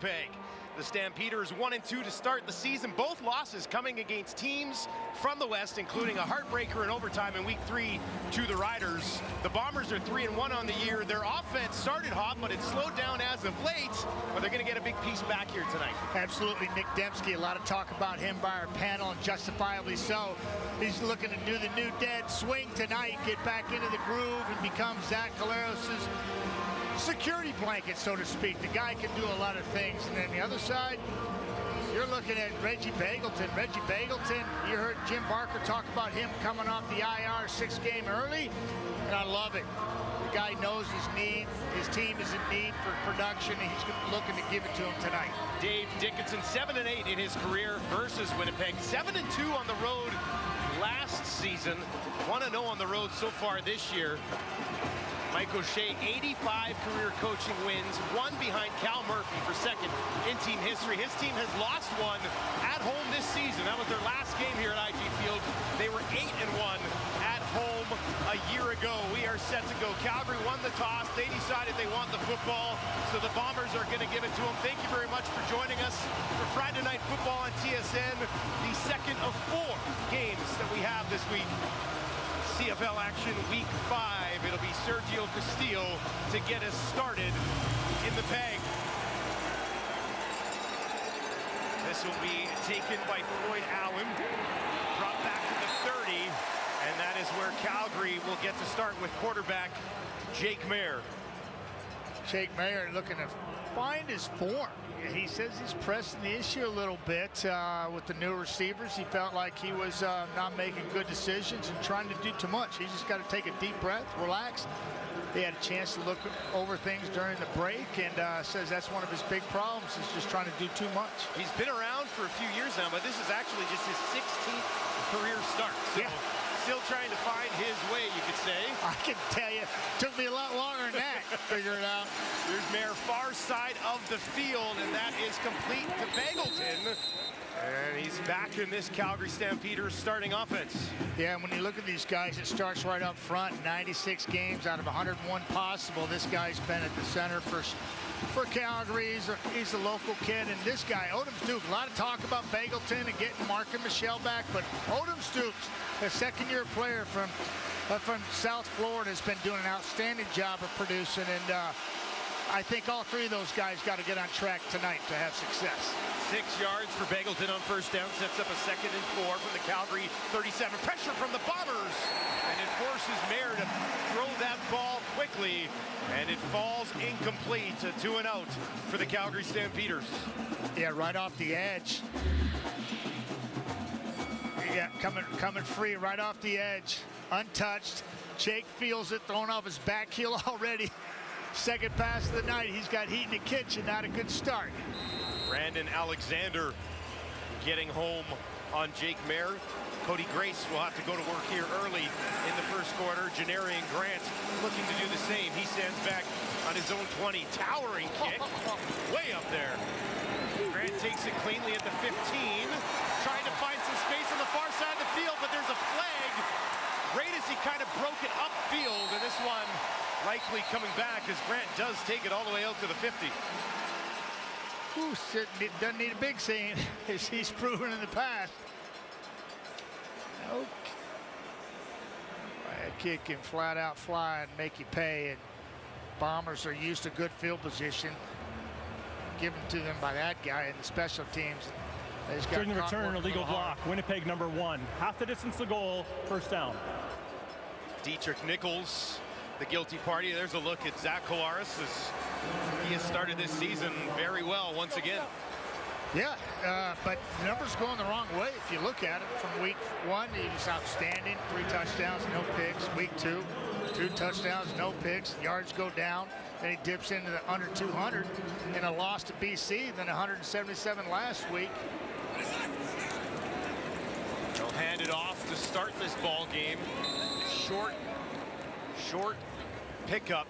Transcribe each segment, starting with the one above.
Winnipeg. The Stampeders 1-2 to start the season. Both losses coming against teams from the West, including a heartbreaker in overtime in Week 3 to the Riders. The Bombers are 3-1 on the year. Their offense started hot, but it's slowed down as of late. But they're going to get a big piece back here tonight. Absolutely, Nick Dembski. A lot of talk about him by our panel, and justifiably so. He's looking to do the new dead swing tonight, get back into the groove, and become Zach Collaros' security blanket, so to speak. The guy can do a lot of things. And then the other side, you're looking at Reggie Begelton. Reggie Begelton, you heard Jim Barker talk about him coming off the IR 6-game early, and I love it. The guy knows his need. His team is in need for production, and he's looking to give it to him tonight. Dave Dickinson, 7-8 in his career versus Winnipeg. 7-2 on the road last season. 1-0 on the road so far this year. Mike O'Shea, 85 career coaching wins, one behind Cal Murphy for second in team history. His team has lost one at home this season. That was their last game here at IG Field. They were 8-1 at home a year ago. We are set to go. Calgary won the toss. They decided they want the football, so the Bombers are going to give it to them. Thank you very much for joining us for Friday Night Football on TSN, the second of 4 games that we have this week. CFL action Week 5. It'll be Sergio Castillo to get us started in the peg. This will be taken by Floyd Allen, brought back to the 30, and that is where Calgary will get to start with quarterback Jake Maier. Jake Maier looking to find his form. He says he's pressing the issue a little bit with the new receivers. He felt like he was not making good decisions and trying to do too much. He just got to take a deep breath, relax. He had a chance to look over things during the break, and says that's one of his big problems, is just trying to do too much. He's been around for a few years now, but this is actually just his 16th career start. So yeah. Still trying to find his way, you could say. I can tell you, it took me a lot longer than that to figure it out. There's Maier, far side of the field, and that is complete to Begelton. And he's back in this Calgary Stampeders starting offense. Yeah, and when you look at these guys, it starts right up front. 96 games out of 101 possible. This guy's been at the center for Calgary. He's a local kid, and this guy, Odom Stoops, a lot of talk about Begelton and getting Mark and Michelle back, but Odom Stoops, a second-year player from South Florida, has been doing an outstanding job of producing, and I think all three of those guys got to get on track tonight to have success. 6 yards for Begelton on first down, sets up a 2nd and 4 from the Calgary 37. Pressure from the Bombers, and it forces Maier to throw that ball quickly, and it falls incomplete. A 2 and out for the Calgary Stampeders. Yeah, right off the edge. Yeah, coming free right off the edge, untouched. Jake feels it, thrown off his back heel already. Second pass of the night. He's got heat in the kitchen. Not a good start. Brandon Alexander getting home on Jake Maier. Cody Grace will have to go to work here early in the first quarter. Janarian Grant looking to do the same. He stands back on his own 20. Towering kick. Way up there. Grant takes it cleanly at the 15. Trying to find some space on the far side of the field, but there's a flag. Great as he kind of broke it upfield, and this one likely coming back as Grant does take it all the way out to the 50. Ooh, doesn't need a big scene, as he's proven in the past. Okay. A kick can flat out fly and make you pay, and Bombers are used to good field position given to them by that guy in the special teams. During the return, illegal block. Winnipeg number 1. Half the distance to goal, first down. Dietrich Nichols, the guilty party. There's a look at Zach Collaros. He has started this season very well once again. Yeah, but the numbers going the wrong way. If you look at it from week 1, he was outstanding. 3 touchdowns, no picks. Week 2, 2 touchdowns, no picks. Yards go down. Then he dips into the under 200 in a loss to BC, then 177 last week. They'll hand it off to start this ball game. Short pickup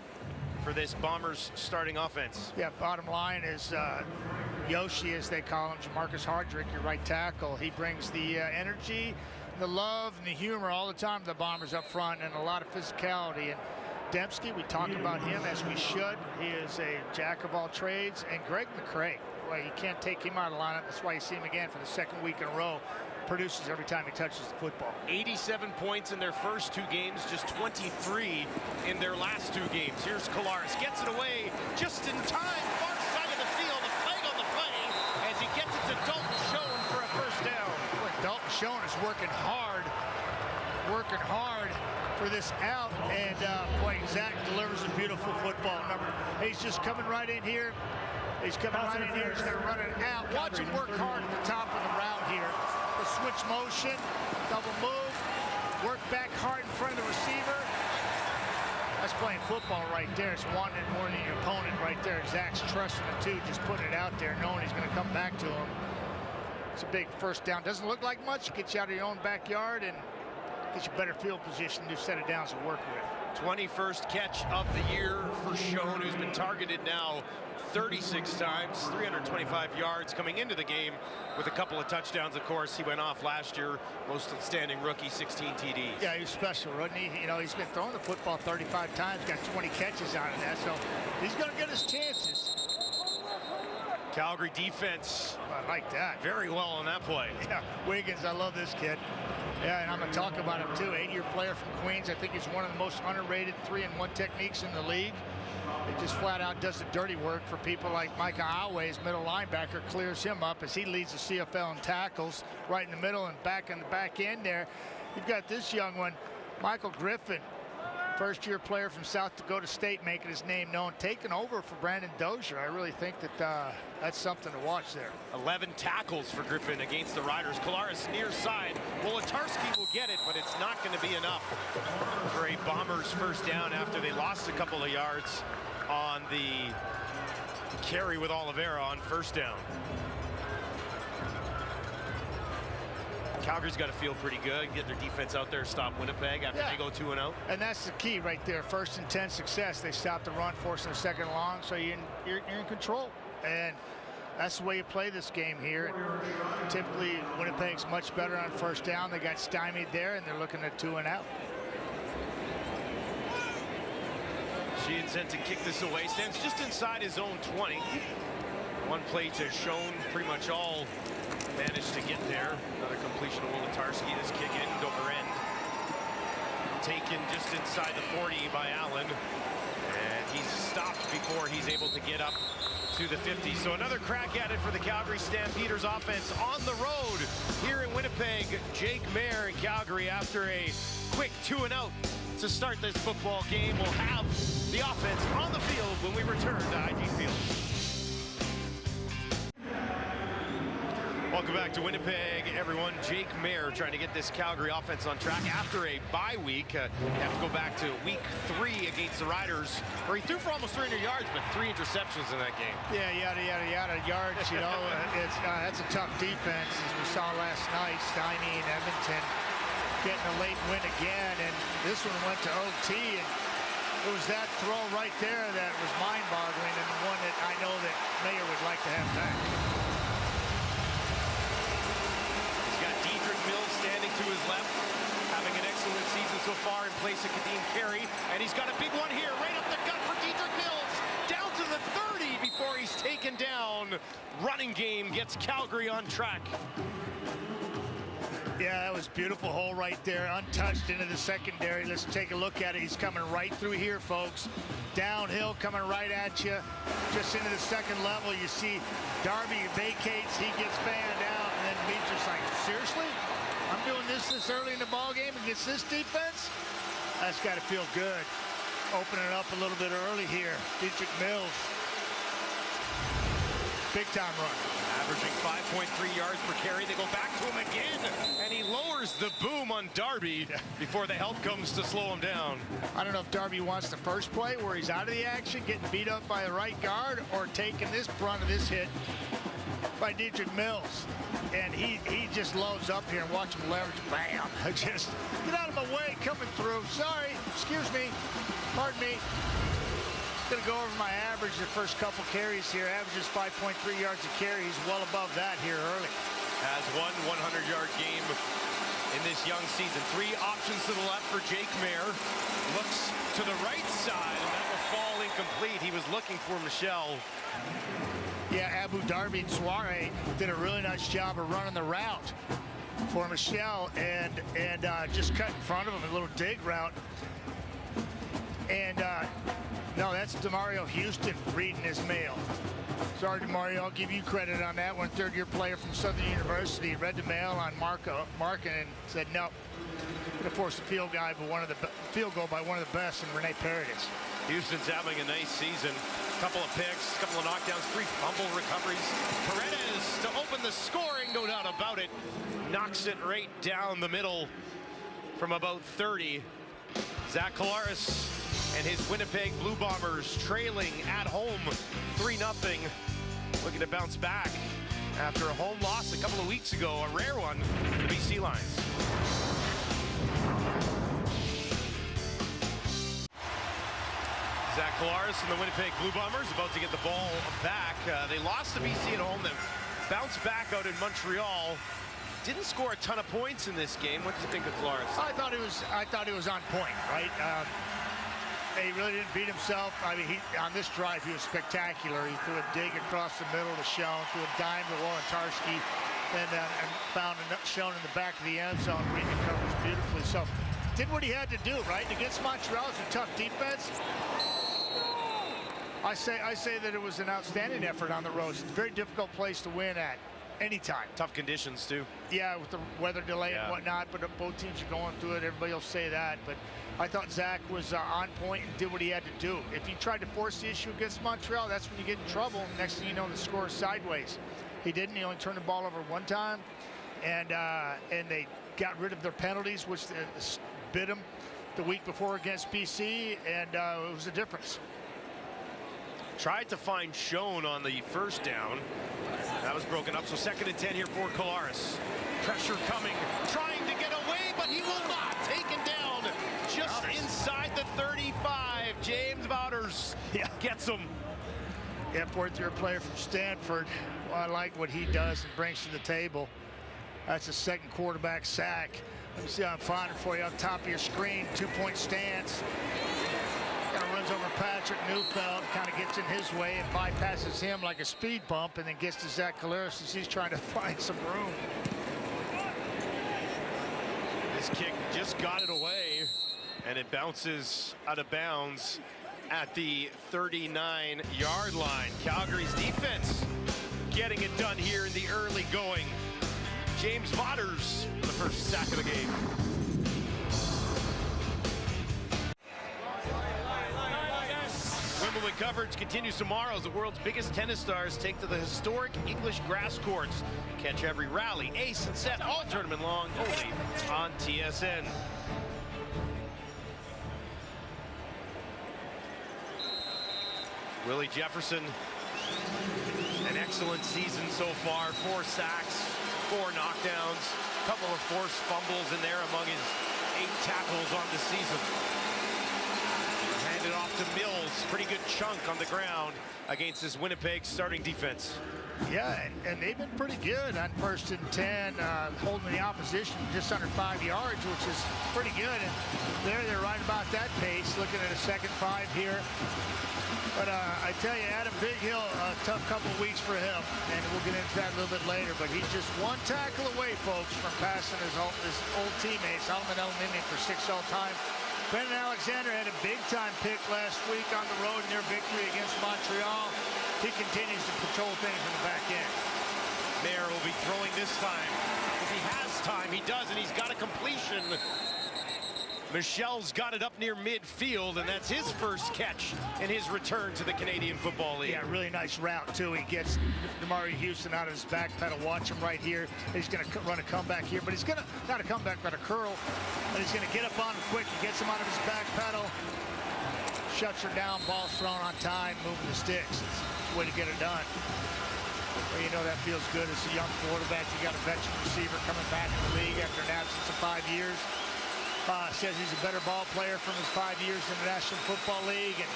for this Bombers starting offense. Yeah, bottom line is Yoshi, as they call him, Jamarcus Hardrick, your right tackle. He brings the energy, the love, and the humor all the time to the Bombers up front, and a lot of physicality. And Dembski, we talk about him as we should. He is a jack of all trades. And Greg McCray, Well, you can't take him out of the lineup. That's why you see him again for the second week in a row. Produces every time he touches the football. 87 points in their first 2 games, just 23 in their last 2 games. Here's Kolaris, gets it away just in time, far side of the field, a flag on the play as he gets it to Dalton Schoen for a first down. Boy, Dalton Schoen is working hard for this out, and boy, Zach delivers a beautiful football. Remember, he's just coming right in here. He's coming right in here. He's going to run it out. Watch him work hard at the top of the route here. The switch motion, double move, work back hard in front of the receiver. That's playing football right there. It's wanting it more than your opponent right there. Zach's trusting it too, just putting it out there, knowing he's going to come back to him. It's a big first down. Doesn't look like much. It gets you out of your own backyard and gets you better field position, new set of downs to work with. 21st catch of the year for Schoen, who's been targeted now 36 times, 325 yards coming into the game with a couple of touchdowns. Of course, he went off last year, most outstanding rookie, 16 TDs. Yeah, he was special, wasn't he? You know, he's been throwing the football 35 times, got 20 catches out of that, so he's going to get his chances. Calgary defense. I like that. Very well on that play. Yeah, Wiggins, I love this kid. Yeah, and I'm going to talk about him too. 8-year player from Queens. I think he's one of the most underrated 3-and-1 techniques in the league. He just flat out does the dirty work for people like Micah Alway, his middle linebacker, clears him up as he leads the CFL in tackles right in the middle and back in the back end there. You've got this young one, Michael Griffin, first-year player from South Dakota State, making his name known, taking over for Brandon Dozier. I really think that that's something to watch there. 11 tackles for Griffin against the Riders. Kolaris near side. Wolotarski will get it, but it's not going to be enough for a Bombers first down after they lost a couple of yards on the carry with Oliveira on first down. Calgary's got to feel pretty good, get their defense out there, stop Winnipeg after they go 2-0. And that's the key right there. 1st and 10 success. They stop the run, forcing a second long, so you're in control. And that's the way you play this game here. And typically, Winnipeg's much better on first down. They got stymied there, and they're looking at 2 and out. Sheehan sent to kick this away. Stands just inside his own 20. One play to Schoen, pretty much all managed to get there. Another completion of Wolotarski. This kick end over end. Taken just inside the 40 by Allen. And he's stopped before he's able to get up to the 50. So another crack at it for the Calgary Stampeders offense on the road here in Winnipeg. Jake Mayer in Calgary after a quick 2-and-out to start this football game. We'll have the offense on the field when we return to IG Field. Welcome back to Winnipeg, everyone. Jake Mayer trying to get this Calgary offense on track after a bye week. Have to go back to week 3 against the Riders, where he threw for almost 300 yards, but 3 interceptions in that game. Yeah, yada, yada, yada, yards, you know. That's a tough defense, as we saw last night. Steiny and Edmonton getting a late win again, and this one went to OT, and it was that throw right there that was mind-boggling, and the one that I know that Mayer would like to have back. Standing to his left, having an excellent season so far in place of Kadeem Carey, and he's got a big one here, right up the gut for Dedrick Mills, down to the 30 before he's taken down. Running game gets Calgary on track. Yeah, that was beautiful hole right there, untouched into the secondary. Let's take a look at it. He's coming right through here, folks. Downhill, coming right at you. Just into the second level, you see Darby vacates, he gets fanned out, and then Beach just like, seriously? I'm doing this early in the ball game against this defense? That's got to feel good. Opening it up a little bit early here. Dedrick Mills. Big time run. Averaging 5.3 yards per carry. They go back to him again, and he lowers the boom on Darby before the help comes to slow him down. I don't know if Darby wants the first play where he's out of the action, getting beat up by the right guard, or taking this brunt of this hit by Dedrick Mills. And he just loads up here, and watch him leverage. Bam! Just get out of my way, coming through. Sorry, excuse me, pardon me. Going to go over my average the first couple carries here. Averages 5.3 yards a carry. He's well above that here early. Has one 100-yard game in this young season. 3 options to the left for Jake Mayer. Looks to the right side, and that will fall incomplete. He was looking for Michelle. Yeah, Abu Darby and Soare did a really nice job of running the route for Michelle and just cut in front of him, a little dig route. And no, that's DeMario Houston reading his mail. Sorry, DeMario, I'll give you credit on that one. Third-year player from Southern University read the mail on Markin and said, no, going to force a field goal by one of the best, and Rene Paredes. Houston's having a nice season. Couple of picks, couple of knockdowns, 3 fumble recoveries. Paredes to open the scoring, no doubt about it. Knocks it right down the middle from about 30. Zach Collaros and his Winnipeg Blue Bombers trailing at home 3-0. Looking to bounce back after a home loss a couple of weeks ago, a rare one for the BC Lions. Zach Collaros and the Winnipeg Blue Bombers about to get the ball back. They lost to BC at home, then bounced back out in Montreal. Didn't score a ton of points in this game. What did you think of Collaros? I thought he was on point, right? He really didn't beat himself. I mean, on this drive, he was spectacular. He threw a dig across the middle to Schoen, threw a dime to Wojnarowski, and found Schoen in the back of the end zone, reading the coverage beautifully. So, did what he had to do, right? Against Montreal, it's a tough defense. I say that it was an outstanding effort on the road. It's a very difficult place to win at anytime. Tough conditions, too. Yeah, with the weather delay and whatnot, but both teams are going through it. Everybody will say that. But I thought Zach was on point and did what he had to do. If he tried to force the issue against Montreal, that's when you get in trouble. And next thing you know, the score is sideways. He didn't. He only turned the ball over one time. And they got rid of their penalties, which bit them the week before against BC, and it was a difference. Tried to find Schoen on the first down. That was broken up, so 2nd and 10 here for Collaros. Pressure coming, trying to get away, but he will not. Taken down just inside the 35. James Wouters gets him. Yeah, 4th-year player from Stanford. Well, I like what he does and brings to the table. That's a 2nd quarterback sack. Let me see how I'm finding for you on top of your screen. 2-point stance. Kind of runs over Patrick Neufeld, kind of gets in his way and bypasses him like a speed bump, and then gets to Zach Collaros as he's trying to find some room. This kick just got it away, and it bounces out of bounds at the 39-yard line. Calgary's defense getting it done here in the early going. James Wouters, the first sack of the game. Wimbledon coverage continues tomorrow as the world's biggest tennis stars take to the historic English grass courts. Catch every rally, ace, and set all tournament long only on TSN. Willie Jefferson, an excellent season so far. 4 sacks, 4 knockdowns, a couple of forced fumbles in there among his 8 tackles on the season. Handed off to Mills, pretty good chunk on the ground against this Winnipeg starting defense. Yeah, and they've been pretty good on 1st and 10, holding the opposition just under 5 yards, which is pretty good. And they're right about that pace, looking at a 2nd 5 here. But I tell you, Adam Bighill, a tough couple of weeks for him, and we'll get into that a little bit later. But he's just 1 tackle away, folks, from passing his old teammate, Solomon Elimimi, for 6 all-time. Brendan Alexander had a big-time pick last week on the road in their victory against Montreal. He continues to patrol things in the back end. Mayer will be throwing this time. If he has time, he does, and he's got a completion. Michel's got it up near midfield, and that's his first catch in his return to the Canadian Football League. Yeah, really nice route, too. He gets DeMario Houston out of his back pedal. Watch him right here. He's going to run a comeback here, but he's going to, not a comeback, but a curl. And he's going to get up on him quick. He gets him out of his back pedal. Shuts her down. Ball's thrown on time, moving the sticks. It's the way to get it done. Well, you know that feels good as a young quarterback. You got a veteran receiver coming back in the league after an absence of 5 years. Says he's a better ball player from his 5 years in the National Football League, and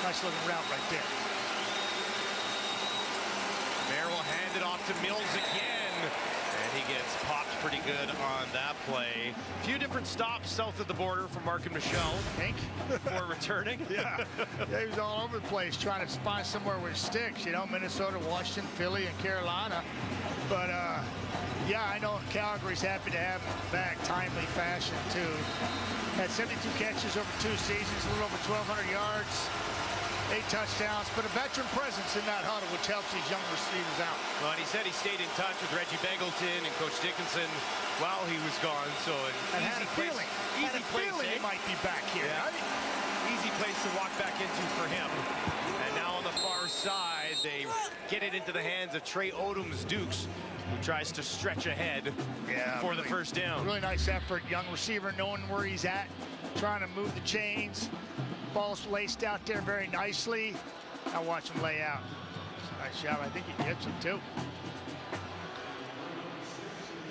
nice looking route right there. Mayer will hand it off to Mills again, and he gets popped pretty good on that play. A few different stops south of the border for Mark and Michelle. Hank? Before returning. Yeah, he was all over the place trying to find somewhere where it sticks. You know, Minnesota, Washington, Philly, and Carolina. But, yeah, I know Calgary's happy to have him back. Timely fashion, too. Had 72 catches over 2 seasons, a little over 1,200 yards, 8 touchdowns, but a veteran presence in that huddle, which helps these young receivers out. Well, and he said he stayed in touch with Reggie Begelton and Coach Dickinson while he was gone. So an easy place. Easy place. He might be back here. Yeah. Right? Easy place to walk back into for him. And now on the far side, they get it into the hands of Trey Odoms-Dukes, who tries to stretch ahead for the first down. Really nice effort. Young receiver knowing where he's at, trying to move the chains. Ball's laced out there very nicely. Now watch him lay out. Nice job. I think he hits him too.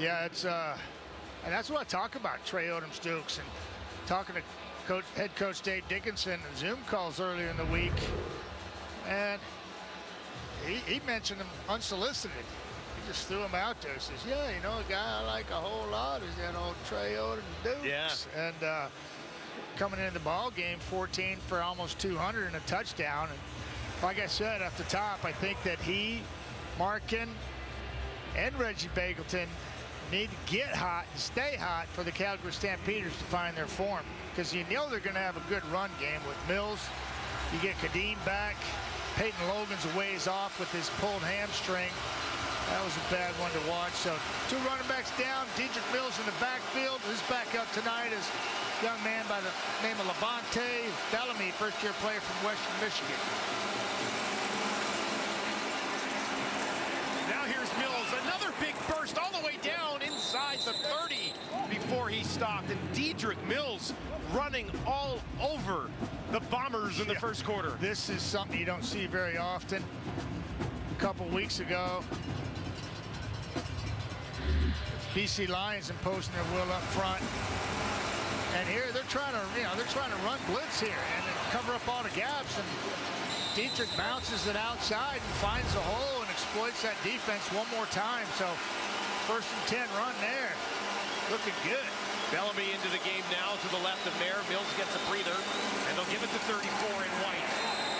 Yeah, it's and that's what I talk about, Trey Odoms-Dukes, and talking to head coach Dave Dickinson in Zoom calls earlier in the week, and he mentioned him unsolicited. He just threw him out there. He says, yeah, you know, a guy I like a whole lot is that old Trey Odoms-Dukes. Yeah. And coming into the ball game, 14 for almost 200 and a touchdown. And like I said off the top, I think that he, Markin, and Reggie Begelton need to get hot and stay hot for the Calgary Stampeders to find their form, because you know they're going to have a good run game with Mills. You get Kadeem back. Peyton Logan's a ways off with his pulled hamstring. That was a bad one to watch. So 2 running backs down. Dedrick Mills in the backfield. His backup tonight is a young man by the name of Levante Bellamy, first-year player from Western Michigan. Now here's Mills, another big burst all the way down inside the 30 before he stopped. And Dedrick Mills running all over the Bombers in the first quarter. This is something you don't see very often. A couple weeks ago, BC Lions imposing their will up front. And here they're trying to, run blitz here and cover up all the gaps. And Dedrick bounces it outside and finds a hole and exploits that defense one more time. So 1st and 10 run there. Looking good. Bellamy into the game now to the left of Mayer. Mills gets a breather, and they'll give it to 34 in white.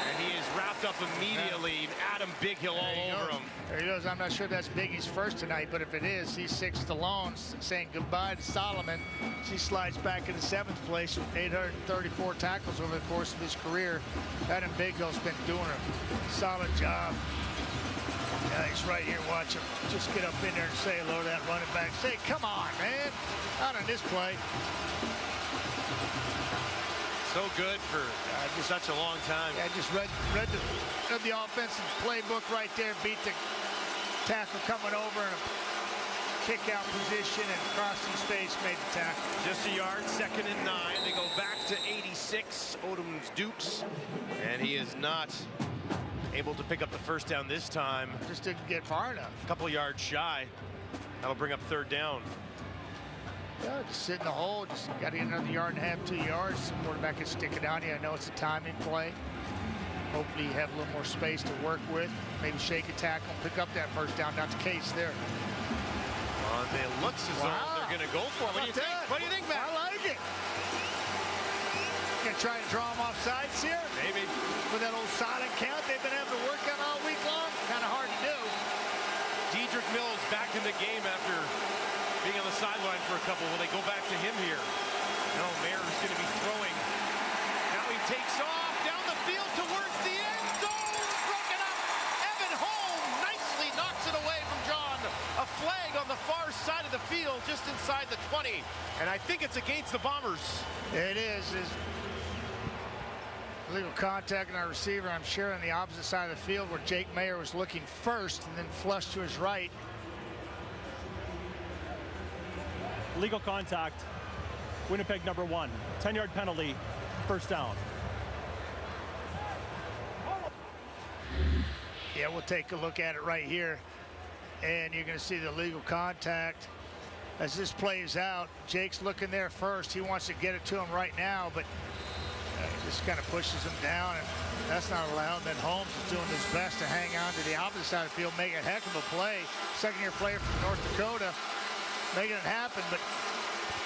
And he is wrapped up immediately. Adam Bighill all over him. There he goes. I'm not sure that's Biggie's first tonight, but if it is, he's 6th alone, saying goodbye to Solomon. He slides back into 7th place with 834 tackles over the course of his career. Adam Bighill's been doing a solid job. Yeah, he's right here. Watch him. Just get up in there and say hello to that running back. Say, come on, man. Not on this play. So good for such a long time. Yeah, I just read the offensive playbook right there. Beat the tackle coming over in a kick-out position and crossing space, made the tackle. Just a yard, 2nd and 9. They go back to 86, Odoms-Dukes, and he is not able to pick up the first down this time. Just didn't get far enough. A couple yards shy. That'll bring up 3rd down. Yeah, just sit in the hole. Just got to get another yard and a half, 2 yards. The quarterback can stick it on you. I know it's a timing play. Hopefully you have a little more space to work with. Maybe shake a tackle and pick up that first down. Not the case there. Well, it looks as though they're going to go for it. What do you think? What do you think, Matt? I like it. Gonna try to draw them off sides here? Maybe. With that old silent count they've been having to work on all week long. Kind of hard to do. Dedrick Mills back in the game after being on the sideline for a couple. Will they go back to him here? No, Mayer's going to be throwing. Now he takes off down the field towards the end zone. Broken up. Evan Holm nicely knocks it away from John. A flag on the far side of the field, just inside the 20. And I think it's against the Bombers. It is. Illegal contact on our receiver, I'm sure, on the opposite side of the field where Jake Mayer was looking first and then flushed to his right. Legal contact. Winnipeg number 1. 10-yard penalty. First down. Yeah, we'll take a look at it right here. And you're going to see the legal contact. As this plays out, Jake's looking there first. He wants to get it to him right now, but he just kind of pushes him down, and that's not allowed. And then Holmes is doing his best to hang on to the opposite side of the field, make a heck of a play. 2nd-year player from North Dakota. making it happen, but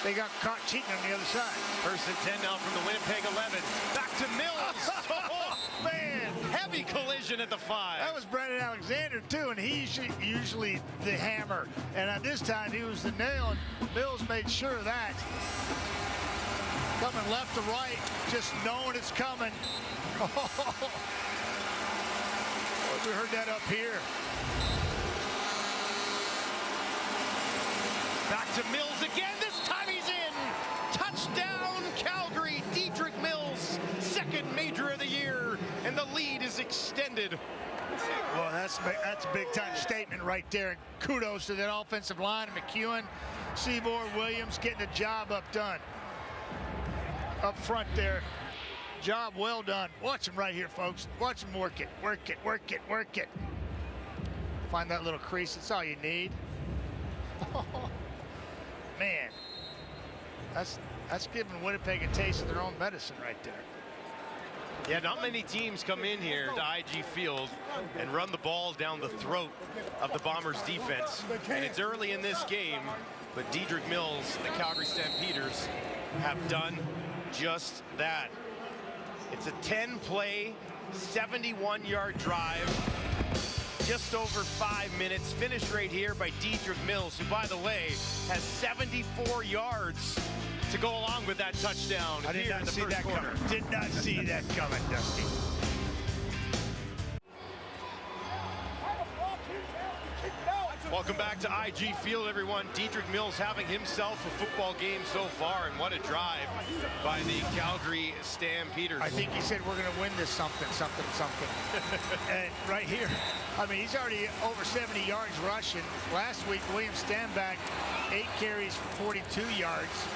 they got caught cheating on the other side. First and 10 now from the Winnipeg 11. Back to Mills. Oh, Man, heavy collision at the 5. that was Brendan Alexander too, and he's usually the hammer. And at this time, he was the nail, and Mills made sure of that. Coming left to right, just knowing it's coming. We heard that up here. Back to Mills again. This time he's in. Touchdown, Calgary. Dedrick Mills, second major of the year, and the lead is extended. Well, that's a big-time statement right there. And kudos to that offensive line. McEwen, Seaboard, Williams getting the job done. Up front there. Job well done. Watch him right here, folks. Watch him work it. Work it, work it, work it. Find that little crease. That's all you need. Man, that's giving Winnipeg a taste of their own medicine right there. Yeah, not many teams come in here to IG Field and run the ball down the throat of the Bombers defense. And it's early in this game, but Dedrick Mills, the Calgary Stampeders, have done just that. It's a 10-play, 71-yard drive, just over 5 minutes. Finished right here by Dedrick Mills, who, by the way, has 74 yards to go along with that touchdown. I did not see that coming. Did not see that coming, Dusty. Welcome back to IG Field, everyone. Dedrick Mills having himself a football game so far, and what a drive by the Calgary Stampeders. I think he said we're going to win this something. And right here, I mean, he's already over 70 yards rushing. Last week, William Stanback, 8 carries for 42 yards.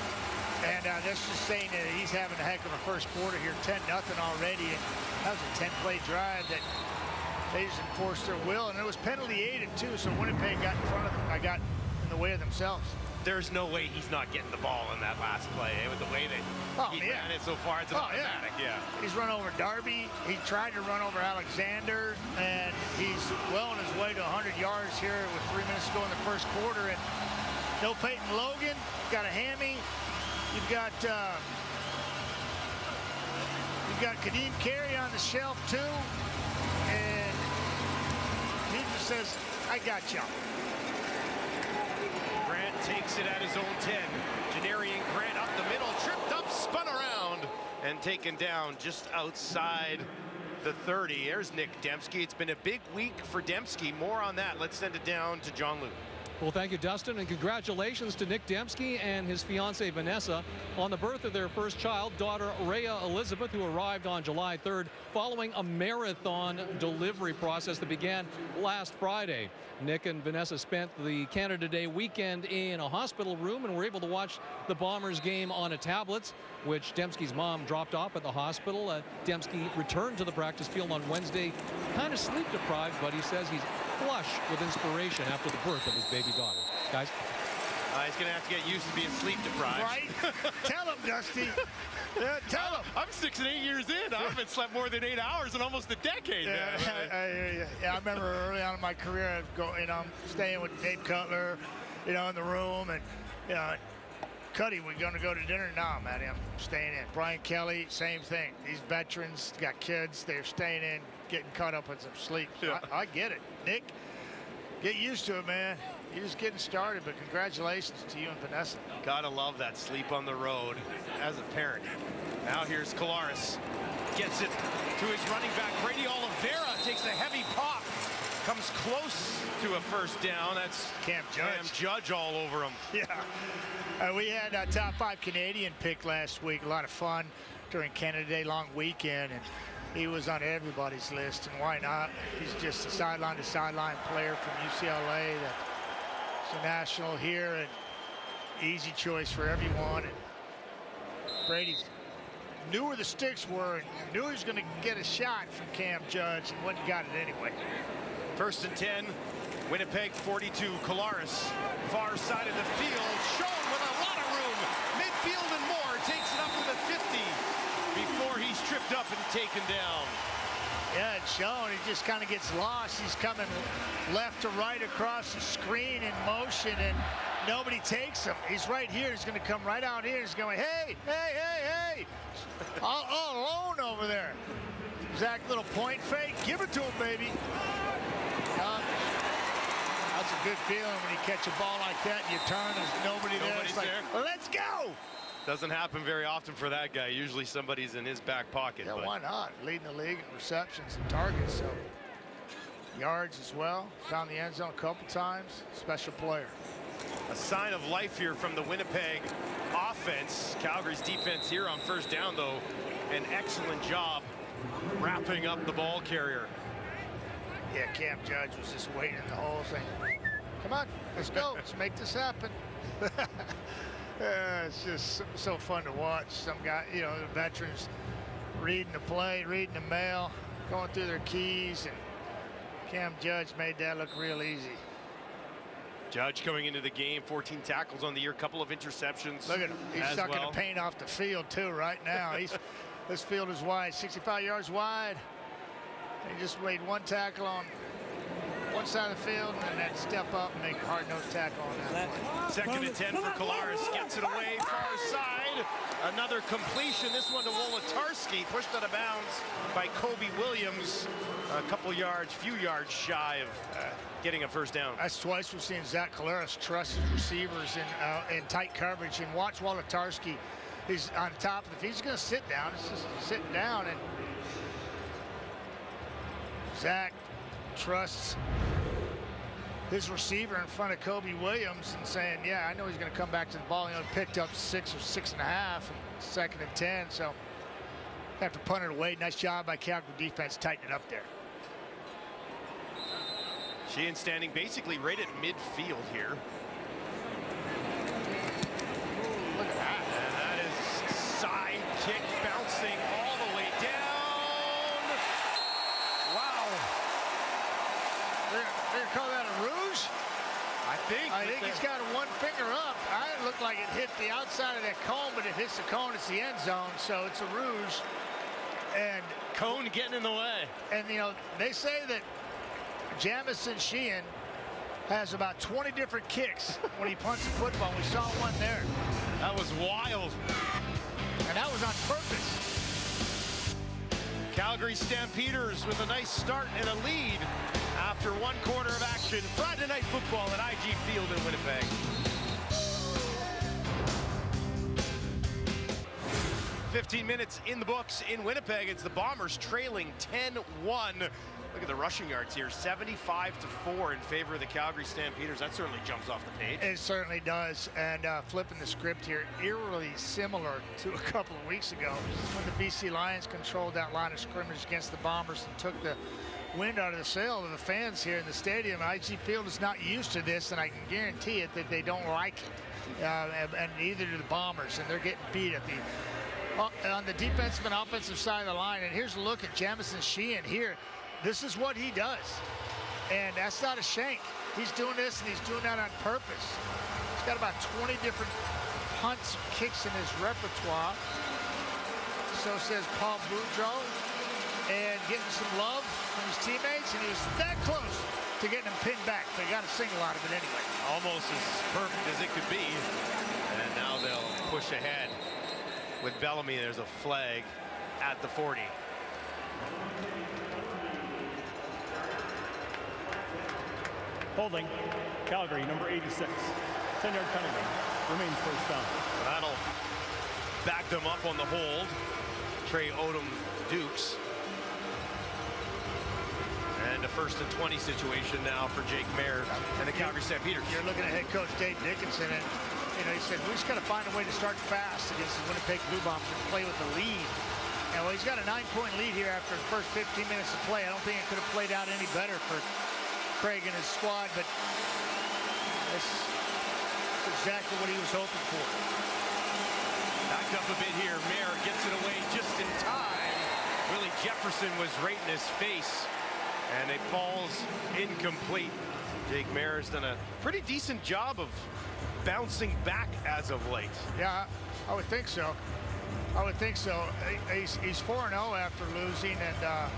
And that's just saying that he's having a heck of a first quarter here, 10-0 already. And that was a 10-play drive that they just enforced their will, and it was penalty aided too, so Winnipeg got in front of them. I got in the way of themselves. There's no way he's not getting the ball in that last play with the way that he ran it so far. It's an automatic, yeah. He's run over Darby. He tried to run over Alexander, and he's well on his way to 100 yards here with 3 minutes to go in the first quarter. And no Peyton Logan, got a hammy. You've got Kadeem Carey on the shelf too, and he just says, "I got you." Grant takes it at his own 10. Janarian Grant up the middle, tripped up, spun around, and taken down just outside the 30. There's Nick Dembski. It's been a big week for Dembski. More on that. Let's send it down to John Luke. Well, thank you, Dustin, and congratulations to Nick Dembski and his fiancee Vanessa on the birth of their first child, daughter Rhea Elizabeth, who arrived on July 3rd following a marathon delivery process that began last Friday. Nick and Vanessa spent the Canada Day weekend in a hospital room and were able to watch the Bombers game on a tablet, which Dembski's mom dropped off at the hospital. Dembski returned to the practice field on Wednesday, kind of sleep deprived, but he says he's flush with inspiration after the birth of his baby daughter. Guys? He's going to have to get used to being sleep deprived. Right? Tell him, Dusty. Yeah, tell him. I'm 6 and 8 years in. I haven't slept more than 8 hours in almost a decade. I remember early on in my career, I'm staying with Dave Cutler, in the room, and Cuddy, we're going to go to dinner? No, Matty, I'm staying in. Brian Kelly, same thing. These veterans got kids, they're staying in, getting caught up with some sleep. So yeah. I get it. Nick, get used to it, man. You're just getting started, but congratulations to you and Vanessa. Gotta love that sleep on the road as a parent. Now here's Kolaris. Gets it to his running back. Brady Oliveira takes a heavy pop. Comes close to a first down. That's Cam Judge all over him. Yeah. We had a top 5 Canadian pick last week. A lot of fun during Canada Day long weekend. And he was on everybody's list, and why not? He's just a sideline-to-sideline player from UCLA that's a national here, and easy choice for everyone. And Brady knew where the sticks were and knew he was going to get a shot from Cam Judge, and went and got it anyway. First and 10, Winnipeg 42. Kolaris, far side of the field, shown with a lot of room. Midfield and more, takes it up to the 50 before he's tripped up and taken down. Yeah, it's shown. He just kind of gets lost. He's coming left to right across the screen in motion, and nobody takes him. He's right here. He's going to come right out here. He's going, hey, hey, hey, hey. all alone over there. Zach, little point fake. Give it to him, baby. That's a good feeling when you catch a ball like that and you turn, there's nobody there. It's like, let's go. Doesn't happen very often for that guy. Usually somebody's in his back pocket. Yeah, but why not? Leading the league in receptions and targets, so yards as well. Found the end zone a couple times. Special player. a sign of life here from the Winnipeg offense. Calgary's defense here on first down, though, an excellent job wrapping up the ball carrier. Yeah, Cam Judge was just waiting in the hole saying, come on, let's go, let's make this happen. It's just so fun to watch. Some guy, you know, the veterans reading the play, reading the mail, going through their keys, and Cam Judge made that look real easy. Judge coming into the game, 14 tackles on the year, couple of interceptions. Look at him. He's sucking the paint off the field, too, right now. This field is wide, 65 yards wide. He just made one tackle on one side of the field and then step up and make a hard-nosed tackle on that one. Second and 10 for Kolaris. Gets it away, far side. Another completion. This one to Wolotarski. Pushed out of bounds by Kobe Williams. A couple yards, few yards shy of getting a first down. That's twice we've seen Zach Kolaris trust his receivers in tight coverage. And watch Wolotarski. He's on top of he's going to sit down. It's just sitting down. And Zach trusts his receiver in front of Kobe Williams and saying, yeah, I know he's going to come back to the ball. You know, picked up 6 or 6.5 and second and 10. So have to punt it away. Nice job by Calgary defense, tighten it up there. Sheehan standing basically right at midfield here. Look at that. And that is side kick bouncing all the way down. Wow. They're call that a rouge? I think he's got one finger up. It looked like it hit the outside of that cone, but it hits the cone, it's the end zone, so it's a rouge. And cone getting in the way. And you know, they say that Jamison Sheehan has about 20 different kicks when he punts the football. We saw one there. That was wild. And that was on purpose. Calgary Stampeders with a nice start and a lead after one quarter of action. Friday night football at IG Field in Winnipeg. "15 minutes in the books in Winnipeg. It's the Bombers trailing 10-1. Look at the rushing yards here, 75-4 in favor of the Calgary Stampeders. That certainly jumps off the page. It certainly does. And flipping the script here, eerily similar to a couple of weeks ago when the BC Lions controlled that line of scrimmage against the Bombers and took the wind out of the sail of the fans here in the stadium. IG Field is not used to this, and I can guarantee it that they don't like it. And neither do the Bombers, and they're getting beat at the on the defensive and offensive side of the line. And here's a look at Jamison Sheehan here. This is what he does, and that's not a shank. He's doing this, and he's doing that on purpose. He's got about 20 different punts and kicks in his repertoire. So says Paul Boudreau, and getting some love from his teammates, and he was that close to getting him pinned back. They got a single out of it anyway. Almost as perfect as it could be. And now they'll push ahead with Bellamy. There's a flag at the 40. Holding, Calgary, number 86. 10-yard penalty. Remains first down. That'll back them up on the hold. Trey Odom Dukes. And a 1st and 20 situation now for Jake Mayer and the Calgary Stampeders. You're looking at head coach Dave Dickinson, and you know, he said, we just got to find a way to start fast against the Winnipeg Blue Bombers and play with the lead. And well, he's got a 9-point lead here after the first 15 minutes of play. I don't think it could have played out any better for Craig and his squad, but that's exactly what he was hoping for. Backed up a bit here. Mayer gets it away just in time. Willie Jefferson was right in his face, and it falls incomplete. Jake Mayer's done a pretty decent job of bouncing back as of late. Yeah, I would think so. I would think so. He's 4-0 after losing, and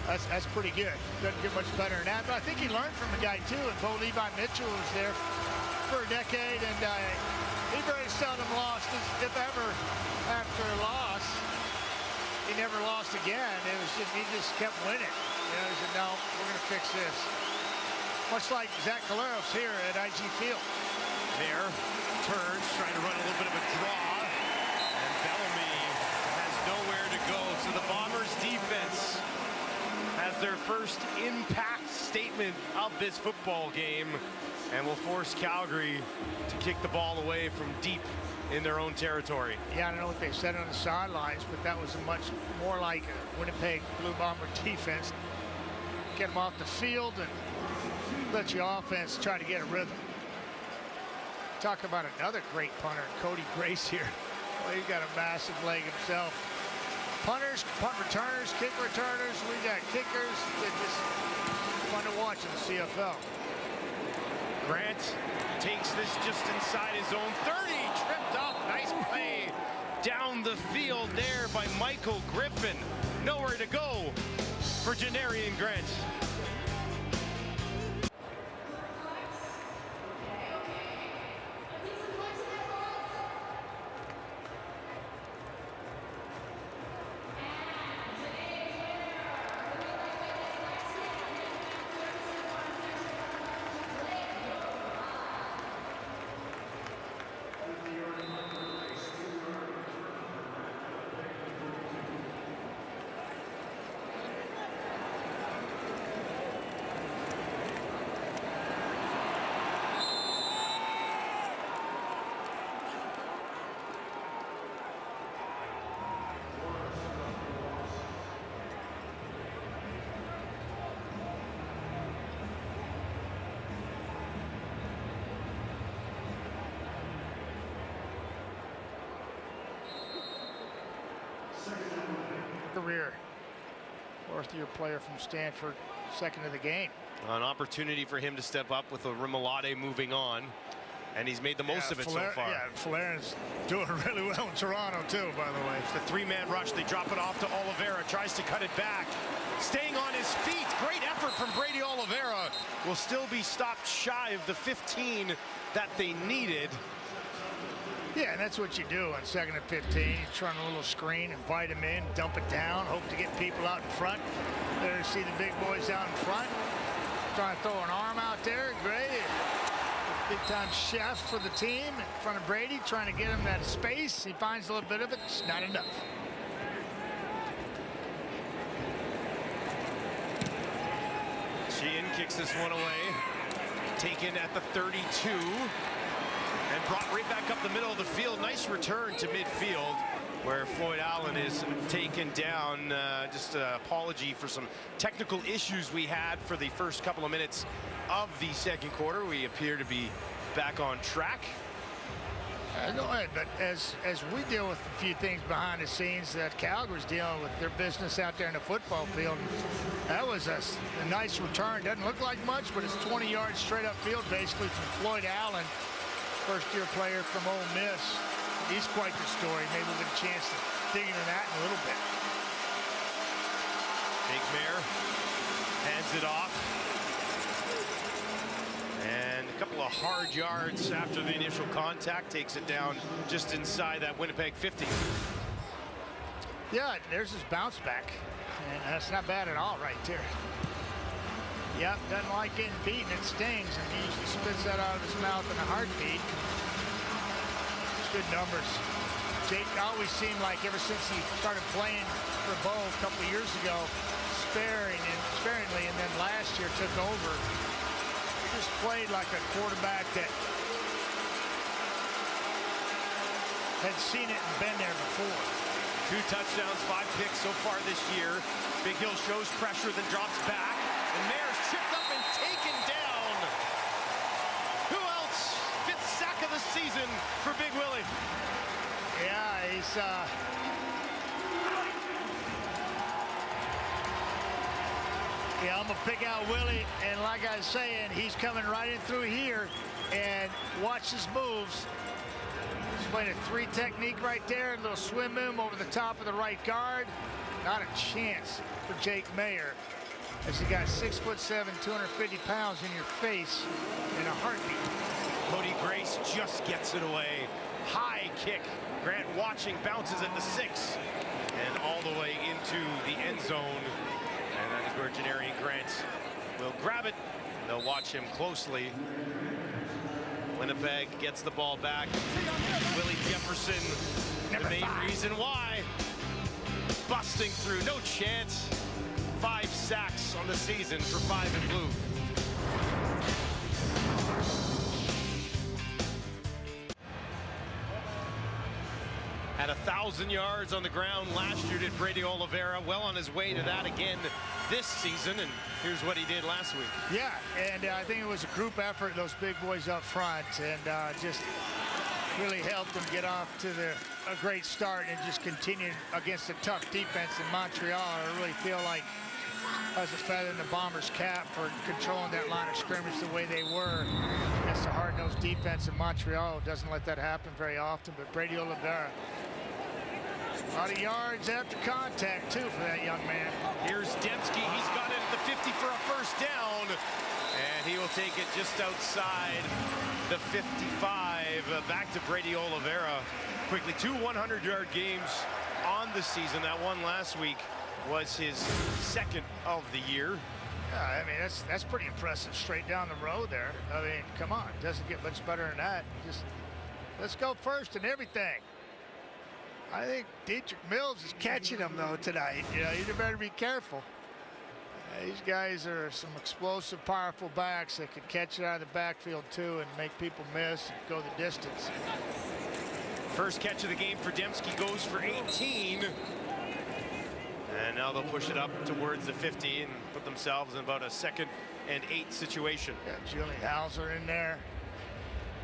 That's pretty good. Doesn't get much better than that. But I think he learned from the guy too. And Bo Levi Mitchell was there for a decade, and he very seldom lost, if ever, after a loss. He never lost again. It was just, he just kept winning. You know, he said, no, we're going to fix this. Much like Zach Caleros here at IG Field. There, turns, trying to run a little bit of a draw. And Bellamy has nowhere to go. So the Bombers defense has their first impact statement of this football game and will force Calgary to kick the ball away from deep in their own territory. Yeah, I don't know what they said on the sidelines, but that was a much more like a Winnipeg Blue Bomber defense. Get them off the field and let your offense try to get a rhythm. Talk about another great punter, Cody Grace here. Well, he's got a massive leg himself. Punters, punt returners, kick returners, we got kickers. It's just fun to watch in the CFL. Grant takes this just inside his own 30, tripped up, nice play down the field there by Michael Griffin. Nowhere to go for Janarian Grant. Career. Fourth-year player from Stanford, second of the game. An opportunity for him to step up with a Rimolade moving on, and he's made the most of it so far. Yeah, Falarin's doing really well in Toronto too, by the way. It's the three-man rush. They drop it off to Oliveira, tries to cut it back. Staying on his feet, great effort from Brady Oliveira. Will still be stopped shy of the 15 that they needed. Yeah, and that's what you do on 2nd and 15. You run a little screen, invite them in, dump it down, hope to get people out in front. There to see the big boys out in front. Trying to throw an arm out there, great. Big-time chef for the team in front of Brady, trying to get him that space. He finds a little bit of it, it's not enough. Sheehan kicks this one away. Taken at the 32. And brought right back up the middle of the field. Nice return to midfield where Floyd Allen is taken down. Just an apology for some technical issues we had for the first couple of minutes of the second quarter. We appear to be back on track. Go ahead, but as we deal with a few things behind the scenes that Calgary's dealing with their business out there in the football field, that was a nice return. Doesn't look like much, but it's 20 yards straight up field basically from Floyd Allen. First-year player from Ole Miss. He's quite the story. Maybe we'll get a chance to dig into that in a little bit. Jake Mayer hands it off. And a couple of hard yards after the initial contact takes it down just inside that Winnipeg 50. Yeah, there's his bounce back. And that's not bad at all right there. Yep, doesn't like getting beaten. It stings, and he usually spits that out of his mouth in a heartbeat. It's good numbers. Jake always seemed like ever since he started playing for Bo a couple of years ago, sparingly, and then last year took over. He just played like a quarterback that had seen it and been there before. 2 touchdowns, 5 picks so far this year. Big Hill shows pressure, then drops back. And Mayer's tripped up and taken down. Who else? 5th sack of the season for Big Willie. Yeah, he's yeah, I'm gonna pick out Willie, and like I was saying, he's coming right in through here, and watch his moves. He's playing a 3 technique right there, a little swim move over the top of the right guard. Not a chance for Jake Mayer. as you got 6'7", 250 pounds in your face in a heartbeat. Cody Grace just gets it away. High kick. Grant watching, bounces at the 6 and all the way into the end zone. And that is where Janarian Grant will grab it. They'll watch him closely. Winnipeg gets the ball back. Willie Jefferson, the main reason why. Busting through, no chance. 5 sacks on the season for 5 and blue. Had 1,000 yards on the ground last year, did Brady Oliveira. Well on his way to that again this season, and here's what he did last week. Yeah, and I think it was a group effort, those big boys up front, and just really helped them get off to a great start and just continue against a tough defense in Montreal. I really feel like that's a feather in the Bombers' cap for controlling that line of scrimmage the way they were. Against a hard-nosed defense in Montreal. Doesn't let that happen very often, but Brady Oliveira, a lot of yards after contact, too, for that young man. Here's Dembski. He's got it at the 50 for a first down. And he will take it just outside the 55. Back to Brady Oliveira. Quickly, 2 100-yard games on the season. That one last week was his 2nd of the year. Yeah, I mean, that's pretty impressive straight down the road there. I mean, come on. Doesn't get much better than that. Just let's go first and everything. I think Dietrich Mills is catching them, though, tonight. You know, you better be careful. These guys are some explosive, powerful backs that can catch it out of the backfield, too, and make people miss and go the distance. First catch of the game for Dembski goes for 18. And now they'll push it up towards the 50 and put themselves in about a 2nd and 8 situation. Got Julian Hauser in there.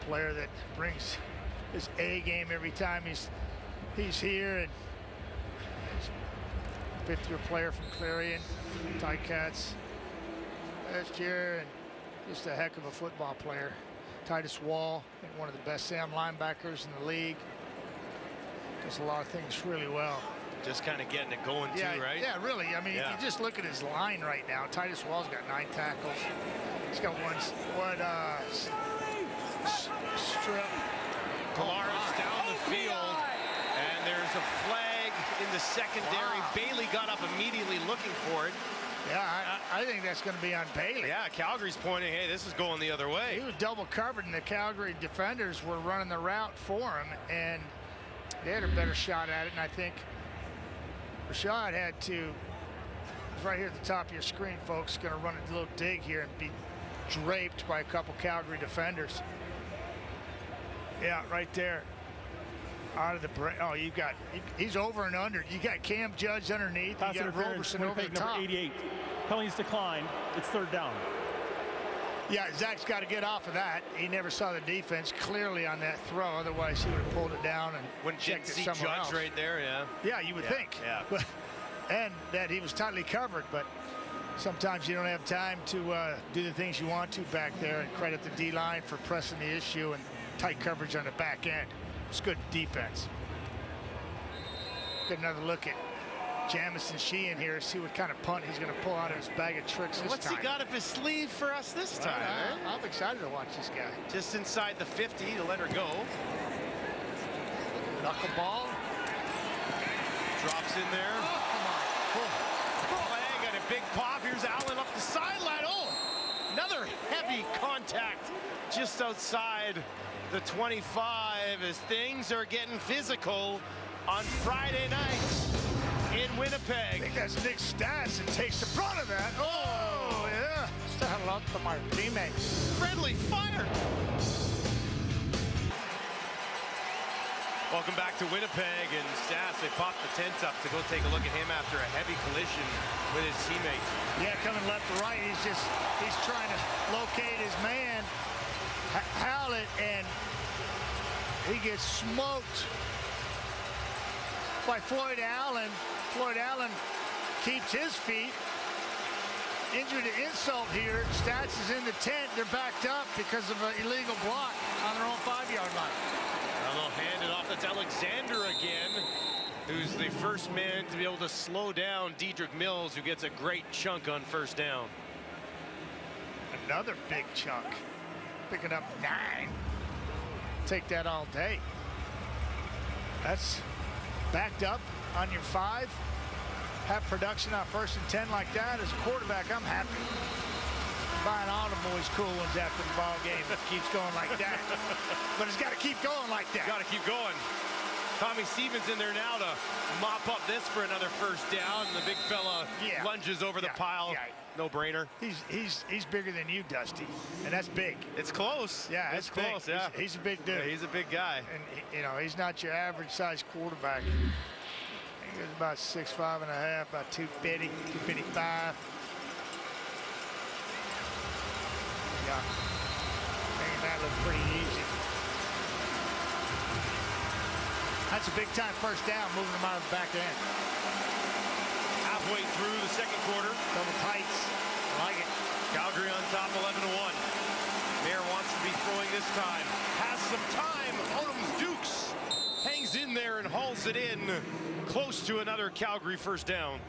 Player that brings his A game every time he's here, and fifth-year player from Clarion, Ticats last year, and just a heck of a football player. Titus Wall, I think one of the best Sam linebackers in the league. Does a lot of things really well. Just kind of getting it going too, right? Yeah, really. I mean, if you just look at his line right now, Titus Wall's got 9 tackles. He's got one strip. Polaris down the field, and there's a flag in the secondary. Wow. Bailey got up immediately looking for it. Yeah, I think that's going to be on Bailey. Yeah, Calgary's pointing, hey, this is going the other way. He was double covered, and the Calgary defenders were running the route for him, and they had a better shot at it. And I think Rashad had to, right here at the top of your screen, folks, going to run a little dig here and be draped by a couple Calgary defenders. Yeah, right there. Out of the break. Oh, you got, he's over and under. You got Cam Judge underneath. Pass You got Roberson over the top. Number 88. Penalties decline. It's 3rd down. Yeah, Zach's got to get off of that. He never saw the defense clearly on that throw. Otherwise, he would have pulled it down and when checked it see somewhere Judge else. right there, yeah. Yeah, you would think. Yeah. But, and that he was tightly covered, but sometimes you don't have time to do the things you want to back there, and credit the D-line for pressing the issue and tight coverage on the back end. It's good defense. Get another look at Jamison Sheehan here, see what kind of punt he's going to pull out of his bag of tricks this time. What's he got up his sleeve for us this time? I'm excited to watch this guy. Just inside the 50 to let her go. Knuckleball. Drops in there. Oh, come on. Flag and a big pop. Here's Allen up the sideline. Oh, another heavy contact just outside the 25 as things are getting physical on Friday night in Winnipeg. I think that's Nick Stats that takes the brunt of that. Oh, yeah. Saddle up to my teammate. Friendly fire. Welcome back to Winnipeg, and Stats, they popped the tent up to go take a look at him after a heavy collision with his teammate. Yeah, coming left to right. He's trying to locate his man, Howlett, and he gets smoked by Floyd Allen. Floyd Allen keeps his feet. Injured to insult here. Stats is in the tent. They're backed up because of an illegal block on their own 5-yard line. Now they'll hand it off. That's Alexander again. who's the first man to be able to slow down Dedrick Mills, who gets a great chunk on first down. Another big chunk. Picking up 9. Take that all day. That's backed up on your 5. Have production on 1st and 10 like that. As a quarterback, I'm happy. Buying all the boys cool ones after the ball game. It keeps going like that. But it's got to keep going like that. Got to keep going. Tommy Stevens in there now to mop up this for another first down. And the big fella lunges over the pile. No brainer. He's bigger than you, Dusty, and that's big. It's close. Yeah, it's close. Big. Yeah, he's a big dude. Yeah, he's a big guy. And you know, he's not your average size quarterback. He goes about 6'5 and a half, about 250, 255. Yeah, making that look pretty easy. That's a big time first down, moving them out of the back end. Halfway through the second quarter. Double tights. I like it. Calgary on top 11-1. Mayer wants to be throwing this time. Has some time. Odom's Dukes hangs in there and hauls it in. Close to another Calgary first down.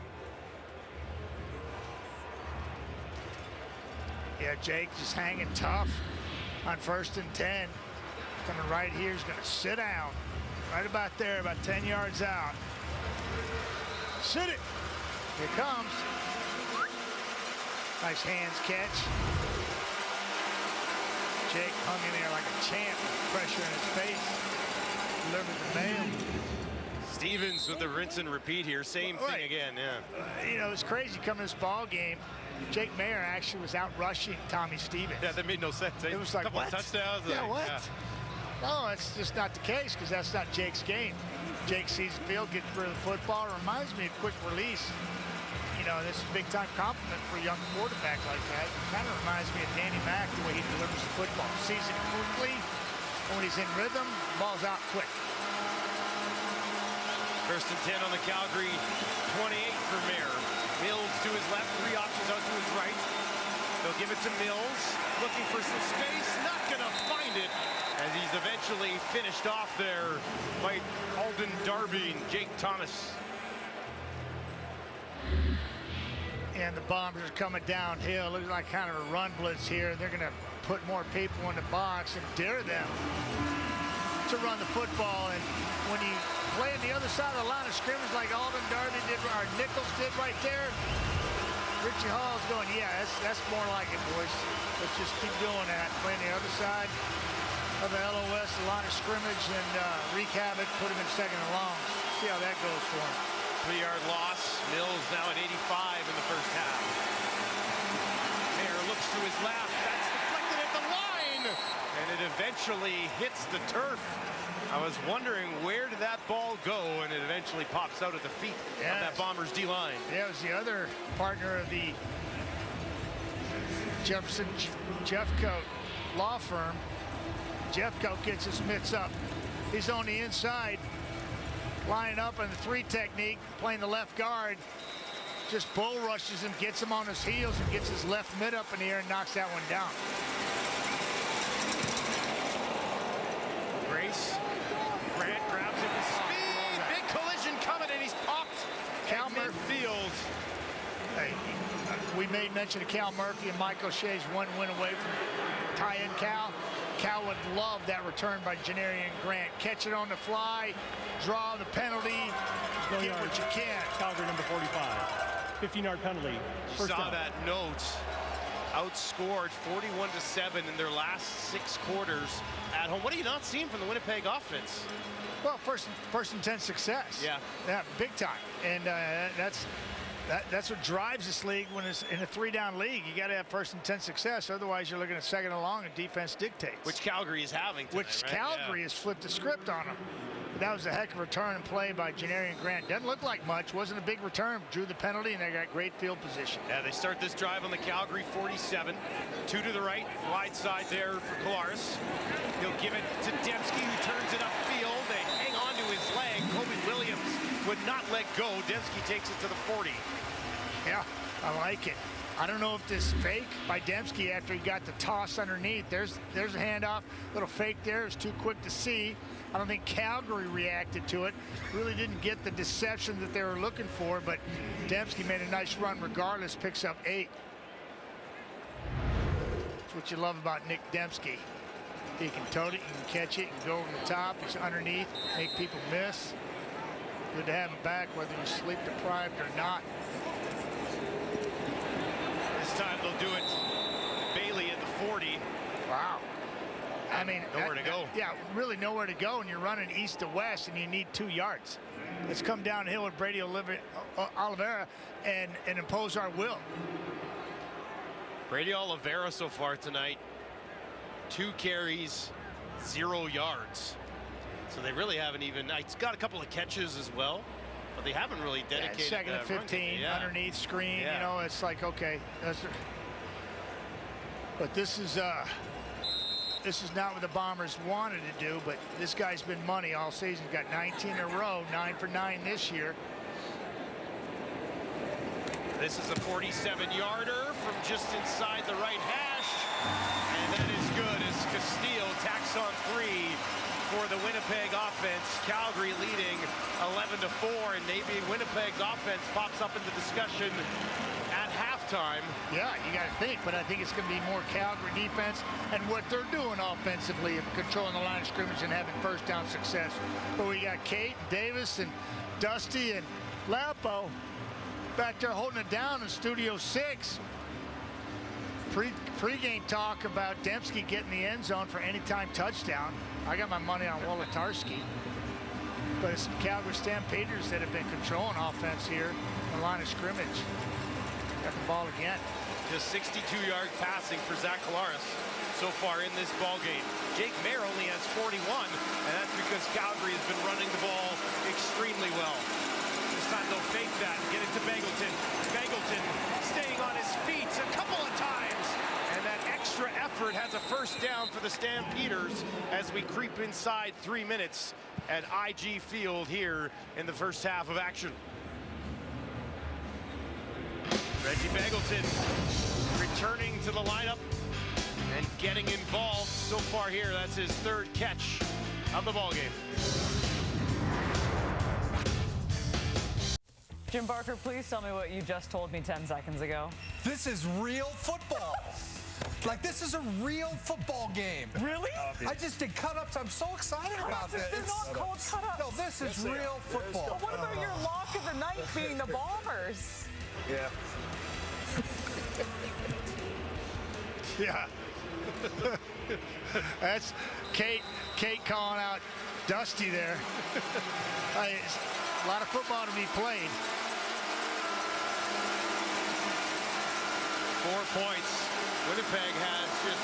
Yeah, Jake just hanging tough on 1st and 10. Coming right here, he's going to sit down. Right about there, about 10 yards out. Sit it. Here comes. Nice hands catch. Jake hung in there like a champ with pressure in his face. Delivered the mail. Stevens with the rinse and repeat here. Same thing again, yeah. You know, it's crazy coming to this ball game. Jake Mayer actually was out rushing Tommy Stevens. Yeah, that made no sense. It was like, a couple what? of touchdowns. Yeah, like, what? Yeah. No, that's just not the case because that's not Jake's game. Jake sees the field, gets rid of the football. It reminds me of quick release. You know, this is a big-time compliment for a young quarterback like that. It kind of reminds me of Danny Mack, the way he delivers the football. Sees it quickly, and when he's in rhythm, ball's out quick. 1st and 10 on the Calgary 28 for Mayer. Mills to his left, 3 options out to his right. They'll give it to Mills, looking for some space, not gonna find it, as he's eventually finished off there by Alden Darby and Jake Thomas. And the Bombers are coming downhill. Looks like kind of a run blitz here. They're gonna put more people in the box and dare them to run the football. And when you play on the other side of the line of scrimmage like Alden Darby did, or Nichols did right there, Richie Hall's going, yeah, that's more like it, boys. Let's just keep doing that. Playing the other side of the LOS, the line of scrimmage, and recap it, put him in 2nd and long. See how that goes for him. 3-yard loss. Mills now at 85 in the first half. Mayer looks to his left. That's deflected at the line. And it eventually hits the turf. I was wondering, where did that ball go? And it eventually pops out at the feet of that Bombers D-line. Yeah, it was the other partner of the Jefferson Jeffcoat law firm. Jeffcoat gets his mitts up. He's on the inside, lining up in the 3 technique, playing the left guard. Just bull rushes him, gets him on his heels, and gets his left mid up in the air and knocks that one down. Grace. Grant grabs him with speed. Big collision coming, and he's popped. Cal at midfield. Hey, we made mention of Cal Murphy and Mike O'Shea's 1 win away from tie-in Cal. Cal would love that return by Janarian Grant. Catch it on the fly, draw the penalty, get what you can. Calgary number 45. 15-yard penalty. You saw that note. Outscored 41-7 in their last 6 quarters at home. What are you not seeing from the Winnipeg offense? Well, first and 10 success. Yeah, big time. And that's what drives this league when it's in a 3-down league. You got to have 1st and 10 success. Otherwise, you're looking at 2nd and long, and defense dictates. Which Calgary is having tonight, Which right? Calgary has flipped the script on them. But that was a heck of a return and play by Janarian Grant. Doesn't look like much. Wasn't a big return. Drew the penalty, and they got great field position. Yeah, they start this drive on the Calgary 47. 2 to the right, wide side there for Kolaris. He'll give it to Dembski, who turns it upfield. They hang on to his leg. Kobe Williams would not let go. Dembski takes it to the 40. Yeah, I like it. I don't know if this fake by Dembski after he got the toss underneath. There's a handoff. Little fake there. It's too quick to see. I don't think Calgary reacted to it. Really didn't get the deception that they were looking for, but Dembski made a nice run regardless, picks up 8. That's what you love about Nick Dembski. He can tote it, he can catch it, he can go over the top, he's underneath, make people miss. Good to have him back, whether you're sleep deprived or not. This time they'll do it. Bailey at the 40. Wow. I mean, nowhere to go. Yeah, really nowhere to go, and you're running east to west, and you need 2 yards. Let's come downhill with Brady Oliveira and impose our will. Brady Oliveira so far tonight, 2 carries, 0 yards. So they really haven't even. It's got a couple of catches as well, but they haven't really dedicated. Yeah, 2nd and 15, underneath screen. You know, it's like, okay. But this is not what the Bombers wanted to do. But this guy's been money all season. Got 19 in a row, 9 for 9 this year. This is a 47-yarder from just inside the right hash. And that is good as Castillo tacks on 3 for the Winnipeg offense. Calgary leading 11-4, and maybe Winnipeg's offense pops up in the discussion at halftime. Yeah, you got to think, but I think it's going to be more Calgary defense and what they're doing offensively of controlling the line of scrimmage and having first down success. But we got Kate, Davis, and Dusty, and Lapo back there holding it down in Studio 6. Pre-game talk about Dembski getting the end zone for anytime touchdown. I got my money on Wolodarski. But it's some Calgary Stampeders that have been controlling offense here in the line of scrimmage. Got the ball again. Just 62-yard passing for Zach Collaros so far in this ball game. Jake Mayer only has 41, and that's because Calgary has been running the ball extremely well. This time they'll fake that and get it to Begelton. Begelton staying on his feet a couple of times, and that extra effort has a first down for the Stampeders as we creep inside 3 minutes at IG Field here in the first half of action. Reggie Begelton returning to the lineup and getting involved so far here. That's his 3rd catch of the ballgame. Jim Barker, please tell me what you just told me 10 seconds ago. This is real football. Like, this is a real football game. Really? I just did cut-ups. I'm so excited about this. They're not called cut-ups. No, this is real football. But what about your lock of the night being the Bombers? Yeah. Yeah. That's Kate calling out Dusty there. A lot of football to be played. 4 points. Winnipeg has just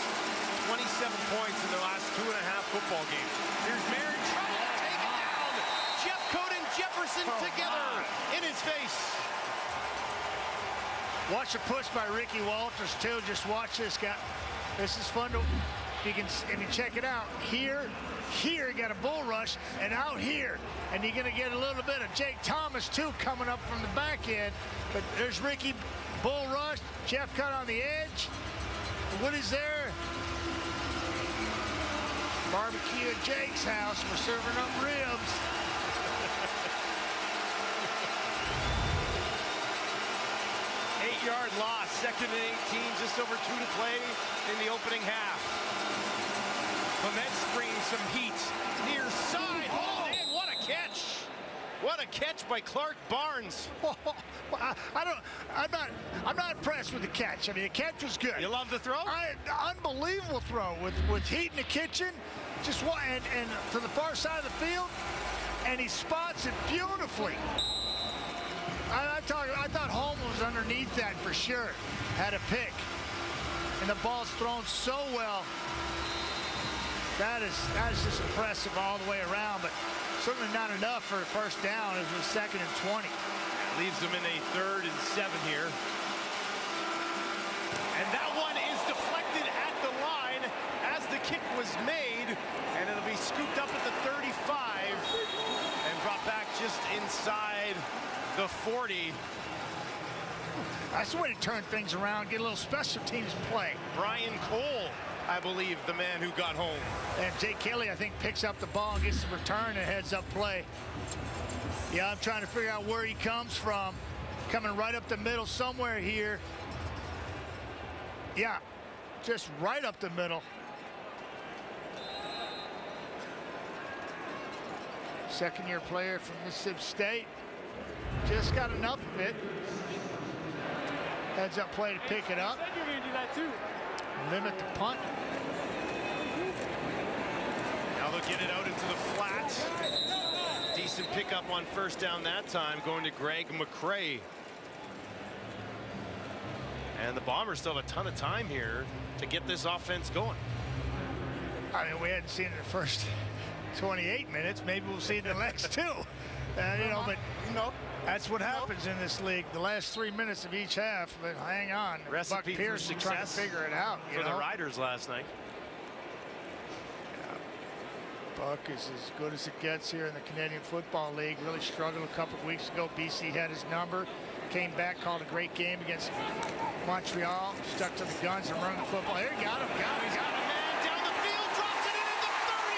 27 points in their last 2.5 football games. Here's Marin trying to take it down. Jeff Cote and Jefferson together in his face. Watch a push by Ricky Walters too. Just watch this guy. This is fun to. If you check it out, here, you got a bull rush, and out here, and you're gonna get a little bit of Jake Thomas too coming up from the back end. But there's Ricky, bull rush, Jeff Cote on the edge. Woody's there. Barbecue at Jake's house. We're serving up ribs. Eight-yard loss, 2nd and 18, just over 2 to play in the opening half. Clements bringing some heat near side. Oh, and what a catch! What a catch by Clark Barnes. I'm not impressed with the catch. I mean, the catch was good. You love the throw? Unbelievable throw with heat in the kitchen, just and to the far side of the field, and he spots it beautifully. I thought Holm was underneath that for sure. Had a pick, and the ball's thrown so well. That is just impressive all the way around, but certainly not enough for a first down. It was 2nd and 20. Leaves them in a 3rd and 7 here. And that one is deflected at the line as the kick was made, and it'll be scooped up at the 35 and brought back just inside the 40. That's the way to turn things around, get a little special teams play. Brian Cole I believe, the man who got home. And Jake Kelly, I think, picks up the ball and gets the return and heads up play. Yeah, I'm trying to figure out where he comes from. Coming right up the middle somewhere here. Yeah, just right up the middle. Second-year player from Mississippi State. Just got enough of it. Heads up play to pick it up. You're going to do that too. Limit the punt. Now they'll get it out into the flat. Decent pickup on first down that time, going to Greg McCray. And the Bombers still have a ton of time here to get this offense going. I mean, we hadn't seen it in the first 28 minutes. Maybe we'll see it in the next two. You know, but that's what happens in this league. The last 3 minutes of each half. But hang on, Recipe Buck for Pierce is trying to success figure it out. for the Riders last night. Buck is as good as it gets here in the Canadian Football League. Really struggled a couple of weeks ago. BC had his number. Came back, called a great game against Montreal. Stuck to the guns and run the football. Here, got him. Got him. Man down the field, drops it in at the 30.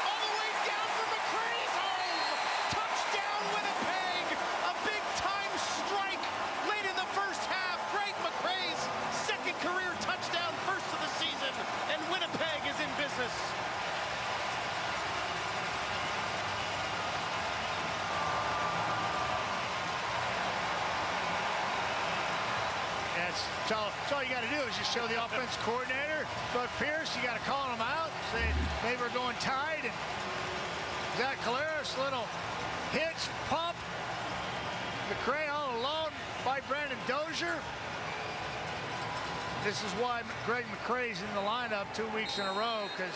All the way down for McCray's home. Touchdown, Winnipeg. A big-time strike late in the first half. Greg McCray's second career touchdown, first of the season. And Winnipeg is in business. So all you got to do is just show the offense coordinator, Buck Pierce, you got to call him out, say, maybe we're going tight, and Zach Caleros, little hitch, pump, McCray all alone by Brandon Dozier. This is why Greg McCray's in the lineup 2 weeks in a row, because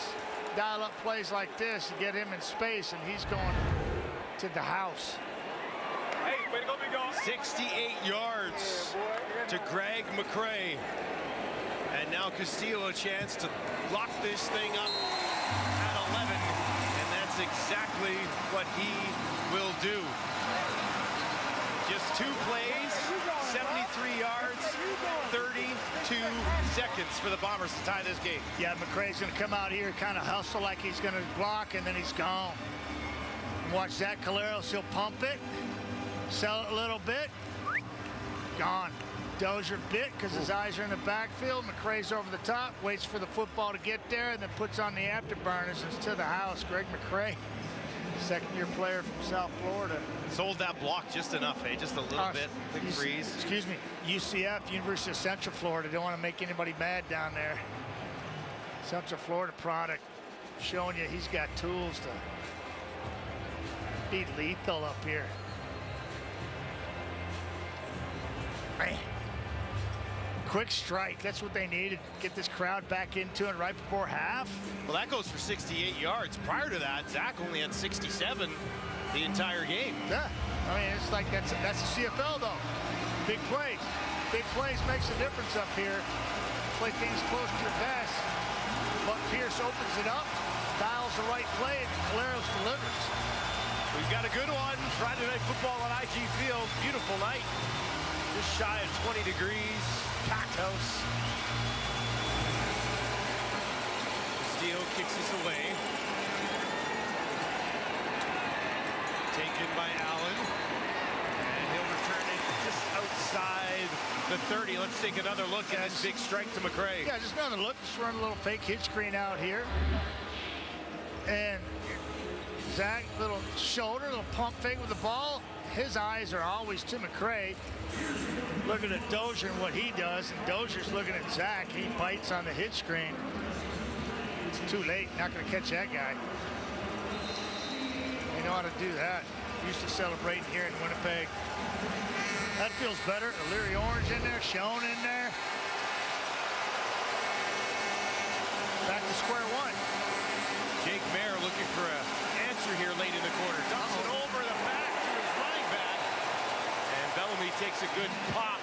dial up plays like this to get him in space, and he's going to the house. Hey, way to go, big dog. 68 yards to Greg McCray. And now Castillo a chance to lock this thing up at 11. And that's exactly what he will do. Just 2 plays, 73 yards, 32 seconds for the Bombers to tie this game. Yeah, McCray's going to come out here, kind of hustle like he's going to block, and then he's gone. Watch Zach Caleros, he'll pump it, sell it a little bit, gone. Dozier bit because his eyes are in the backfield. McCray's over the top, waits for the football to get there, and then puts on the afterburners. It's to the house. Greg McCray, second-year player from South Florida. Sold that block just enough, eh? Just a little bit. Quick freeze. Excuse me, UCF, University of Central Florida. Don't want to make anybody mad down there. Central Florida product, showing you he's got tools to be lethal up here. Man. Quick strike, that's what they needed. Get this crowd back into it right before half. Well, that goes for 68 yards. Prior to that, Zach only had 67 the entire game. Yeah, I mean, it's like that's the CFL though. Big plays. Big plays makes a difference up here. Play things close to your vest. But Pierce opens it up, dials the right play, and Caleros delivers. We've got a good one. Friday Night Football on IG Field. Beautiful night. Just shy of 20 degrees. Packed house. Castillo kicks this away. Taken by Allen. And he'll return it just outside the 30. Let's take another look at this big strike to McCray. Yeah, just another look. Just run a little fake hitch screen out here. And Zach, little shoulder, little pump fake with the ball. His eyes are always to McCray. Looking at Dozier and what he does, and Dozier's looking at Zach. He bites on the hitch screen. It's too late. Not going to catch that guy. They know how to do that. Used to celebrating here in Winnipeg. That feels better. O'Leary Orange in there, Schoen in there. Back to square one. Jake Mayer looking for an answer here late in the quarter. Dumps it over the back to his running back. And Bellamy takes a good pop.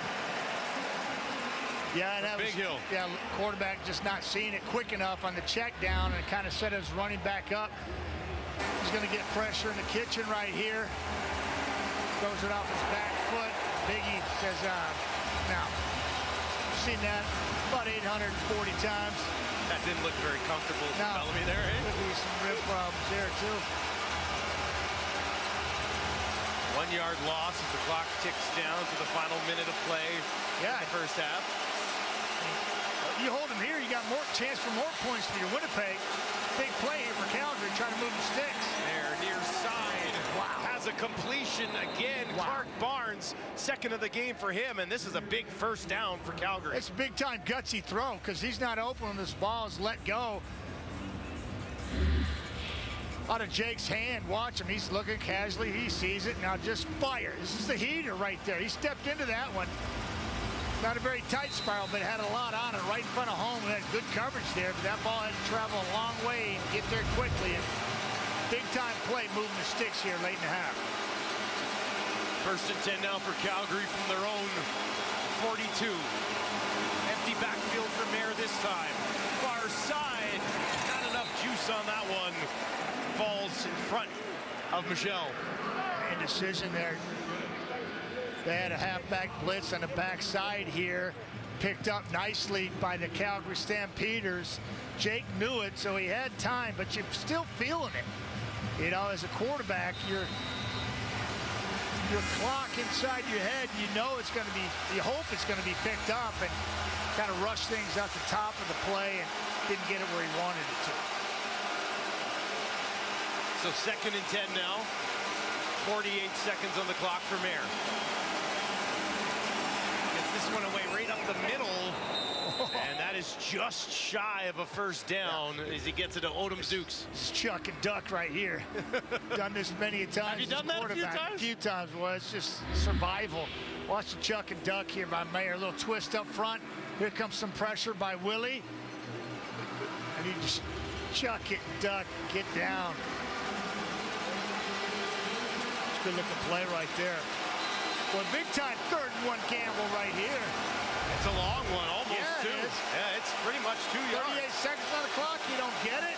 Yeah, and that Big Hill. Yeah, quarterback just not seeing it quick enough on the check down and kind of set his running back up. He's going to get pressure in the kitchen right here. Throws it off his back foot. Biggie says, now, seen that about 840 times. That didn't look very comfortable for Bellamy there, eh? Could be some rib problems there, too. 1 yard loss as the clock ticks down to the final minute of play in the first half. You hold him here, you got more chance for more points for your Winnipeg. Big play here for Calgary, trying to move the sticks. There, near side. Wow. Has a completion again. Wow. Clark Barnes, second of the game for him, and this is a big first down for Calgary. It's a big-time gutsy throw because he's not open when this ball is let go. Out of Jake's hand, watch him. He's looking casually. He sees it. Now just fire. This is the heater right there. He stepped into that one. Not a very tight spiral, but had a lot on it right in front of home. We had good coverage there, but that ball had to travel a long way and get there quickly. And big-time play moving the sticks here late in the half. First and 10 now for Calgary from their own 42. Empty backfield for Mayer this time. Far side. Not enough juice on that one. Falls in front of Michel. Indecision there. They had a halfback blitz on the backside here. Picked up nicely by the Calgary Stampeders. Jake knew it, so he had time, but you're still feeling it. You know, as a quarterback, your clock inside your head, you know it's going to be, you hope it's going to be picked up, and kind of rush things out the top of the play and didn't get it where he wanted it to. So second and 10 now. 48 seconds on the clock for Mayer. Gets this one away right up the middle. And that is just shy of a first down as he gets it to Odom Zooks. It's chuck and duck right here. Done this many times. Have you done that a few times? A few times. Well, it's just survival. Watch the chuck and duck here by Mayer. A little twist up front. Here comes some pressure by Willie. And he just chuck it, duck, get down. It's a good looking play right there. Well, big time 3rd and 1 gamble right here. It's a long one, almost Yeah, 2. it is. Yeah, it's pretty much 2 yards. 38 seconds on the clock, you don't get it.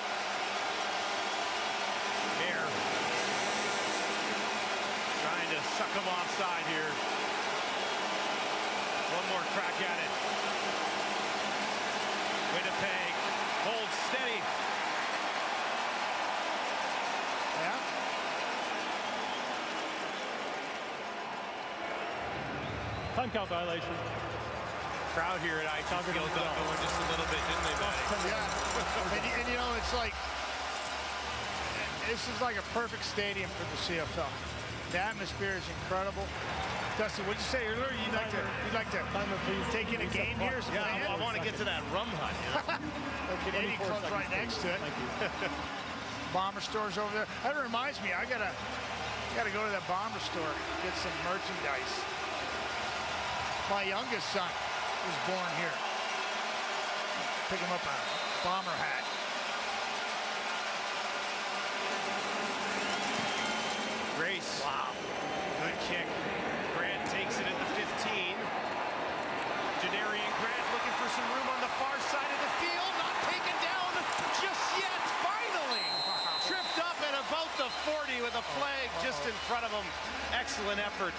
Mayer trying to suck him offside here. One more crack at it. Winnipeg holds steady. Yeah. Timeout violation. Crowd here at IG Field got going just a little bit, didn't they, buddy? Yeah. And you know, it's like, this is like a perfect stadium for the CFL. The atmosphere is incredible. Dusty, what'd you say earlier? You'd like to take in a game here as a fan? I want to get to that rum hut. You know? The Canadian Club's right next to it. Thank you. Bomber stores over there. That reminds me, I gotta go to that Bomber store, get some merchandise. My youngest son was born here. Pick him up a Bomber hat. Grace. Wow. Good kick. Grant takes it at the 15. Janarian Grant looking for some room on the far side of the field. Not taken down just yet. Finally. Tripped up at about the 40 with a flag just in front of him. Excellent effort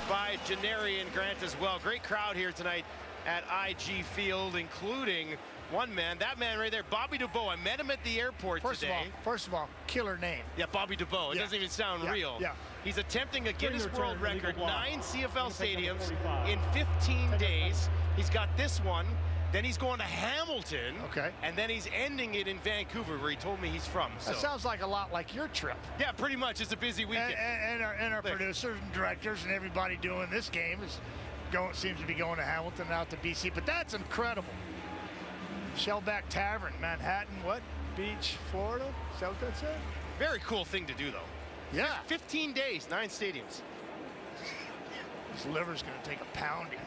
by Janarian Grant as well. Great crowd here tonight at IG Field, including one man. That man right there, Bobby Dubois. I met him at the airport today. First of all, killer name. Yeah, Bobby Dubois. It doesn't even sound real. Yeah. He's attempting a Guinness World Record, 9 CFL stadiums in 15 15 days. He's got this one. Then he's going to Hamilton. Okay. And then he's ending it in Vancouver, where he told me he's from. So. That sounds like a lot like your trip. Yeah, pretty much. It's a busy weekend. And our producers and directors and everybody doing this game seems to be going to Hamilton and out to BC. But that's incredible. Shellback Tavern, Manhattan, what? Beach, Florida? Is that what that said? Very cool thing to do, though. Yeah. 15 days, 9 stadiums. His liver's going to take a pounding.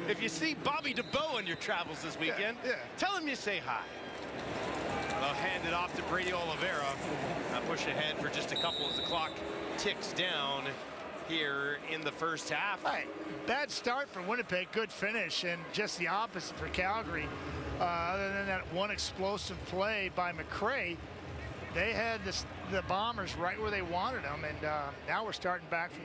If you see Bobby Dubois on your travels this weekend, tell him you say hi. They'll hand it off to Brady Oliveira. I'll push ahead for just a couple as the clock ticks down here in the first half. All right. Bad start for Winnipeg, good finish, and just the opposite for Calgary. Other than that one explosive play by McRae, they had the Bombers right where they wanted them, and now we're starting back from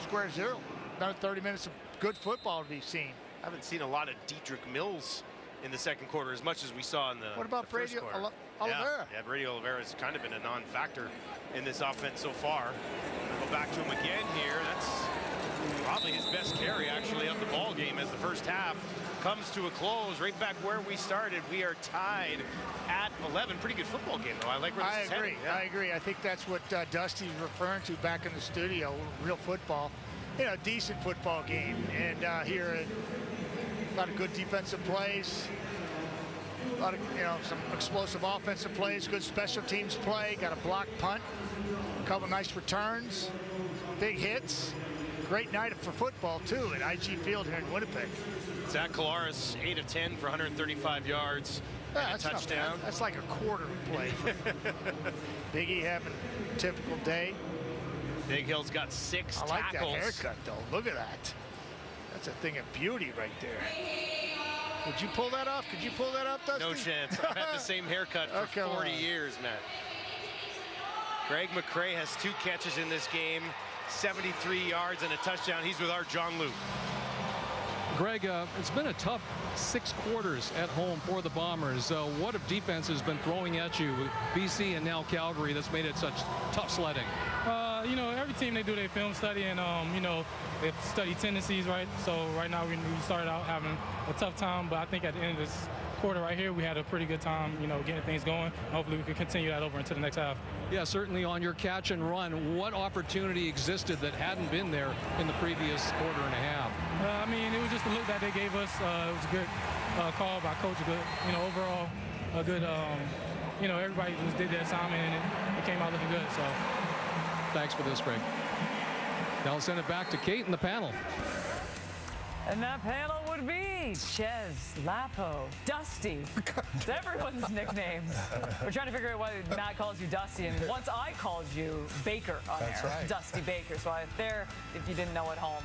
square zero. Another 30 minutes of good football to be seen. I haven't seen a lot of Diedrich Mills in the second quarter as much as we saw in the What about the first Brady quarter. Oliveira? Yeah, Brady Oliveira has kind of been a non-factor in this offense so far. We'll go back to him again here. That's probably his best carry, actually, of the ball game as the first half comes to a close. Right back where we started. We are tied at 11. Pretty good football game, though. I like where this is heading. I agree. I think that's what Dusty's referring to back in the studio. Real football. Decent football game. And here, a lot of good defensive plays. A lot of, some explosive offensive plays, good special teams play, got a blocked punt, a couple nice returns, big hits. Great night for football, too, at IG Field here in Winnipeg. Zach Collaros, 8 of 10 for 135 yards and a touchdown. That's like a quarter play. Big E having a typical day. Big Hill's got 6 I like tackles. that haircut, though. Look at that. That's a thing of beauty right there. Would you pull that off? Could you pull that off, Dusty? No chance. I've had the same haircut for 40 years, Matt. Greg McCrae has 2 catches in this game, 73 yards and a touchdown. He's with our John Luke. Greg, it's been a tough 6 quarters at home for the Bombers. What have defense has been throwing at you with BC and now Calgary that's made it such tough sledding? Every team, they do their film study and, they study tendencies, right? So right now we started out having a tough time, but I think at the end of this quarter right here, we had a pretty good time, getting things going. Hopefully we can continue that over into the next half. Yeah, certainly on your catch and run, what opportunity existed that hadn't been there in the previous quarter and a half? It was just the look that they gave us. It was a good call by Coach. A good, overall, a good, everybody just did their assignment and it came out looking good. So. Thanks for this, Greg. Now I'll send it back to Kate and the panel. And that panel would be Ches, Lapo, Dusty. It's everyone's nicknames. We're trying to figure out why Matt calls you Dusty, and once I called you Baker on That's air. right. Dusty Baker. So there, if you didn't know at home.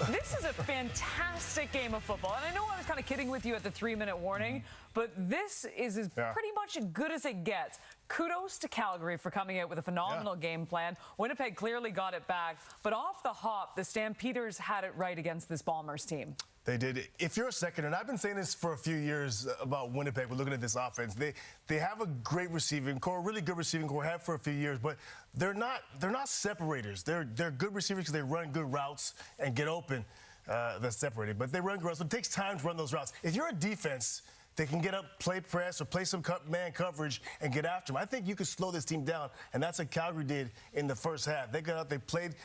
This is a fantastic game of football. And I know I was kind of kidding with you at the 3-minute warning, but this is pretty much as good as it gets. Kudos to Calgary for coming out with a phenomenal game plan. Winnipeg clearly got it back, but off the hop, the Stampeders had it right against this Bombers team. They did. If you're a second, and I've been saying this for a few years about Winnipeg, we're looking at this offense. They have a great receiving core, really good receiving core, have for a few years, but they're not separators. They're good receivers because they run good routes and get open. They're separated, but they run good routes. So it takes time to run those routes. If you're a defense, they can get up, play press, or play some man coverage and get after them. I think you could slow this team down, and that's what Calgary did in the first half. They got out, they played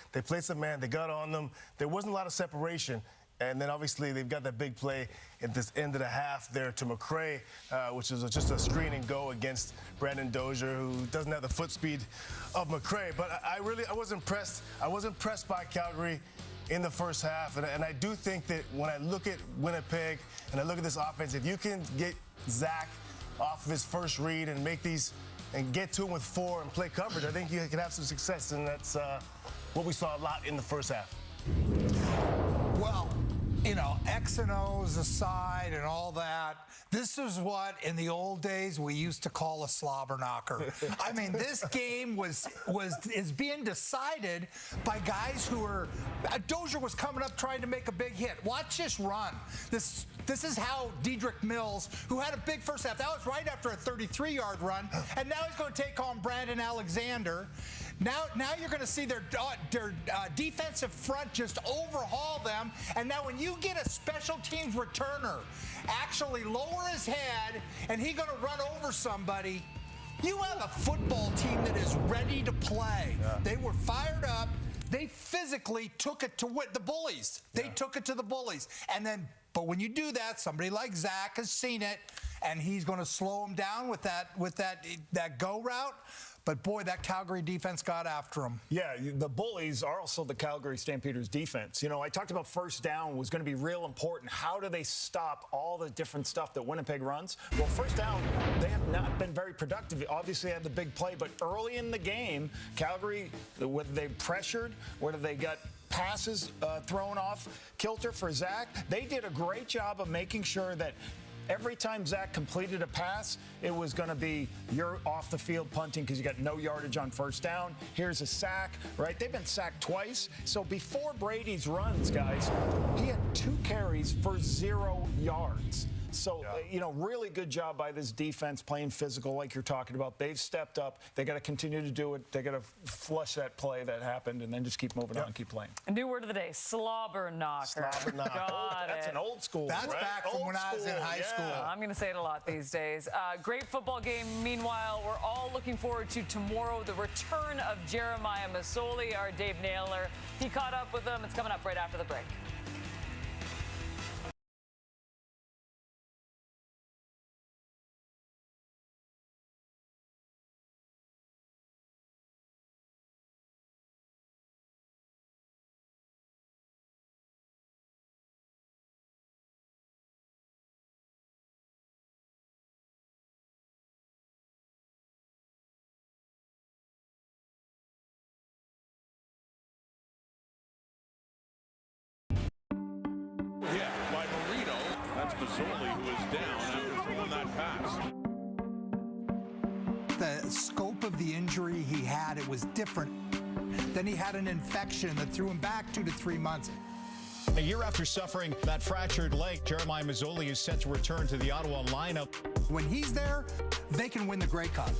some man, they got on them. There wasn't a lot of separation. And then, obviously, they've got that big play at this end of the half there to McCrae, which is just a screen and go against Brandon Dozier, who doesn't have the foot speed of McCrae. But I was impressed. I was impressed by Calgary in the first half. And I do think that when I look at Winnipeg and I look at this offense, if you can get Zach off of his first read and make these and get to him with 4 and play coverage, I think you can have some success. And that's what we saw a lot in the first half. Well, X and O's aside and all that, this is what in the old days we used to call a slobber knocker. I mean, this game is being decided by guys who are. Dozier was coming up trying to make a big hit. Watch this run. This is how Dedrick Mills, who had a big first half, that was right after a 33-yard run, and now he's going to take on Brandon Alexander. Now you're going to see their defensive front just overhaul them. And now when you get a special teams returner actually lower his head and he's going to run over somebody, you have a football team that is ready to play. Yeah. They were fired up. They physically took it to the bullies. They took it to the bullies. But when you do that, somebody like Zach has seen it, and he's going to slow them down with that go route. But, boy, that Calgary defense got after him. Yeah, the bullies are also the Calgary Stampeders defense. I talked about first down was going to be real important. How do they stop all the different stuff that Winnipeg runs? Well, first down, they have not been very productive. Obviously, they had the big play, but early in the game, Calgary, whether they pressured, whether they got passes thrown off kilter for Zach, they did a great job of making sure that every time Zach completed a pass, it was going to be you're off the field punting because you got no yardage on first down. Here's a sack, right? They've been sacked twice. So before Brady's runs, guys, he had 2 carries for 0 yards. So, you know, really good job by this defense playing physical like you're talking about. They've stepped up. They got to continue to do it. They got to flush that play that happened and then just keep moving on, keep playing. A new word of the day, slobber knocker. Slobber knocker. That's an old school. That's back from when I was in high school. I'm going to say it a lot these days. Great football game. Meanwhile, we're all looking forward to tomorrow, the return of Jeremiah Masoli, our Dave Naylor. He caught up with them. It's coming up right after the break. Mazzoli, who is down after throwing that pass. The scope of the injury he had, it was different. Then he had an infection that threw him back 2 to 3 months. A year after suffering that fractured leg, Jeremiah Mazzoli is set to return to the Ottawa lineup. When he's there, they can win the Grey Cup.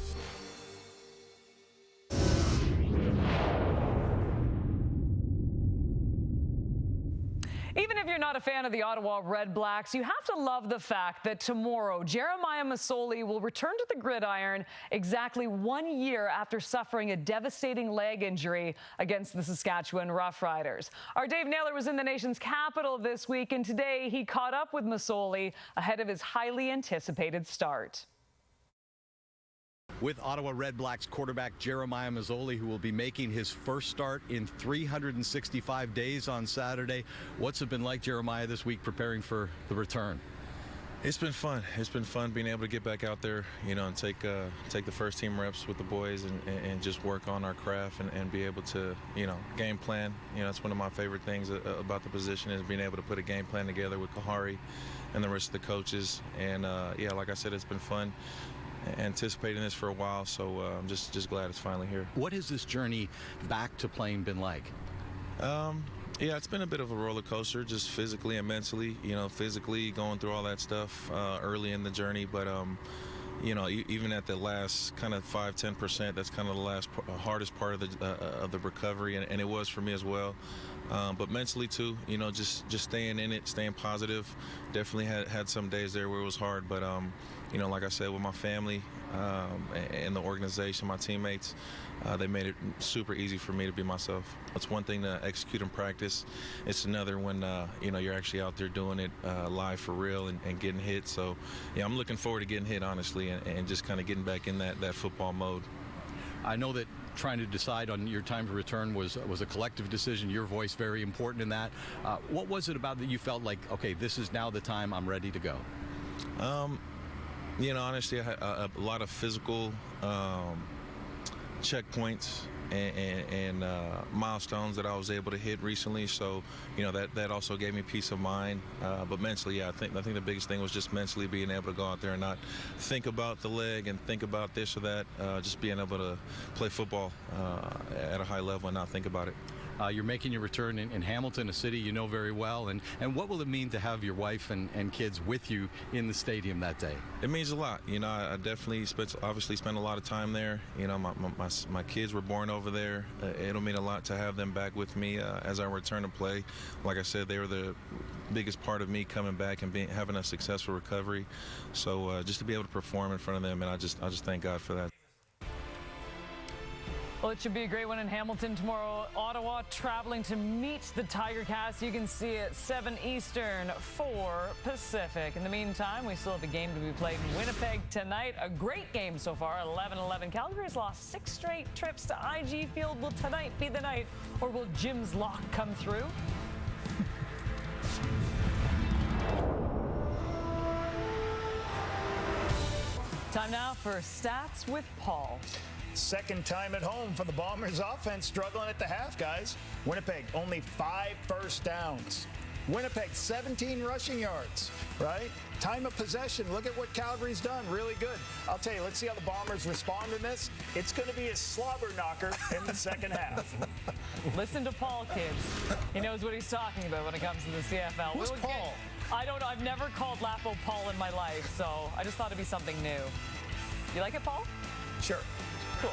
Even if you're not a fan of the Ottawa Red Blacks, you have to love the fact that tomorrow Jeremiah Masoli will return to the gridiron exactly 1 year after suffering a devastating leg injury against the Saskatchewan Roughriders. Our Dave Naylor was in the nation's capital this week, and today he caught up with Masoli ahead of his highly anticipated start. With Ottawa Red Blacks quarterback Jeremiah Masoli, who will be making his first start in 365 days on Saturday. What's it been like, Jeremiah, this week preparing for the return? It's been fun. It's been fun being able to get back out there, you know, and take the first team reps with the boys and just work on our craft and be able to, you know, game plan. You know, that's one of my favorite things about the position is being able to put a game plan together with Kahari and the rest of the coaches. And, yeah, like I said, it's been fun. Anticipating this for a while, so I'm just glad it's finally here. What has this journey back to playing been like? Yeah, it's been a bit of a roller coaster, just physically and mentally. You know, physically going through all that stuff early in the journey, but you know, even at the last kind of 5-10%, that's kind of the hardest part of the recovery, and it was for me as well. But mentally too, you know, just staying in it, staying positive. Definitely had some days there where it was hard, but you know, like I said, with my family and the organization, my teammates, they made it super easy for me to be myself. It's one thing to execute in practice. It's another when, you know, you're actually out there doing it live for real and getting hit. So, yeah, I'm looking forward to getting hit, honestly, and just kind of getting back in that football mode. I know that trying to decide on your time to return was a collective decision, your voice very important in that. What was it about that you felt like, okay, this is now the time, I'm ready to go? You know, honestly, I had a lot of physical checkpoints and milestones that I was able to hit recently. So, you know, that also gave me peace of mind. But mentally, yeah, I think the biggest thing was just mentally being able to go out there and not think about the leg and think about this or that. Just being able to play football at a high level and not think about it. You're making your return in Hamilton, a city you know very well, and what will it mean to have your wife and kids with you in the stadium that day? It means a lot. You know, I definitely obviously spent a lot of time there. You know, my kids were born over there. It'll mean a lot to have them back with me as I return to play. Like I said, they were the biggest part of me coming back and having a successful recovery. So just to be able to perform in front of them, and I just thank God for that. Well, it should be a great one in Hamilton tomorrow. Ottawa traveling to meet the Tiger Cats. You can see it 7 Eastern, 4 Pacific. In the meantime, we still have a game to be played in Winnipeg tonight. A great game so far, 11-11. Calgary's lost 6 straight trips to IG Field. Will tonight be the night, or will Jim's lock come through? Time now for Stats with Paul. Second time at home for the Bombers offense, struggling at the half, guys. Winnipeg, only 5 first downs. Winnipeg, 17 rushing yards, right? Time of possession, look at what Calgary's done, really good. I'll tell you, let's see how the Bombers respond in this. It's going to be a slobber knocker in the second half. Listen to Paul, kids. He knows what he's talking about when it comes to the CFL. Who's Paul? I don't know. I've never called Lapo Paul in my life, so I just thought it'd be something new. You like it, Paul? Sure. Cool.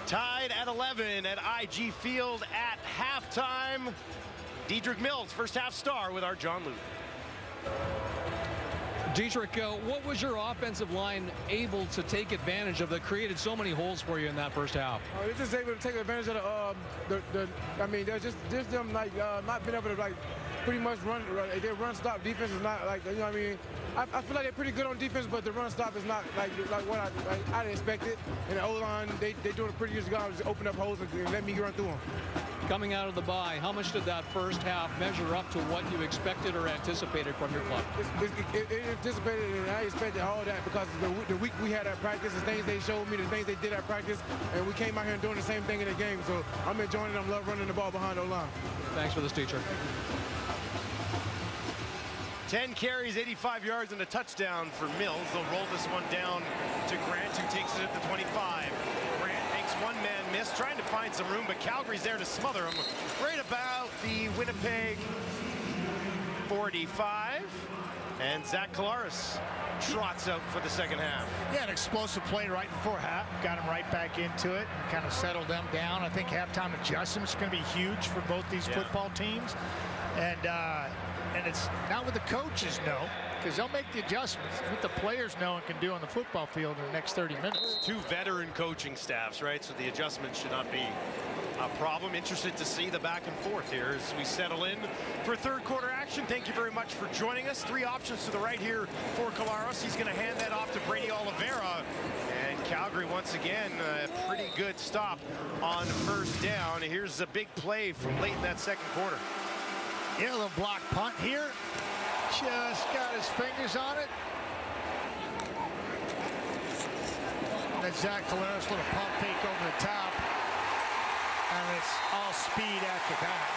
Tied at 11 at IG Field at halftime. Dedrick Mills, first half star with our John Luke. Dietrich, what was your offensive line able to take advantage of that created so many holes for you in that first half? They're just able to take advantage of I mean, they're just them like not being able to like pretty much run. Their run stop defense is not like, you know what I mean. I feel like they're pretty good on defense, but the run stop is not like what I expected. And the O-line, they doing a pretty good job just open up holes and let me run through them. Coming out of the bye, how much did that first half measure up to what you expected or anticipated from your club? It anticipated, and I expected all that because the week we had at practice, the things they showed me, the things they did at practice, and we came out here and doing the same thing in the game. So I'm enjoying it. I love running the ball behind the line. Thanks for this, teacher. 10 carries, 85 yards, and a touchdown for Mills. They'll roll this one down to Grant, who takes it at the 25. Grant makes one man miss, trying to find some room, but Calgary's there to smother him right about the Winnipeg 45. And Zach Collaros trots out for the second half. Yeah, an explosive play right before half. Got him right back into it and kind of settled them down. I think halftime adjustments are going to be huge for both these football teams. And it's not what the coaches know, because they'll make the adjustments. It's what the players know and can do on the football field in the next 30 minutes. Two veteran coaching staffs, right? So the adjustments should not be a problem. Interested to see the back and forth here as we settle in for third quarter action. Thank you very much for joining us. Three options to the right here for Collaros. He's going to hand that off to Brady Oliveira. And Calgary, once again, a pretty good stop on first down. Here's a big play from late in that second quarter. Yeah, a little block punt here. Just got his fingers on it. And then Zach Collaros, little pump fake over the top. And it's all speed after that.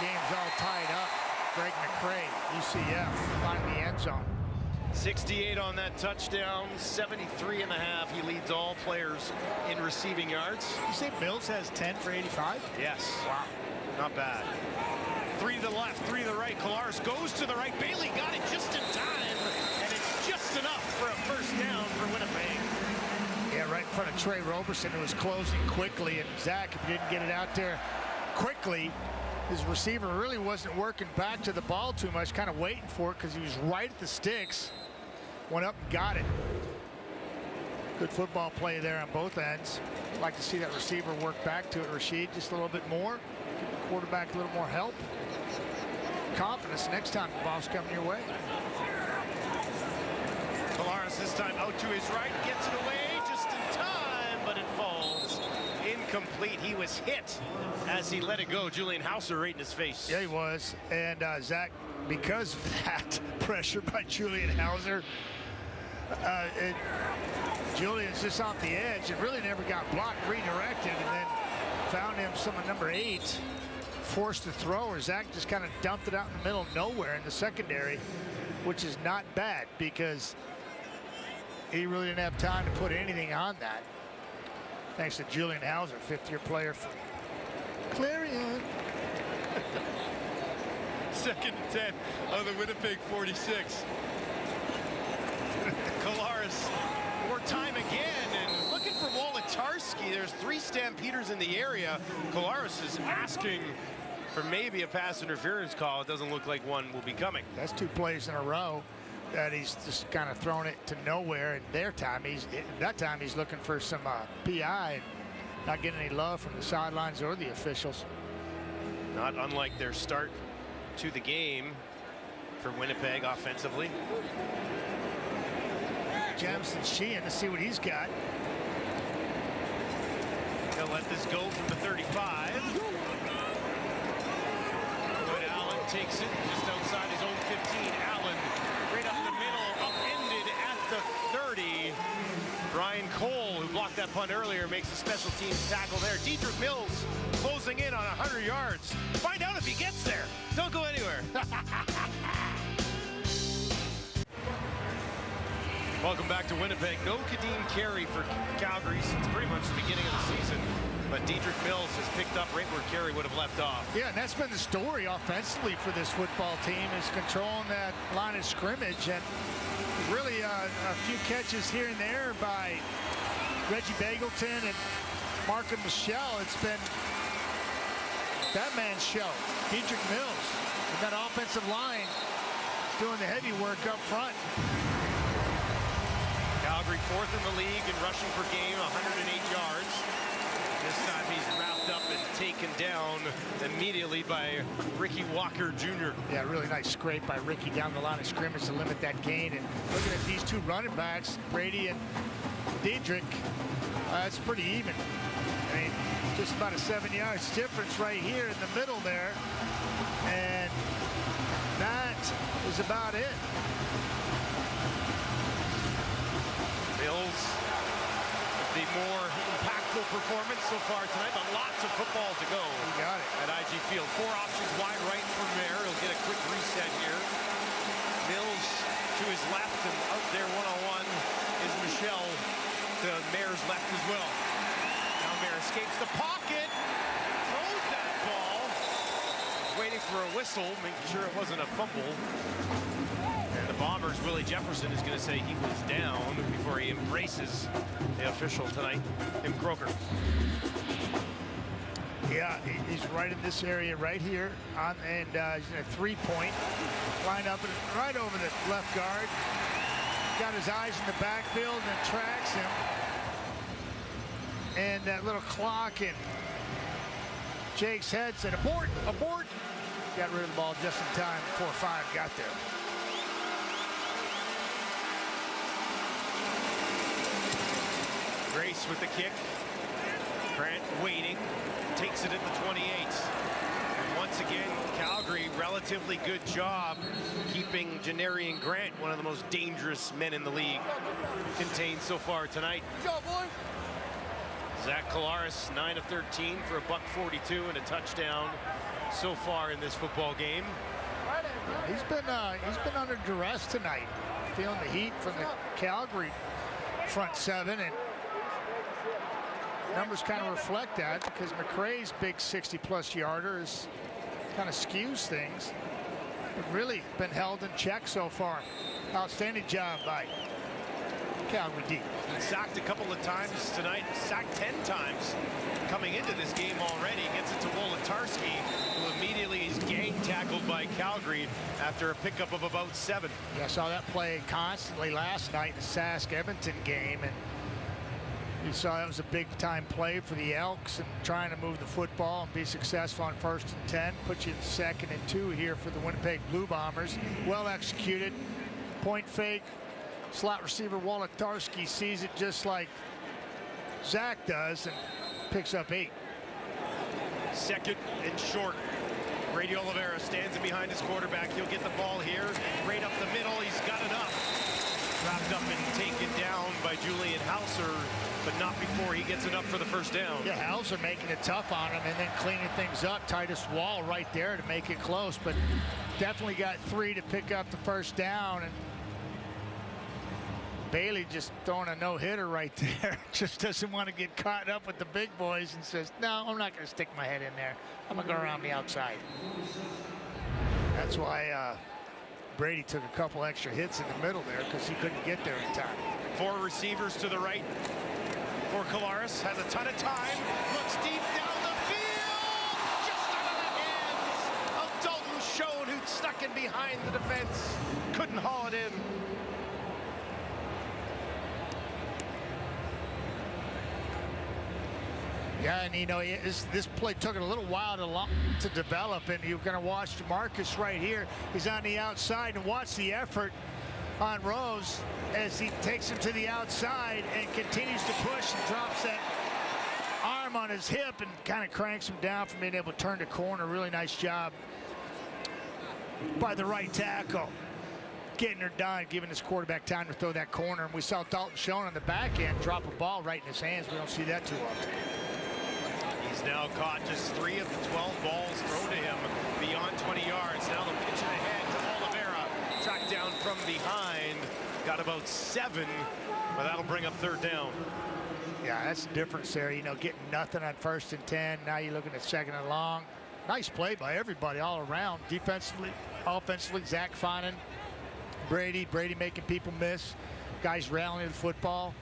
Game's all tied up. Greg McCray, UCF, finding the end zone. 68 on that touchdown, 73 and a half. He leads all players in receiving yards. You say Mills has 10 for 85? Yes. Wow. Not bad. 3 to the left, 3 to the right. Collaros goes to the right. Bailey got it just in time, and it's just enough for a first down for Winnipeg. Yeah, right in front of Trey Roberson, who was closing quickly. And Zach, if he didn't get it out there quickly, his receiver really wasn't working back to the ball too much, kind of waiting for it because he was right at the sticks. Went up and got it. Good football play there on both ends. I'd like to see that receiver work back to it, Rashid, just a little bit more. Give the quarterback a little more help. Confidence next time the ball's coming your way. Collaros this time out to his right, gets it away just in time, but it falls incomplete. He was hit as he let it go. Julian Hauser right in his face. Yeah, he was. And Zach, because of that pressure by Julian Hauser, Julian's just off the edge and really never got blocked, redirected, and then found him someone number 8, forced to throw, or Zach just kind of dumped it out in the middle of nowhere in the secondary, which is not bad because he really didn't have time to put anything on that. Thanks to Julian Hauser, fifth-year player for Clarion. Second and 10 on the Winnipeg 46. Collaros, more time again, and looking for Wolotarski. There's 3 Stampeders in the area. Collaros is asking for maybe a pass interference call. It doesn't look like one will be coming. That's 2 plays in a row that he's just kind of thrown it to nowhere. And that time he's looking for some PI and not getting any love from the sidelines or the officials. Not unlike their start to the game for Winnipeg offensively. Jamison Sheehan to see what he's got. He'll let this go from the 35. Good Allen takes it just outside his own 15. Allen right up the middle, upended at the 30. Brian Cole, who blocked that punt earlier, makes a special teams tackle there. Dedrick Mills closing in on 100 yards. Find out if he gets there. Don't go anywhere. Welcome back to Winnipeg. No Kadeem Carey for Calgary since pretty much the beginning of the season. But Dedrick Mills has picked up right where Carey would have left off. Yeah, and that's been the story offensively for this football team, is controlling that line of scrimmage. And really a few catches here and there by Reggie Bagleton and Markham Michelle. It's been that man's show. Dedrick Mills with that offensive line doing the heavy work up front. Calgary 4th in the league in rushing per game, 108 yards. This time he's wrapped up and taken down immediately by Ricky Walker Jr. Yeah, really nice scrape by Ricky down the line of scrimmage to limit that gain. And looking at these two running backs, Brady and Dedrick, it's pretty even. I mean, just about a 7 yards difference right here in the middle there. And that is about it. Mills, the more impactful performance so far tonight, but lots of football to go. You got it. At IG Field. 4 options wide right from Mayer. He'll get a quick reset here. Mills to his left, and out there one-on-one is Michelle to Mayer's left as well. Now Mayer escapes the pocket, throws that ball, waiting for a whistle, making sure it wasn't a fumble. And the Bombers, Willie Jefferson, is going to say he was down before he embraces the official tonight, Tim Croker. Yeah, he's right in this area right here, and he's in a three-point, line up right over the left guard. Got his eyes in the backfield and tracks him. And that little clock in Jake's head said, abort, abort. Got rid of the ball just in time before 5 got there. Grace with the kick. Grant waiting. Takes it at the 28. And once again, Calgary, relatively good job keeping Janarian Grant, one of the most dangerous men in the league, contained so far tonight. Good job, boys. Zach Collaros, 9 of 13 for $142 and a touchdown so far in this football game. He's been under duress tonight, feeling the heat from the Calgary front seven, and numbers kind of reflect that because McRae's big 60-plus yarder is kind of skews things. But really been held in check so far. Outstanding job by Calgary D. Been sacked a couple of times tonight, sacked 10 times coming into this game already. Gets it to Wolotarski, who immediately is gang tackled by Calgary after a pickup of about 7. Yeah, I saw that play constantly last night in the Sask-Edmonton game, and you saw that was a big-time play for the Elks and trying to move the football and be successful on 1st and 10. Put you in 2nd and 2 here for the Winnipeg Blue Bombers. Well executed. Point fake. Slot receiver Wolotarski sees it just like Zach does and picks up 8. 2nd and short. Brady Oliveira stands in behind his quarterback. He'll get the ball here. Right up the middle. He's got enough. Wrapped up and taken down by Julian Hauser, but not before he gets enough for the first down. Yeah, Hauser making it tough on him and then cleaning things up. Tightest wall right there to make it close, but definitely got 3 to pick up the first down. And Bailey just throwing a no-hitter right there. Just doesn't want to get caught up with the big boys and says, no, I'm not going to stick my head in there. I'm going to go around the outside. That's why Brady took a couple extra hits in the middle there because he couldn't get there in time. 4 receivers to the right for Collaros. Has a ton of time. Looks deep down the field. Just out of the hands of Dalton Schoen, who stuck in behind the defense. Couldn't haul it in. Yeah, and you know, this play took it a little while to develop, and you're going to watch Marcus right here. He's on the outside, and watch the effort on Rose as he takes him to the outside and continues to push and drops that arm on his hip and kind of cranks him down from being able to turn the corner. Really nice job by the right tackle. Getting her done, giving his quarterback time to throw that corner. And we saw Dalton Schoen on the back end drop a ball right in his hands. We don't see that too often. He's now caught just 3 of the 12 balls thrown to him beyond 20 yards. Now the pitch ahead to Oliveira. Tracked down from behind. Got about 7, but that'll bring up 3rd down. Yeah, that's the difference there. You know, getting nothing on 1st and 10. Now you're looking at 2nd and long. Nice play by everybody all around. Defensively, offensively, Zach Fonen, Brady making people miss. Guys rallying the football.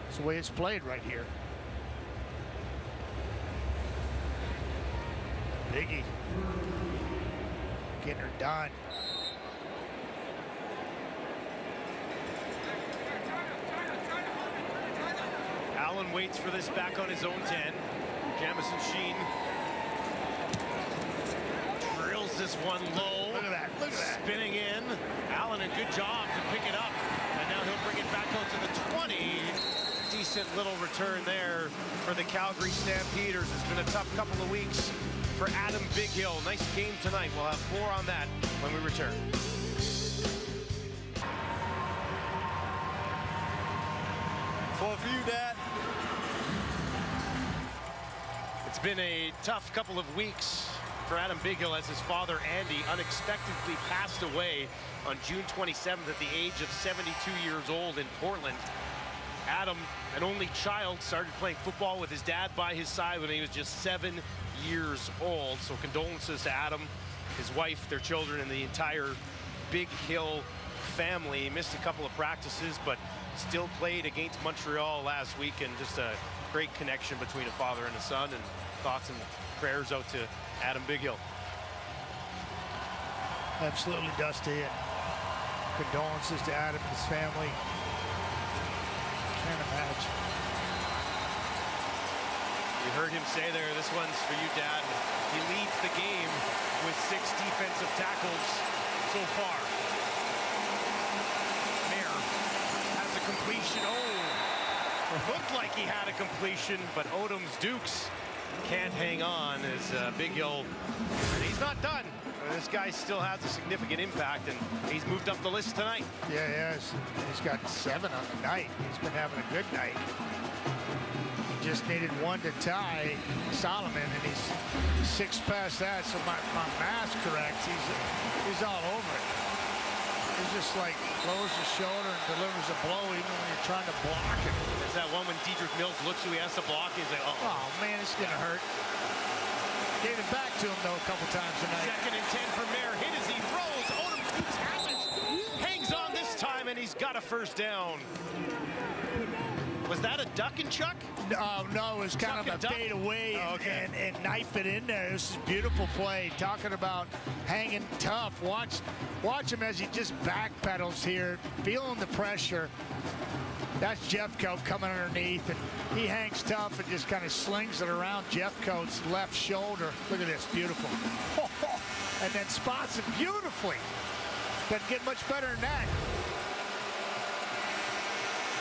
It's the way it's played right here. Biggie getting her done. Allen waits for this back on his own 10. Jamison Sheen drills this one low. Look at that. Look at that. Spinning in. Allen, a good job to pick it up. And now he'll bring it back out to the 20. Decent little return there for the Calgary Stampeders. It's been a tough couple of weeks for Adam Bighill. Nice game tonight. We'll have more on that when we return. For you, Dad. It's been a tough couple of weeks for Adam Bighill as his father, Andy, unexpectedly passed away on June 27th at the age of 72 years old in Portland. Adam, an only child, started playing football with his dad by his side when he was just 7 years old. So condolences to Adam, his wife, their children, and the entire Big Hill family. He missed a couple of practices, but still played against Montreal last week, and just a great connection between a father and a son, and thoughts and prayers out to Adam Bighill. Absolutely, Dusty, and condolences to Adam and his family. Can't imagine. You heard him say there, this one's for you, Dad. He leads the game with 6 defensive tackles so far. Mayer has a completion. Oh, looked like he had a completion, but Odom's Dukes can't hang on as Bighill, and he's not done. This guy still has a significant impact, and he's moved up the list tonight. Yeah, he has. He's got 7 on the night. He's been having a good night. He just needed 1 to tie Solomon, and he's 6 past that. So my math's correct. He's all over it. He's just like lowers his shoulder and delivers a blow even when you're trying to block it. There's that one when Dedrick Mills looks who he has to block. He's like, oh man, it's gonna hurt. Gave it back to him though a couple times tonight. 2nd and 10 for Mayer. Hit as he throws. Odom Dukes has it. Hangs on this time, and he's got a 1st down. Was that a duck and chuck? No, it was kind of a fade away and knife it in there. This is a beautiful play. Talking about hanging tough. Watch him as he just backpedals here, feeling the pressure. That's Jeffcoat coming underneath, and he hangs tough and just kind of slings it around Jeffcoat's left shoulder. Look at this, beautiful. And then spots it beautifully. Doesn't get much better than that.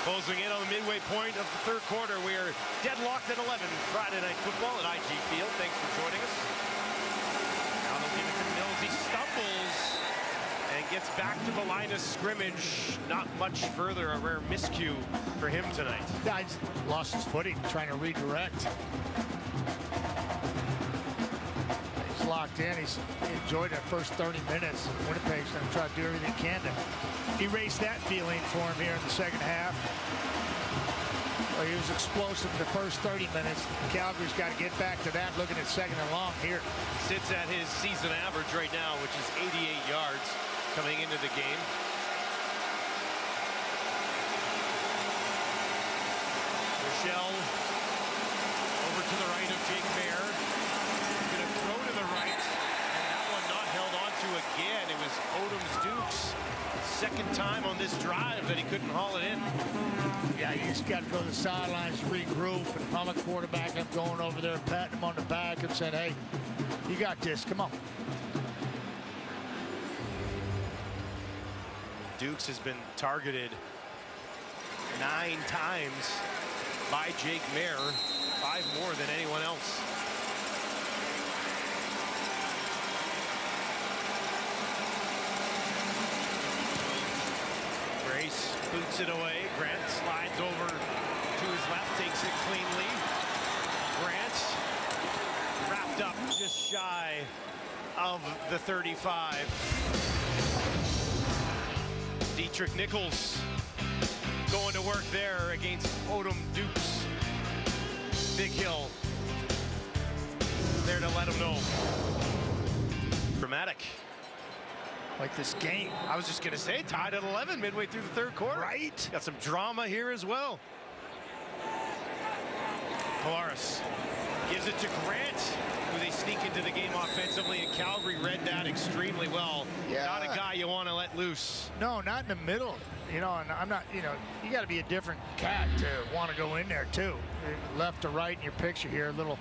Closing in on the midway point of the 3rd quarter. We are deadlocked at 11. Friday Night Football at IG Field. Thanks for joining us. Now they'll give it to Mills. He stumbles and gets back to the line of scrimmage. Not much further. A rare miscue for him tonight. Yeah, he's lost his footing trying to redirect. He's locked in. He enjoyed that first 30 minutes. Winnipeg's going to try to do everything he can to erase that feeling for him here in the 2nd half. Well, he was explosive in the first 30 minutes. Calgary's got to get back to that, looking at 2nd and long here. Sits at his season average right now, which is 88 yards coming into the game. Michelle over to the right of Jake Mayer. Going to throw to the right, and that one not held on to again. It was Odom's Dukes. 2nd time on this drive that he couldn't haul it in. Yeah, you just got to go to the sidelines, regroup, and if I'm a quarterback, I'm going over there, patting him on the back and saying, hey, you got this, come on. Dukes has been targeted 9 times by Jake Mayer, 5 more than anyone else. Boots it away. Grant slides over to his left, takes it cleanly. Grant wrapped up just shy of the 35. Dietrich Nichols going to work there against Odom Dukes. Big Hill there to let him know. Dramatic. Like this game. I was just going to say, tied at 11 midway through the third quarter. Right. Got some drama here as well. Polaris gives it to Grant, who they sneak into the game offensively, and Calgary read that extremely well. Yeah. Not a guy you want to let loose. No, not in the middle. You know, and I'm not, you know, you got to be a different cat to want to go in there, too. Left to right in your picture here. A little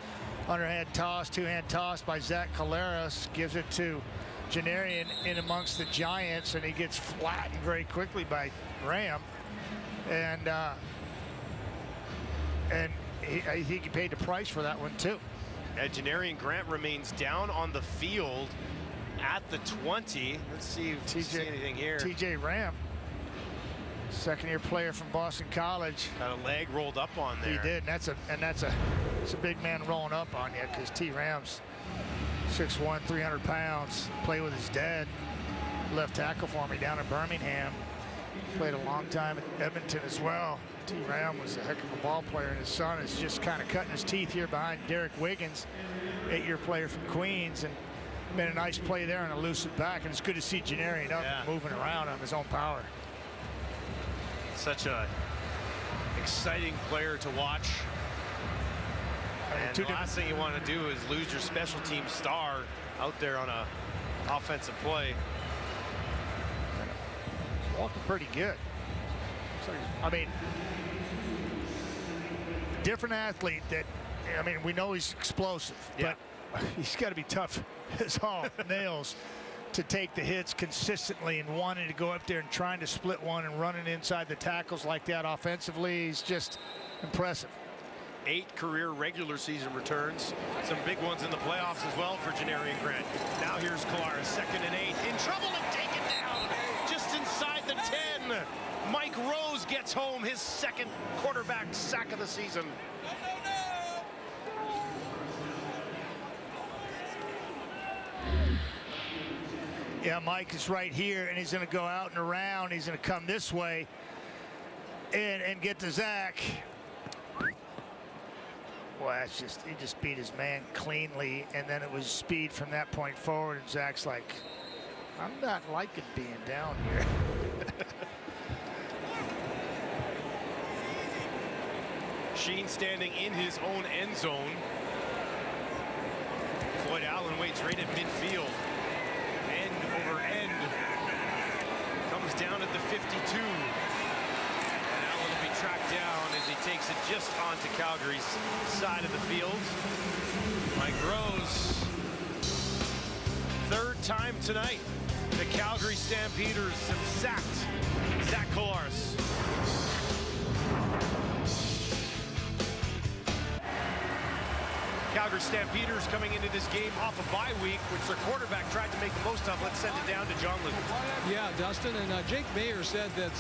underhand toss, two-hand toss by Zach Collaros. Gives it to Janarian in amongst the Giants, and he gets flattened very quickly by Ram. And I think he paid the price for that one, too. Janarian Grant remains down on the field at the 20. Let's see if we see anything here. TJ Ram, second-year player from Boston College. Got a leg rolled up on there. He did, and that's a big man rolling up on you, because T. Ram's 6'1", 300 pounds. Played with his dad, left tackle for me down in Birmingham. Played a long time at Edmonton as well. T. Ram was a heck of a ball player, and his son is just kind of cutting his teeth here behind Derek Wiggins, 8-year player from Queens, and been a nice play there and a elusive back, and it's good to see Janarian up and moving around on his own power. Such a exciting player to watch. And the last thing you want to do is lose your special team star out there on a offensive play. Walking pretty good. I mean, different athlete that, I mean, we know he's explosive, but he's got to be tough as all nails to take the hits consistently, and wanting to go up there and trying to split one and running inside the tackles like that offensively. He's just impressive. 8 career regular season returns. Some big ones in the playoffs as well for Janarian Grant. Now here's Collaros, 2nd and 8. In trouble and taken down just inside the 10. Mike Rose gets home his 2nd quarterback sack of the season. Yeah, Mike is right here, and he's going to go out and around. He's going to come this way and get to Zach. Well, that's just, he just beat his man cleanly, and then it was speed from that point forward, and Zach's like, I'm not liking being down here. Sheen standing in his own end zone. Floyd Allen waits right at midfield. End over end. Comes down at the 52. And Allen will be tracked down as he takes it just onto Calgary's side of the field. Mike Rose. 3rd time tonight, the Calgary Stampeders have sacked Zach Collaros. Calgary Stampeders coming into this game off a bye week, which their quarterback tried to make the most of. Let's send it down to John Luke. Yeah, Dustin, and Jake Mayer said that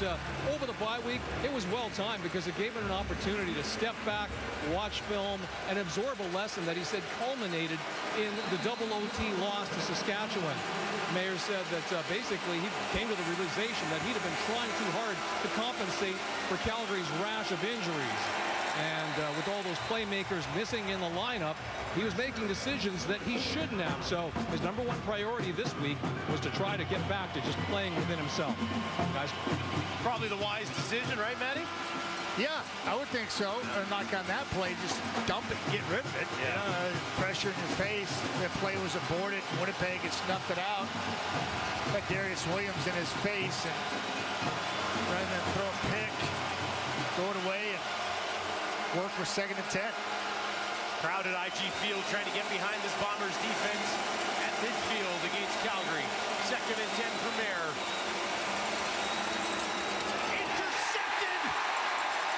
over the bye week, it was well timed because it gave him an opportunity to step back, watch film, and absorb a lesson that he said culminated in the double OT loss to Saskatchewan. Mayer said that basically he came to the realization that he'd have been trying too hard to compensate for Calgary's rash of injuries. And with all those playmakers missing in the lineup, he was making decisions that he shouldn't have. So his #1 priority this week was to try to get back to just playing within himself. Guys, probably the wise decision, right, Matty? Yeah, I would think so. Like on that play, just dump it, get rid of it. Yeah. Pressure in your face. The play was aborted. Winnipeg had snuffed it out. Got Darius Williams in his face, and rather than throw a pick, throw it away and work for 2nd and 10. Crowded IG Field trying to get behind this Bombers defense at midfield against Calgary. 2nd and 10 for Mayer. Intercepted!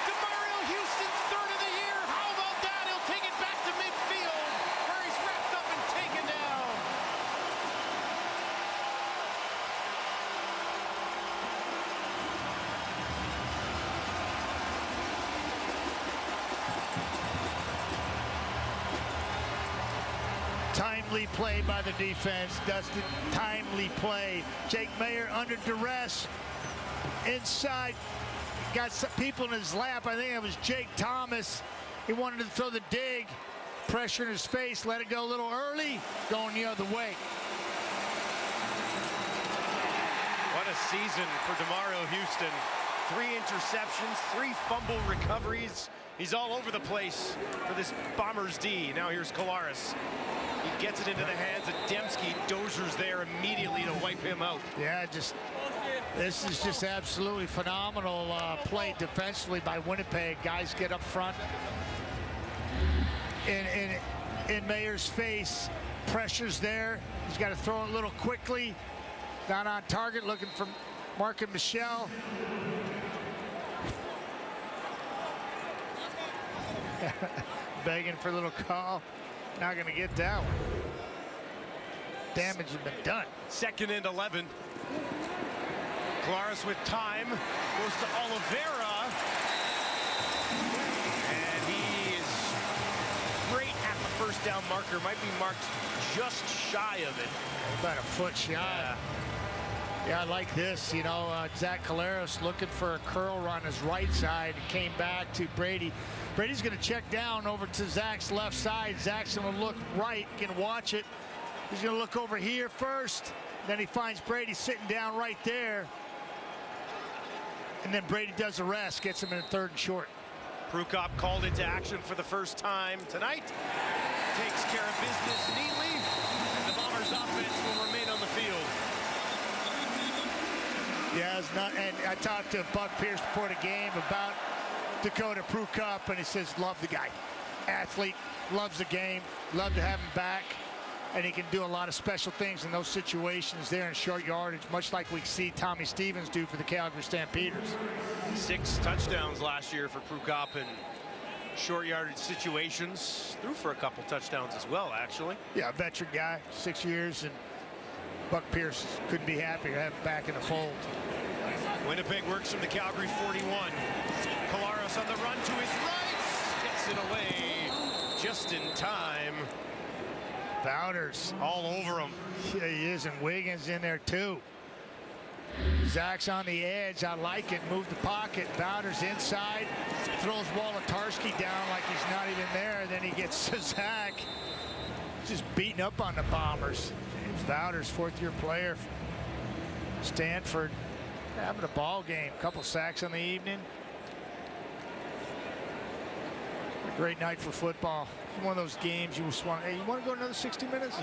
DeMario Houston's 3rd of the year. How about that? He'll take it back to midfield where he's wrapped up and taken down. timely play by the defense. Dustin, timely play. Jake Mayer under duress. Inside. Got some people in his lap. I think it was Jake Thomas. He wanted to throw the dig. Pressure in his face. Let it go a little early. Going the other way. What a season for DeMario Houston. 3 interceptions, 3 fumble recoveries. He's all over the place for this Bombers D. Now here's Collaros. He gets it into the hands of Dembski. Dozier's there immediately to wipe him out. Yeah, this is just absolutely phenomenal play defensively by Winnipeg. Guys get up front in Mayer's face. Pressure's there. He's got to throw it a little quickly. Not on target, looking for Mark and Michelle. Begging for a little call. Not going to get that one. Damage has been done. 2nd and 11. Collaros with time. Goes to Oliveira. And he is great at the first down marker. Might be marked just shy of it. About a foot shy. Yeah, I like this. You know, Zach Collaros looking for a curl on his right side. Came back to Brady. Brady's going to check down over to Zach's left side. Zach's going to look right. You can watch it. He's going to look over here first. Then he finds Brady sitting down right there. And then Brady does the rest. Gets him in 3rd and short. Prukop called into action for the first time tonight. Takes care of business neatly. And the Bombers offense will remain on the field. Yeah, it's not, and I talked to Buck Pierce before the game about Dakota Prukop, and he says, love the guy. Athlete, loves the game, love to have him back, and he can do a lot of special things in those situations there in short yardage, much like we see Tommy Stevens do for the Calgary Stampeders. 6 touchdowns last year for Prukop in short yardage situations. Threw for a couple touchdowns as well, actually. Yeah, veteran guy, 6 years, and Buck Pierce couldn't be happier to have him back in the fold. Winnipeg works from the Calgary 41. Collaros on the run to his right. Gets it away just in time. Bowders. All over him. Yeah, he is, and Wiggins in there too. Zach's on the edge. I like it. Move the pocket. Bowders inside. Throws Wolotarski down like he's not even there. Then he gets to Zach. Just beating up on the Bombers. James Bowders, 4th-year player. Stanford having a ball game. Couple sacks on the evening. A great night for football. It's one of those games you just want. Hey, you want to go another 60 minutes?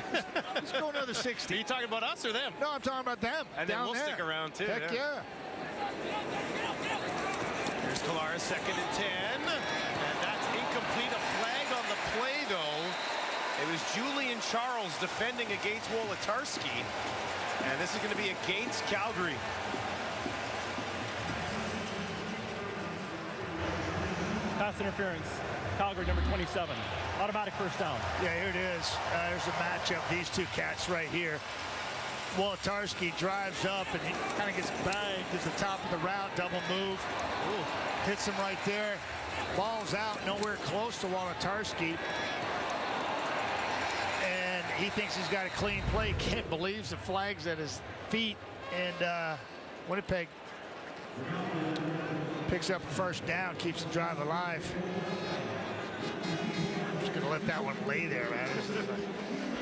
Let's go another 60. Are you talking about us or them? No, I'm talking about them. And then we'll stick around too. Heck yeah. Here's Collaros, 2nd and 10. And that's incomplete. A flag on the play, though. It was Julian Charles defending against Wolotarski. And this is going to be against Calgary. Pass interference. Calgary, number 27. Automatic first down. Yeah, here it is. There's a matchup. These two cats right here. Wolotarski drives up and he kind of gets bagged at the top of the route. Double move. Ooh. Hits him right there. Ball's out, nowhere close to Wolotarski. And he thinks he's got a clean play. Can't believe the flag's at his feet. And Winnipeg picks up a first down, keeps the drive alive. Just gonna let that one lay there, man.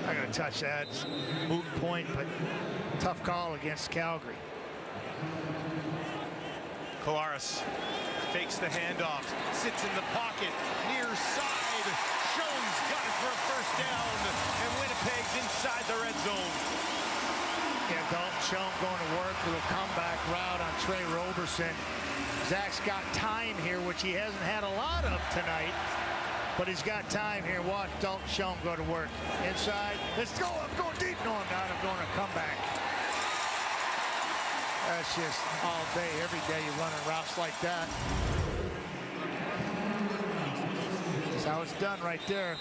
Not gonna touch that. It's a moot point, but tough call against Calgary. Collaros fakes the handoff, sits in the pocket, near side. Schoen's got it for a first down, and Winnipeg's inside the red zone. Yeah, Dalton Schoen going to work with a comeback route on Trey Roberson. Zach's got time here, which he hasn't had a lot of tonight, but he's got time here. Watch Dalton Schoen go to work. Inside, let's go, I'm going deep. No, I'm not, I'm going to comeback. That's just all day, every day you're running routes like that. That's how it's done right there.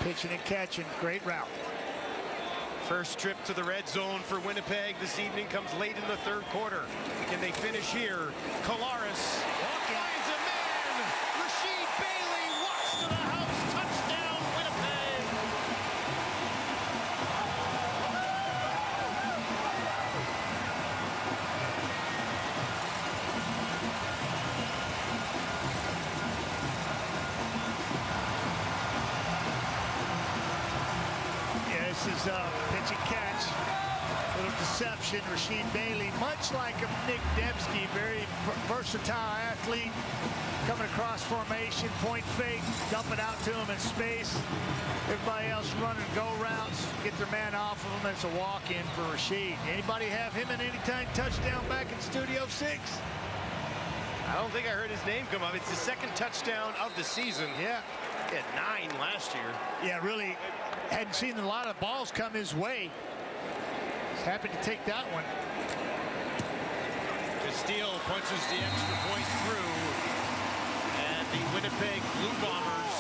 Pitching and catching, great route. First trip to the red zone for Winnipeg this evening comes late in the 3rd quarter. Can they finish here? Collaros finds a man. Rasheed Bailey walks to the house. Touchdown, Winnipeg. brings up. Pitch and catch. Little deception. Rasheed Bailey, much like a Nick Dembski, very versatile athlete. Coming across formation, point fake, dump it out to him in space. Everybody else running go routes, get their man off of him. It's a walk-in for Rasheed. Anybody have him an anytime touchdown back in Studio 6? I don't think I heard his name come up. It's the second touchdown of the season. Yeah. He had 9 last year. Yeah, really hadn't seen a lot of balls come his way. He's happy to take that one. Castile punches the extra point through. And the Winnipeg Blue Bombers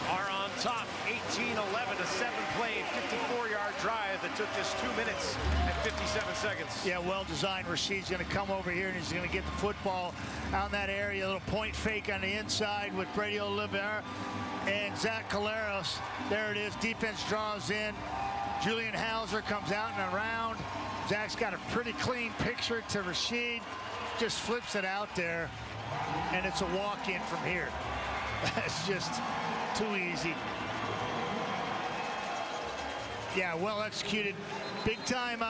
are on top, 18-11, a 7-play, 54-yard drive that took just 2 minutes and 57 seconds. Yeah, well designed. Rasheed's going to come over here and he's going to get the football out in that area. A little point fake on the inside with Brady Oliveira and Zach Caleros. There it is. Defense draws in. Julian Hauser comes out and around. Zach's got a pretty clean picture to Rasheed. Just flips it out there. And it's a walk-in from here. That's just too easy. Yeah, well executed. Big time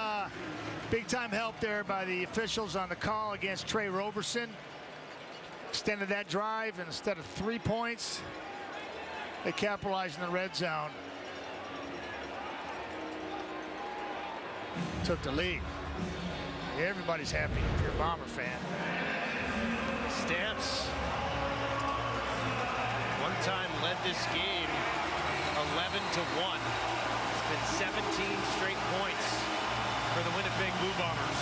help there by the officials on the call against Trey Roberson. Extended that drive, and instead of 3 points, they capitalized in the red zone. Took the lead. Everybody's happy if you're a Bomber fan. Stamps one time led this game 11-1. It's been 17 straight points for the Winnipeg Blue Bombers.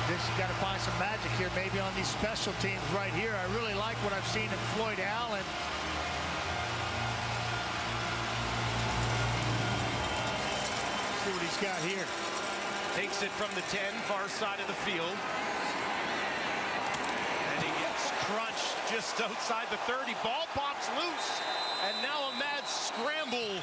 This got to find some magic here, maybe on these special teams right here. I really like what I've seen in Floyd Allen. See what he's got here. Takes it from the 10, far side of the field. And he gets crunched just outside the 30. Ball pops loose. And now a mad scramble.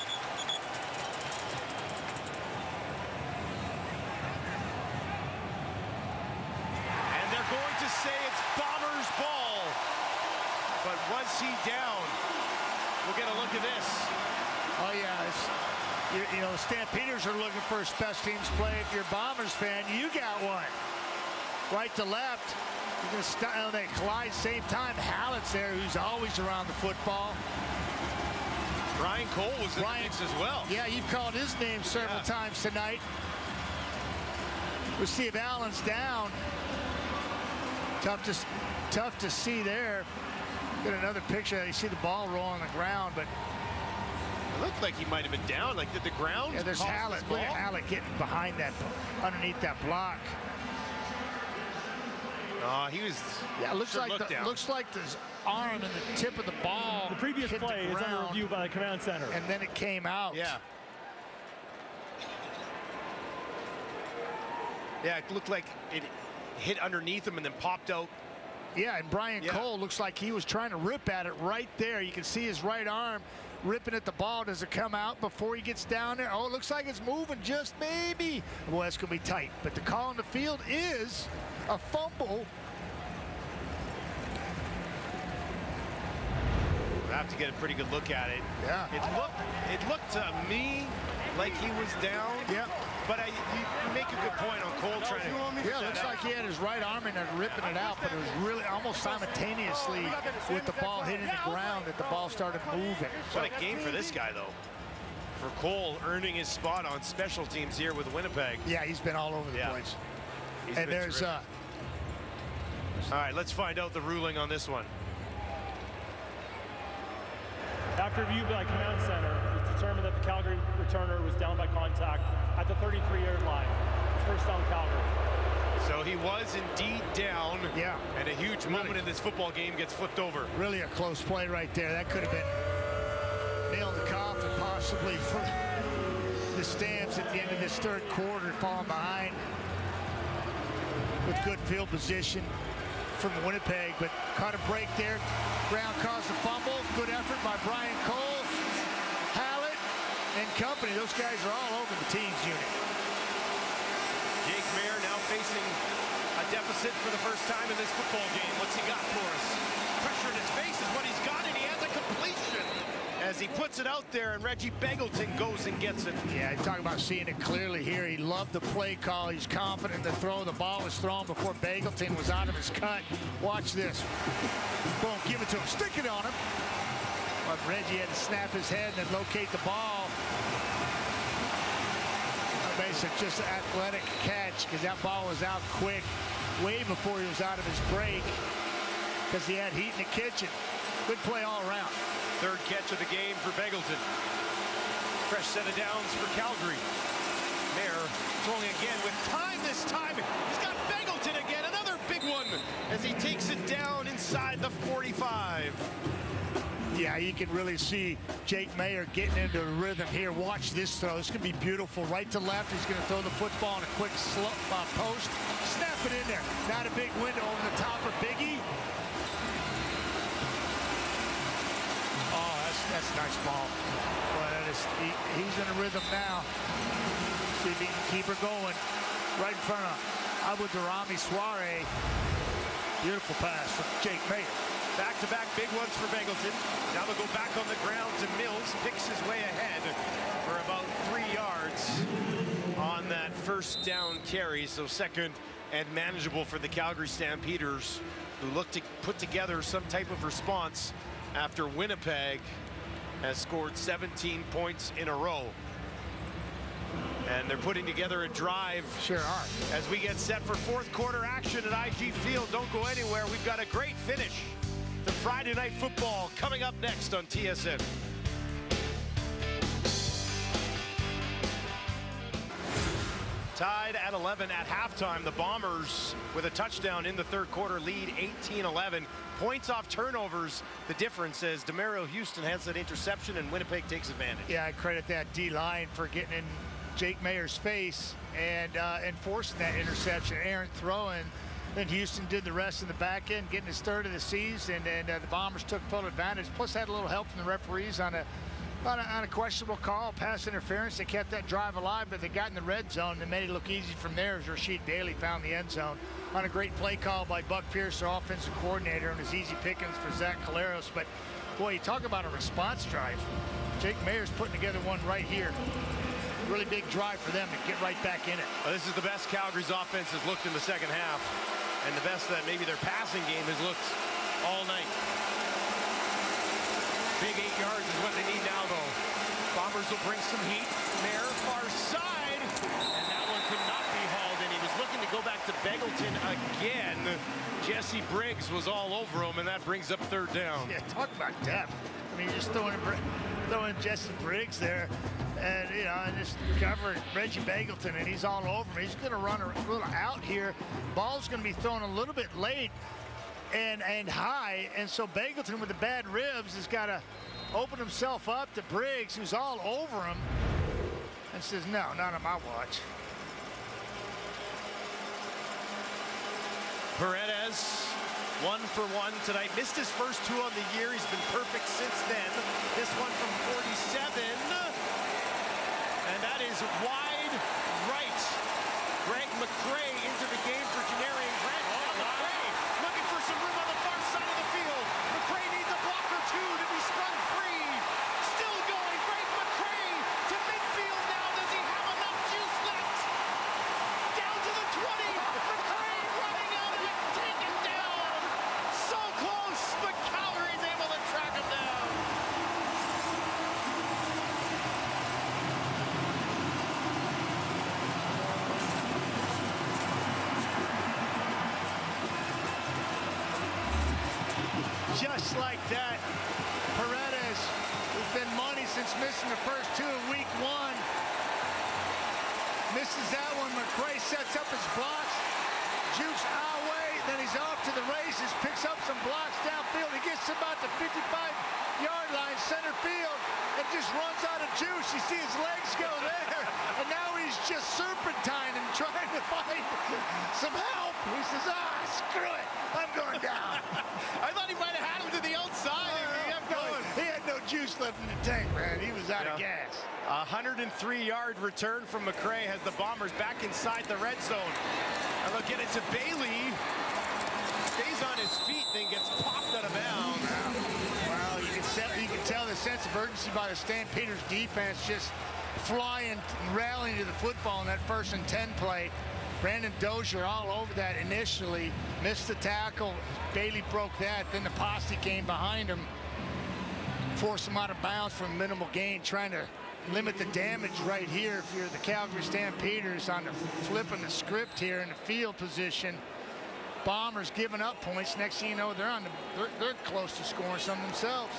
And they're going to say it's Bombers ball. But was he down? We'll get a look at this. Oh, yeah. You know, the Stampeders are looking for a special teams play. If you're a Bombers fan, you got one. Right to left. You're gonna they collide same time. Hallett's there, who's always around the football. Brian Cole was in the mix as well. Yeah, you've called his name several times tonight. We'll see if Allen's down. Tough to see there. Get another picture. You see the ball roll on the ground, but it looked like he might have been down. Like, did the ground? Yeah, there's Hallett. Look at Hallett getting behind that, underneath that block. He was. Yeah, looks like the arm and the tip of the ball. The previous play is under review by the command center. And then it came out. Yeah. Yeah, it looked like it hit underneath him and then popped out. Yeah, and Brian Cole looks like he was trying to rip at it right there. You can see his right arm ripping at the ball. Does it come out before he gets down there? Oh, it looks like it's moving just maybe. Well, that's going to be tight. But the call on the field is a fumble. We'll have to get a pretty good look at it. Yeah. It looked to me like he was down. Yeah. But you make a good point on Cole trying to. Yeah, it looks like he had his right arm in and ripping it out, but it was really almost simultaneously with the ball hitting the ground that the ball started moving. What a game for this guy, though. For Cole earning his spot on special teams here with Winnipeg. Yeah, he's been all over the place. And there's all right, let's find out the ruling on this one. After review by command center, it's determined that the Calgary returner was down by contact at the 33-yard line. It's first down Calgary. So he was indeed down. Yeah. And a huge moment in this football game gets flipped over. Really a close play right there. That could have been nailed the coffin possibly for the Stamps at the end of this third quarter, falling behind with good field position from Winnipeg, but caught a break there. Brown caused the fumble. Good effort by Brian Cole, Hallett, and company. Those guys are all over the team's unit. Jake Mayer now facing a deficit for the first time in this football game. What's he got for us? Pressure in his face is what he's got, and he has a completion as he puts it out there, and Reggie Begelton goes and gets it. Yeah, talk about seeing it clearly here. He loved the play call. He's confident in the throw. The ball was thrown before Begelton was out of his cut. Watch this. Boom, give it to him. Stick it on him. But Reggie had to snap his head and then locate the ball. Basically just an athletic catch because that ball was out quick way before he was out of his break because he had heat in the kitchen. Good play all around. Third catch of the game for Begelton. Fresh set of downs for Calgary. Mayer throwing again with time this time. He's got Begelton again. Another big one as he takes it down inside the 45. Yeah, you can really see Jake Mayer getting into a rhythm here. Watch this throw. This could be beautiful. Right to left. He's going to throw the football in a quick post. Snap it in there. Not a big window over the top of Biggie. Oh, that's a nice ball. Boy, he's in a rhythm now. See if he can keep her going. Right in front of Aboudarami Soare. Beautiful pass from Jake Mayer. Back-to-back big ones for Begelton. Now they'll go back on the ground to Mills. Picks his way ahead for about 3 yards on that first down carry. So second and manageable for the Calgary Stampeders, who look to put together some type of response after Winnipeg has scored 17 points in a row. And they're putting together a drive. Sure are. As we get set for fourth quarter action at IG Field. Don't go anywhere. We've got a great finish to Friday Night Football coming up next on TSN. Tied at 11 at halftime. The Bombers with a touchdown in the third quarter lead 18-11. Points off turnovers. The difference is Demario Houston has that interception and Winnipeg takes advantage. Yeah, I credit that D-line for getting in Jake Mayer's face and forcing that interception. Errant throwing. Then Houston did the rest in the back end, getting his third of the season, and the Bombers took full advantage. Plus had a little help from the referees on a questionable call, pass interference. They kept that drive alive, but they got in the red zone and made it look easy from there as Rasheed Bailey found the end zone on a great play call by Buck Pierce, their offensive coordinator, and his easy pickings for Zach Collaros. But boy, you talk about a response drive. Jake Mayer's putting together one right here. Really big drive for them to get right back in it. Well, this is the best Calgary's offense has looked in the second half, and the best that maybe their passing game has looked all night. Big 8 yards is what they need now, though. Bombers will bring some heat. Mayer far side, and that one could not be hauled in. He was looking to go back to Begelton again. Jesse Briggs was all over him, and that brings up third down. Yeah, talk about depth. I mean, you're just throwing Jesse Briggs there, and and just covering Reggie Begelton, and he's all over him. He's going to run a little out here. Ball's going to be thrown a little bit late and high, and so Begelton with the bad ribs has got to open himself up to Briggs, who's all over him, and says, no, not on my watch. Paredes, 1 for 1 tonight. Missed his first 2 on the year. He's been perfect since then. This one from 47. And that is wide right. Greg McCray into the game for Janarian Grant. McCray looking for some room on the far side of the field. McCray needs a block or two to be sprung free. Still going. Greg McCray to midfield now. Does he have enough juice left? Down to the 20. McCray running out of it. Taken down. So close, but Calgary's able to track him down. Just like that, Paredes, who's been money since missing the first 2 in week 1, misses that one. McCray sets up his blocks, jukes our way, then he's off to the races, picks up some blocks downfield. He gets to about the 55-yard line, center field, and just runs out of juice. You see his legs go there, and now he's just serpentining, trying to find some help. He says, screw it, I'm going down. I thought he might have had him to the outside. He kept going. He had no juice left in the tank, man. He was out of gas. A 103-yard return from McCray has the Bombers back inside the red zone. And they'll get it to Bailey. Stays on his feet, then gets popped out of bounds. Well, you can tell the sense sense of urgency by the Stampeders defense, just flying and rallying to the football in that 1st and 10 play. Brandon Dozier all over that initially, missed the tackle. Bailey broke that, then the posse came behind him, forced him out of bounds for a minimal gain, trying to limit the damage right here if you're the Calgary Stampeders on the flipping the script here in the field position. Bombers giving up points. Next thing you know, they're close to scoring some themselves.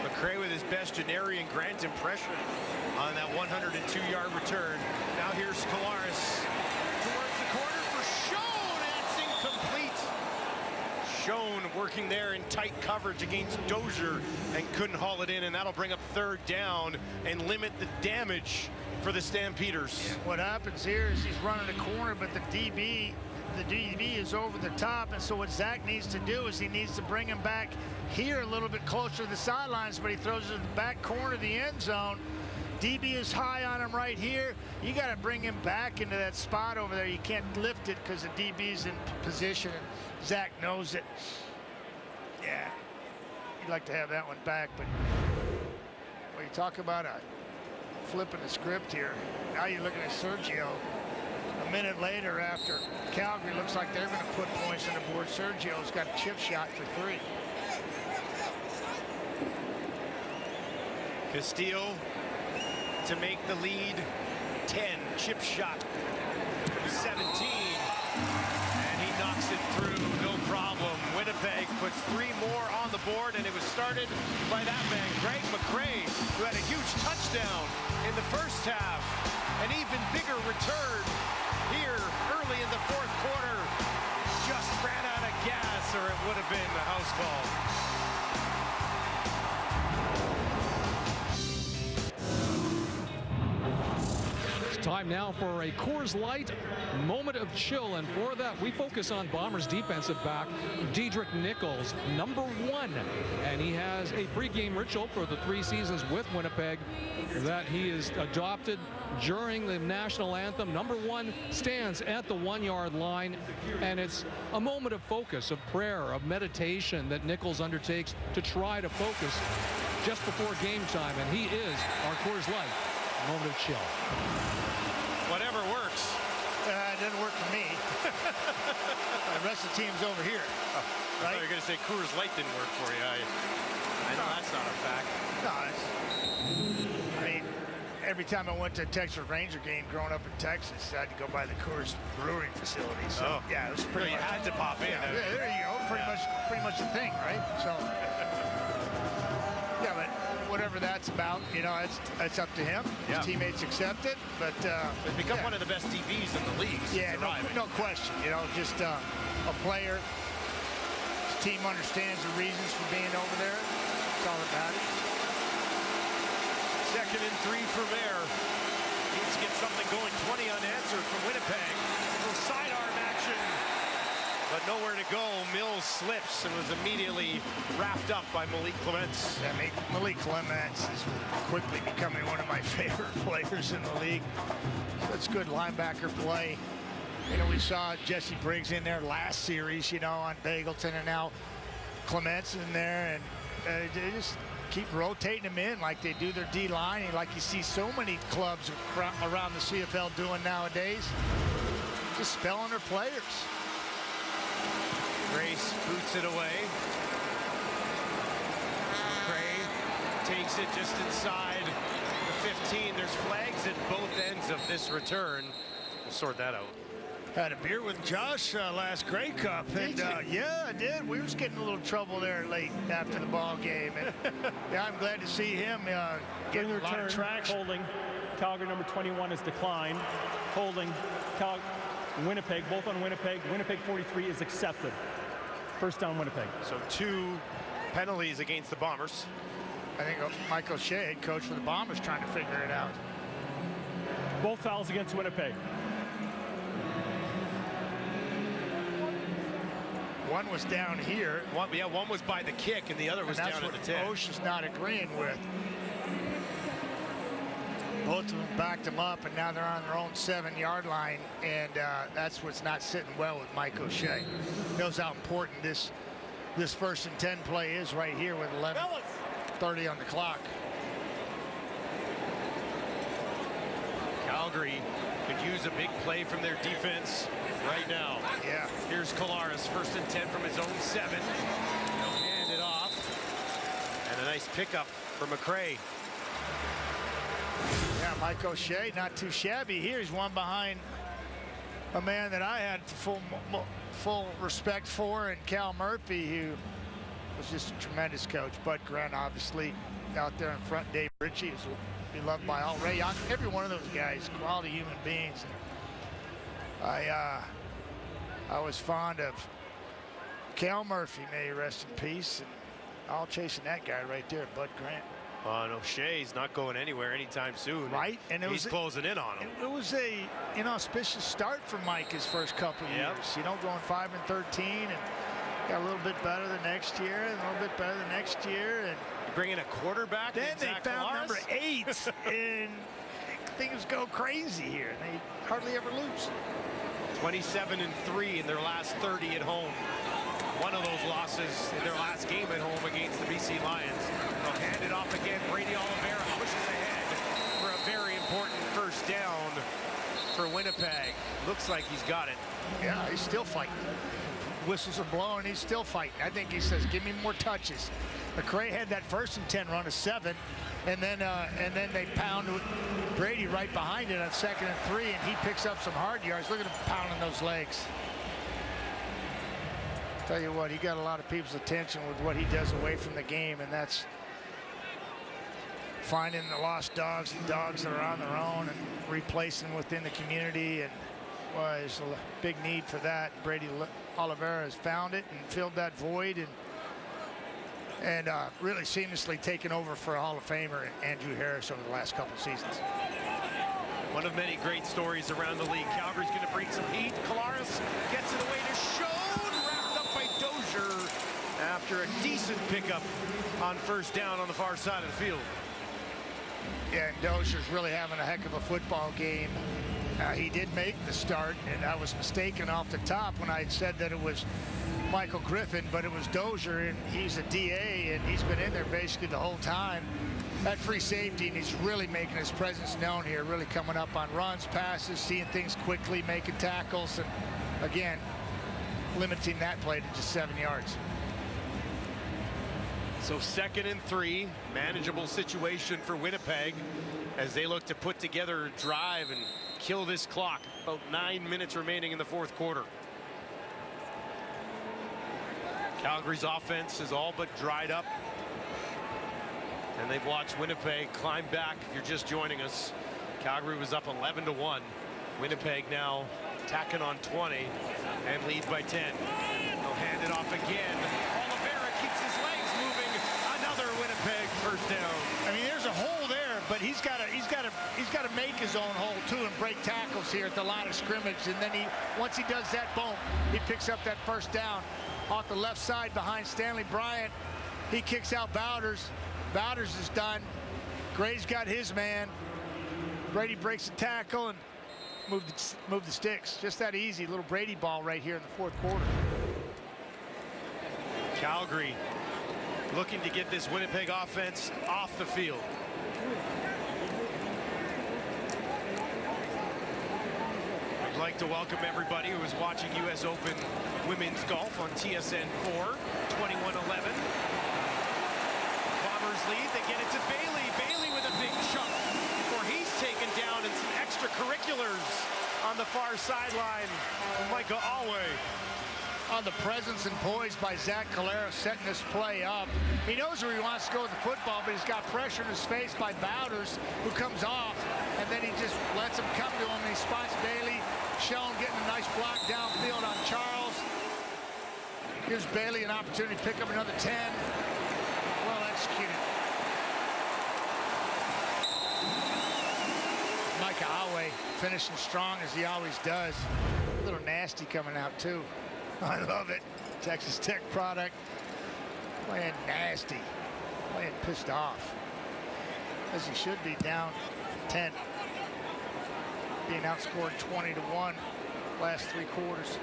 McCray with his best Janarian Grant impression on that 102-yard return. Now here's Skolaris towards the corner for Schoen, and it's incomplete. Schoen working there in tight coverage against Dozier and couldn't haul it in, and that'll bring up 3rd down and limit the damage for the Stampeders. Yeah, what happens here is he's running a corner, but the DB is over the top, and so what Zach needs to do is he needs to bring him back here a little bit closer to the sidelines, but he throws it in the back corner of the end zone. DB is high on him right here. You got to bring him back into that spot over there. You can't lift it because the DB's in position, and Zach knows it. Yeah, you'd like to have that one back, but when you talk about flipping the script here, now you're looking at Sergio. A minute later, after Calgary looks like they're going to put points on the board, Sergio's got a chip shot for 3. Castillo to make the lead 10. Chip shot from 17, and he knocks it through, no problem. Winnipeg puts 3 more on the board, and it was started by that man, Greg McCray, who had a huge touchdown in the first half. An even bigger return here early in the 4th quarter. Just ran out of gas, or it would have been a house call. Time now for a Coors Light moment of chill, and for that we focus on Bombers defensive back Diedrich Nichols, number 1, and he has a pregame ritual for the 3 seasons with Winnipeg that he is adopted during the national anthem. Number 1 stands at the 1-yard line, and it's a moment of focus, of prayer, of meditation that Nichols undertakes to try to focus just before game time, and he is our Coors Light moment of chill. Whatever works. It doesn't work for me. The rest of the team's over here. I thought you were going to say Coors Light didn't work for you. I know that's not a fact. No, I mean, every time I went to a Texas Ranger game growing up in Texas, I had to go by the Coors Brewing facility. So yeah, it was pretty much. You had to pop in. Yeah, there you go. Pretty much the thing, right? So yeah, but whatever that's about, you know, it's up to him. His teammates accept it, but he's become one of the best DBs in the league. Yeah, no question. You know, just a player. His team understands the reasons for being over there. That's all that matters. 2nd and 3 for Mayer. Needs to get something going. 20 unanswered from Winnipeg. A little sidearm action, but nowhere to go. Mills slips and was immediately wrapped up by Malik Clements. Yeah, Malik Clements is quickly becoming one of my favorite players in the league. That's good linebacker play. You know, we saw Jesse Briggs in there last series, you know, on Bagleton, and now Clements in there, and they just keep rotating him in like they do their D-line, and like you see so many clubs around the CFL doing nowadays, just spelling their players. Grace boots it away. Cray takes it just inside the 15. There's flags at both ends of this return. We'll sort that out. Had a beer with Josh last Grey Cup, and yeah, I did. We was getting a little trouble there late after the ball game, and yeah, I'm glad to see him getting a lot of traction. Holding, Calgary number 21 is declined. Holding, Winnipeg, both on Winnipeg. Winnipeg 43 is accepted. 1st down, Winnipeg. So 2 penalties against the Bombers. I think Mike O'Shea, head coach for the Bombers, trying to figure it out. Both fouls against Winnipeg. One was down here. One was by the kick, and the other was down at the 10. That's what O'Shea's not agreeing with. Both of them backed them up, and now they're on their own 7-yard line, and that's what's not sitting well with Mike O'Shea. Knows how important this 1st and 10 play is right here with 11. 30 on the clock. Calgary could use a big play from their defense right now. Yeah. Here's Collaros, 1st and 10 from his own 7. He'll hand it off. And a nice pickup for McRae. Yeah, Mike O'Shea, not too shabby. Here's one behind a man that I had full respect for, and Cal Murphy, who was just a tremendous coach. Bud Grant, obviously, out there in front. Dave Ritchie is beloved by all. Ray Young, every one of those guys, quality human beings. I was fond of Cal Murphy, may he rest in peace, and all chasing that guy right there, Bud Grant. And O'Shea's not going anywhere anytime soon. Right, and he's closing in on him. It was a inauspicious start for Mike his first couple of years. You know, going 5 and 13, and got a little bit better the next year, and a little bit better the next year, and bringing a quarterback. Then they found Collaros. number 8, and things go crazy here. They hardly ever lose. 27-3 in their last 30 at home. One of those losses in their last game at home against the BC Lions. They'll hand it off again. Brady Oliveira pushes ahead for a very important first down for Winnipeg. Looks like he's got it. Yeah, he's still fighting. Whistles are blowing. He's still fighting. I think he says, give me more touches. McRae had that 1st and 10 run of 7, and then they pound Brady right behind it on 2nd and 3, and he picks up some hard yards. Look at him pounding those legs. Tell you what, he got a lot of people's attention with what he does away from the game, and that's finding the lost dogs and dogs that are on their own and replacing them within the community. And well, there's a big need for that. Brady Oliveira has found it and filled that void, and really seamlessly taken over for a Hall of Famer, Andrew Harris, over the last couple of seasons. One of many great stories around the league. Calgary's going to bring some heat. Collaros gets it away to Schoen, wrapped up by Dozier after a decent pickup on 1st down on the far side of the field. Yeah, and Dozier's really having a heck of a football game. He did make the start, and I was mistaken off the top when I said that it was Michael Griffin, but it was Dozier, and he's a DA, and he's been in there basically the whole time at free safety, and he's really making his presence known here, really coming up on runs, passes, seeing things quickly, making tackles, and again, limiting that play to just 7 yards. So 2nd and 3, manageable situation for Winnipeg as they look to put together a drive and kill this clock. About 9 minutes remaining in the 4th quarter. Calgary's offense is all but dried up, and they've watched Winnipeg climb back. If you're just joining us, Calgary was up 11-1. Winnipeg now tacking on 20 and lead by 10. They'll hand it off again. Oliveira keeps his legs moving. Another Winnipeg first down. I mean, there's a hole there, but he's got to make his own hole too and break tackles here at the line of scrimmage. And then once he does that, boom, he picks up that 1st down off the left side behind Stanley Bryant. He kicks out Bowders. Bowders is done. Gray's got his man. Brady breaks the tackle and move the sticks. Just that easy. Little Brady ball right here in the 4th quarter. Calgary looking to get this Winnipeg offense off the field. I'd like to welcome everybody who is watching U.S. Open Women's Golf on TSN 4, 21-11. Bombers lead. They get it to Bailey. Bailey with a big chunk before he's taken down, and some extracurriculars on the far sideline. Micah Alway. On the presence and poise by Zach Collaros setting this play up. He knows where he wants to go with the football, but he's got pressure in his face by Bowders, who comes off, and then he just lets him come to him, and he spots Bailey. Schoen getting a nice block downfield on Charles. Gives Bailey an opportunity to pick up another 10. Well executed. Micah Alway finishing strong as he always does. A little nasty coming out too. I love it. Texas Tech product. Playing nasty. Playing pissed off. As he should be, down 10. Being outscored 20-1 last 3 quarters.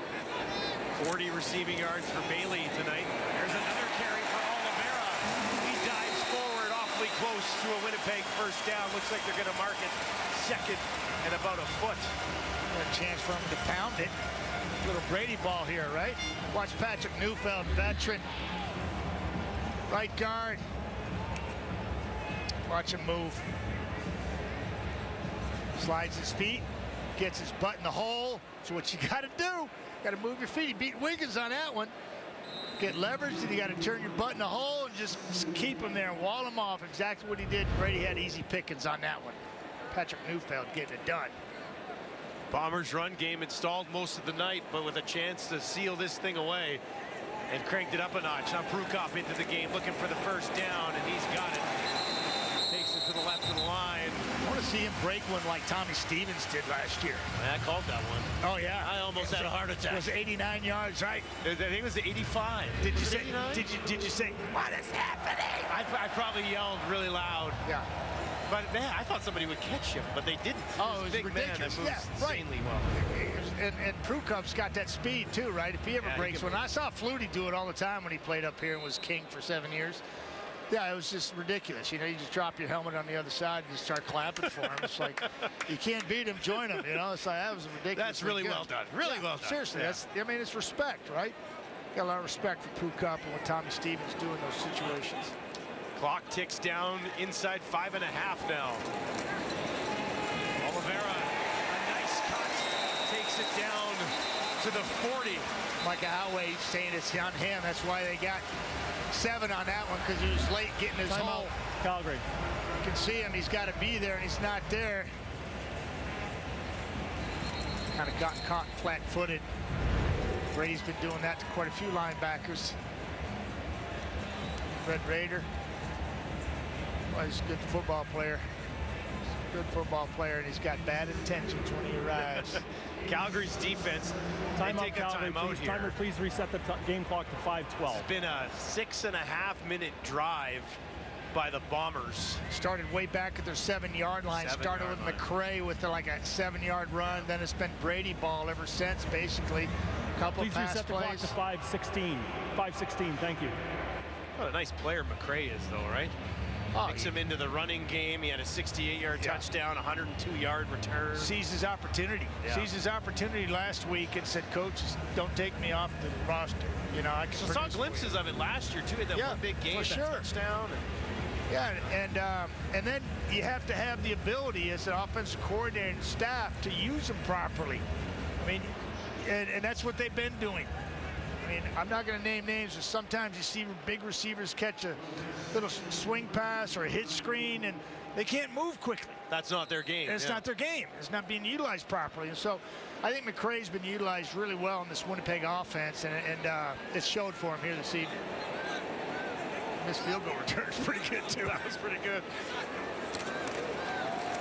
40 receiving yards for Bailey tonight. There's another carry for Oliveira. He dives forward close to a Winnipeg first down. Looks like they're going to mark it second and about a foot. A chance for him to pound it. Little Brady ball here, right? Watch Patrick Neufeld, veteran. Right guard. Watch him move. Slides his feet, gets his butt in the hole. That's what you got to do. Got to move your feet. He beat Wiggins on that one. Get leverage, and you got to turn your butt in the hole and just keep him there and wall him off. Exactly what he did. Brady had easy pickings on that one. Patrick Neufeld getting it done. Bombers run game installed most of the night, but with a chance to seal this thing away, and cranked it up a notch. Now Prukop into the game, looking for the first down, and he's got it. Takes it to the left of the line. I want to see him break one like Tommy Stevens did last year. I called that one. Oh, yeah. I almost had a heart attack. It was 89 yards, right? I think it was 85. Did you say, did you say, what is happening? I probably yelled really loud. Yeah. But man, I thought somebody would catch him, but they didn't. Oh, it was big ridiculous. Man that moves insanely well. And Prukop's got that speed too, right? If he ever breaks one. I saw Flutie do it all the time when he played up here and was king for 7 years. Yeah, it was just ridiculous. You know, you just drop your helmet on the other side and just start clapping for him. It's like, you can't beat him, join him. You know, it's like, that was ridiculous. That's really well done. Really well done. Seriously, I mean, it's respect, right? Got a lot of respect for Prukop and what Tommy Stevens do in those situations. Clock ticks down inside 5.5 now. Oliveira, a nice cut, takes it down to the 40. Micah Howey saying it's on him. That's why they got 7 on that one, because he was late getting his hole. Calgary. You can see him. He's got to be there, and he's not there. Kind of gotten caught flat-footed. Brady's been doing that to quite a few linebackers. Red Raider. Well, he's a good football player. Good football player, and he's got bad intentions when he arrives. Calgary's defense. Timeout, take a timeout here. Timer, please reset the game clock to 5:12. It's been a 6.5-minute drive by the Bombers. Started way back at their 7-yard line. Started with McCray with like a 7-yard run. Then it's been Brady ball ever since, basically. A couple please pass reset plays. the clock to 5:16. 5:16, thank you. What a nice player McCray is, though, right? Takes him into the running game. He had a 68-yard touchdown, 102-yard return. Sees his opportunity. Sees his opportunity last week and said, "Coaches, don't take me off the roster." You know, I can saw glimpses of it last year too. That one big game, for sure. Touchdown. Yeah, and then you have to have the ability as an offensive coordinator and staff to use them properly. I mean, and that's what they've been doing. I mean, I'm not going to name names, but sometimes you see big receivers catch a little swing pass or a hit screen, and they can't move quickly. That's not their game. It's not their game. It's not being utilized properly. And so I think McCray's been utilized really well in this Winnipeg offense, and it showed for him here this evening. This field goal return is pretty good, too. That was pretty good.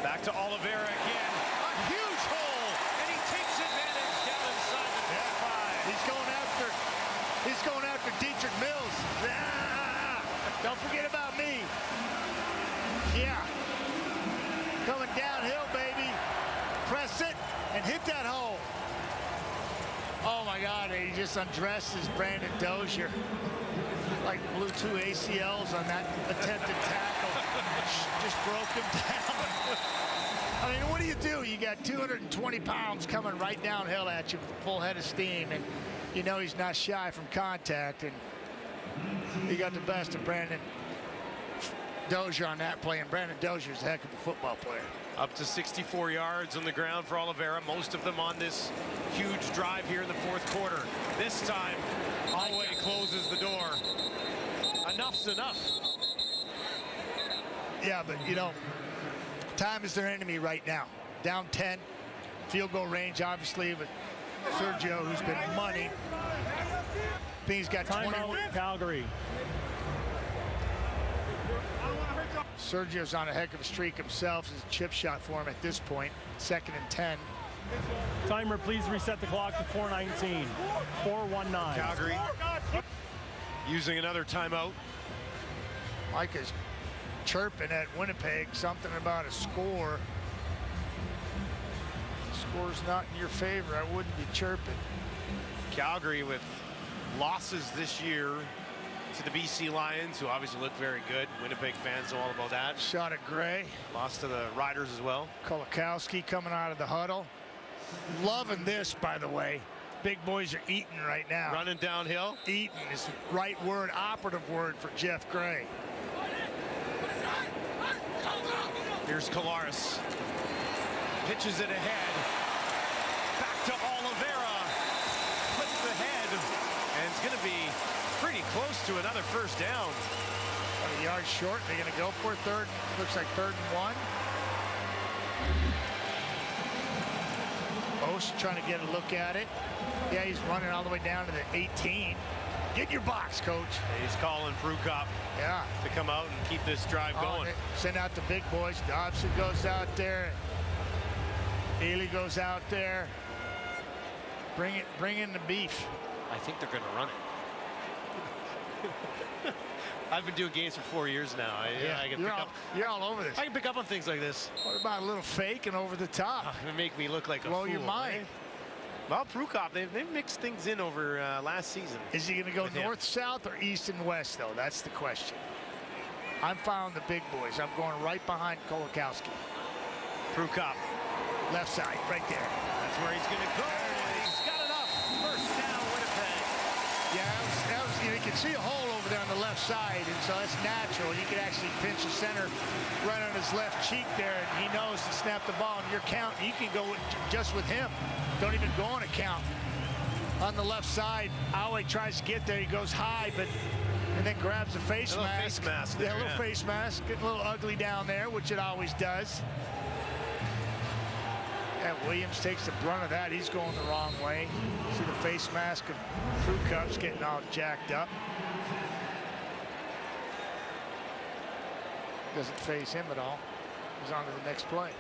Back to Oliveira again. A huge hole, and he takes advantage down inside the 25. He's going after Dietrich Mills. Ah, don't forget about me. Yeah. Coming downhill, baby. Press it and hit that hole. Oh, my God. He just undresses Brandon Dozier. Like blew 2 ACLs on that attempted tackle. Just broke him down. I mean, what do? You got 220 pounds coming right downhill at you with a full head of steam, and you know he's not shy from contact, and he got the best of Brandon Dozier on that play, and Brandon Dozier's a heck of a football player. Up to 64 yards on the ground for Oliveira, most of them on this huge drive here in the fourth quarter. This time, Holloway closes the door. Enough's enough. Yeah, but, you know, time is their enemy right now. Down 10, field goal range, obviously, but Sergio, who's been money. I think he's got 20. Calgary. Sergio's on a heck of a streak himself. It's a chip shot for him at this point. 2nd and 10. Timer, please reset the clock to 4:19. 4:19. Calgary using another timeout. Micah's chirping at Winnipeg, something about a score. Score's not in your favor. I wouldn't be chirping. Calgary with losses this year to the BC Lions, who obviously look very good. Winnipeg fans know all about that. Shot at Gray. Lost to the Riders as well. Kolakowski coming out of the huddle. Loving this, by the way. Big boys are eating right now. Running downhill. Eating is the right word, operative word for Jeff Gray. Here's Collaros. Pitches it ahead. Back to Oliveira. Flips the head. And it's going to be pretty close to another first down. 20 yards short. They're going to go for third. Looks like 3rd and 1. Osh trying to get a look at it. Yeah, he's running all the way down to the 18. Get your box, coach. He's calling Prukop to come out and keep this drive going. Send out the big boys. Dobson goes out there. Ely goes out there. Bring in the beef. I think they're going to run it. I've been doing games for 4 years now. I can you're all over this. I can pick up on things like this. What about a little fake and over the top? It make me look like a blow fool, your mind. Right? Well, Prukop, they've mixed things in over last season. Is he going to go north, south, or east and west, though? That's the question. I'm following the big boys. I'm going right behind Kolakowski. Prukop. Left side, right there. That's where he's going to go. He's got enough. First down, Winnipeg. Yeah, you can see a hole over there on the left side, and so that's natural. You can actually pinch the center right on his left cheek there, and he knows to snap the ball, and you're counting. You can go just with him. Don't even go on a count. On the left side, Awe tries to get there. He goes high, and then grabs the face mask. Face mask there, little face mask. Getting a little ugly down there, which it always does. Yeah, Williams takes the brunt of that. He's going the wrong way. See the face mask of Prukop's getting all jacked up. Doesn't phase him at all. He's on to the next play.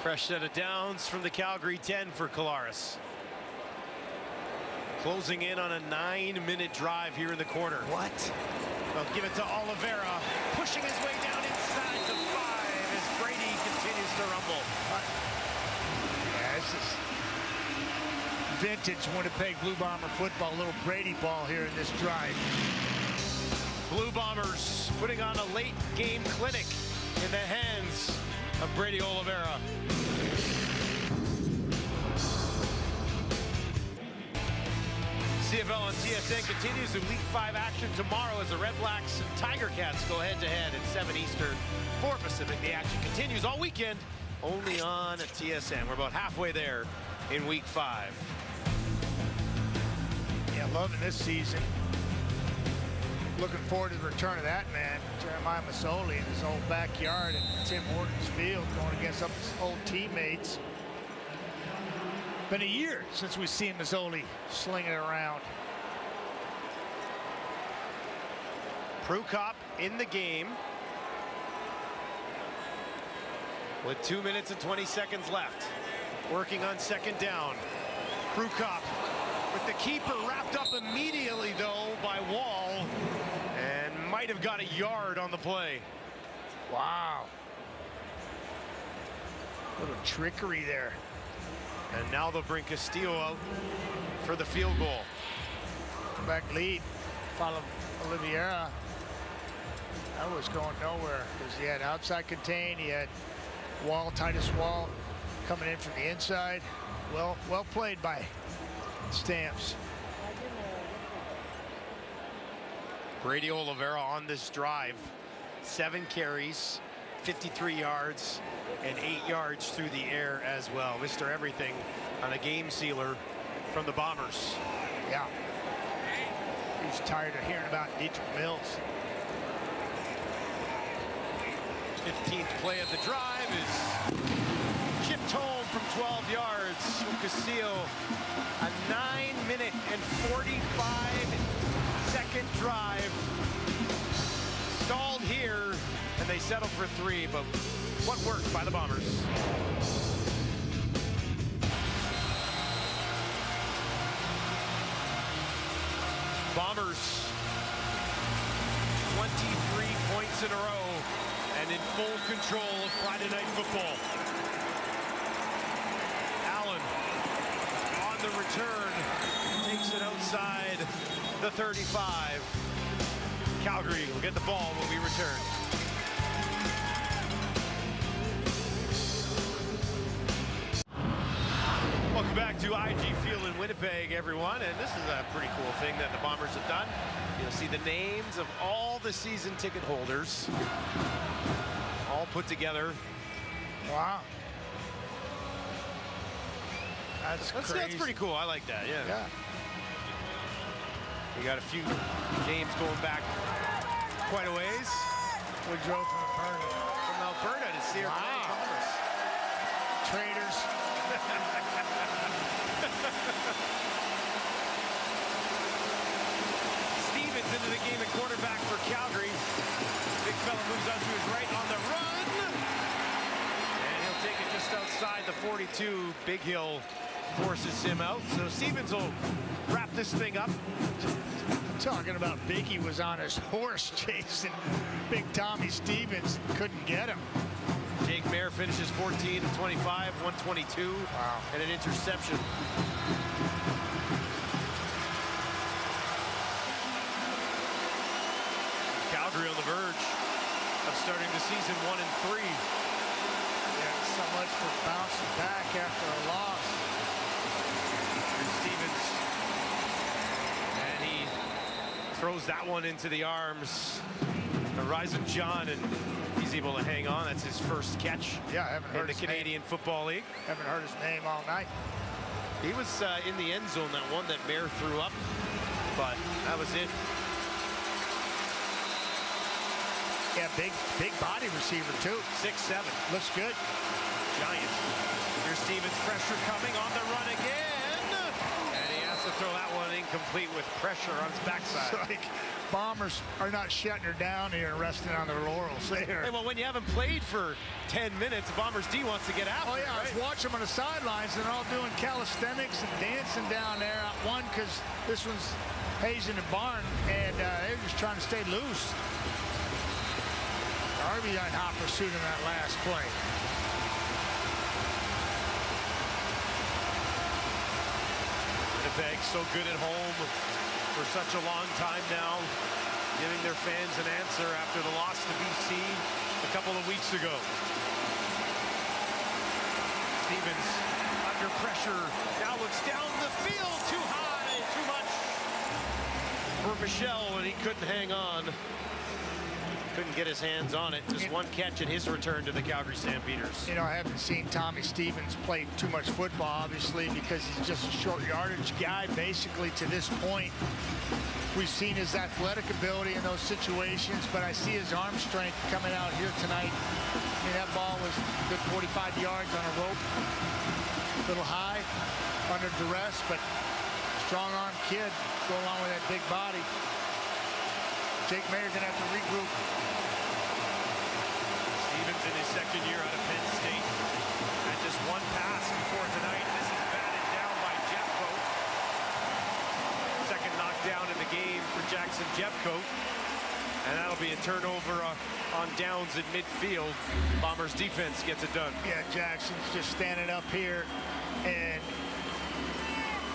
Fresh set of downs from the Calgary 10 for Collaros. Closing in on a 9-minute drive here in the quarter. What? They'll give it to Oliveira, pushing his way down inside the 5 as Brady continues to rumble. Yeah, this is vintage Winnipeg Blue Bomber football. Little Brady ball here in this drive. Blue Bombers putting on a late game clinic in the hands of Brady Oliveira. CFL on TSN continues with Week 5 action tomorrow as the Red Blacks and Tiger Cats go head-to-head at 7 Eastern, 4 Pacific. The action continues all weekend, only on TSN. We're about halfway there in Week 5. Yeah, loving this season. Looking forward to the return of that man, Jeremiah Masoli, in his old backyard at Tim Hortons Field, going against some of his old teammates. Been a year since we've seen Masoli slinging it around. Prukop in the game with 2 minutes and 20 seconds left. Working on second down. Prukop with the keeper wrapped up immediately, though, by Wall, and might have got a yard on the play. Wow. Little trickery there. And now they'll bring Castillo out for the field goal. Back lead. Follow Oliveira. That was going nowhere because he had outside contain. He had Wall, Titus Wall, coming in from the inside. Well played by Stamps. Brady Oliveira on this drive. 7 carries, 53 yards, and 8 yards through the air as well. Mr. Everything on a game sealer from the Bombers. Yeah. He's tired of hearing about Dietrich Mills. 15th play of the drive is chipped home from 12 yards from Castillo. A 9-minute and 45-second drive. Stalled here, and they settled for 3, but what worked by the Bombers? Bombers, 23 points in a row and in full control of Friday Night Football. Allen on the return, takes it outside the 35. Calgary will get the ball when we return. Welcome back to IG Field in Winnipeg, everyone. And this is a pretty cool thing that the Bombers have done. You'll see the names of all the season ticket holders all put together. Wow. That's crazy. That's pretty cool. I like that, yeah. We got a few games going back quite a ways. We drove from Alberta to see our Bombers. Traders. Stevens into the game at quarterback for Calgary. Big fella moves out to his right on the run. And he'll take it just outside the 42. Big Hill forces him out. So Stevens will wrap this thing up. Talking about Biggie was on his horse chasing Big Tommy Stevens. Couldn't get him. Jake Mayer finishes 14 of 25, 122, and an interception. Calgary on the verge of starting the season 1-3. Yeah, so much for bouncing back after a loss. Here's Stevens. And he throws that one into the arms of Rising John, and he's able to hang on. That's his first catch in the Canadian Football League. Haven't heard his name all night. He was in the end zone, that one that Mayer threw up, but that was it. Yeah, big body receiver too. 6'7". Looks good. Giant. Here's Stevens, pressure coming on the run again. And he has to throw that one incomplete with pressure on his backside. It's like Bombers are not shutting her down here and resting on their laurels there. Hey, well, when you haven't played for 10 minutes, Bombers D wants to get after it. Oh, yeah, I was watching them on the sidelines, and they're all doing calisthenics and dancing down there. One, because this one's Hazen and Barn, and they're just trying to stay loose. RBI hot pursuit in that last play. Winnipeg so good at home for such a long time now, giving their fans an answer after the loss to BC a couple of weeks ago. Stevens under pressure, now looks down the field, too high, too much for Michel, and he couldn't hang on. Couldn't get his hands on it. Just one catch in his return to the Calgary Stampeders. You know, I haven't seen Tommy Stevens play too much football, obviously, because he's just a short yardage guy, basically, to this point. We've seen his athletic ability in those situations, but I see his arm strength coming out here tonight. I mean, that ball was a good 45 yards on a rope. A little high, under duress, but strong-arm kid go along with that big body. Jake Mayer gonna have to regroup. Stevens in his second year out of Penn State. And just one pass before tonight. This is batted down by Jeffcoat. Second knockdown in the game for Jackson Jeffcoat. And that'll be a turnover on downs in midfield. Bombers defense gets it done. Yeah, Jackson's just standing up here, and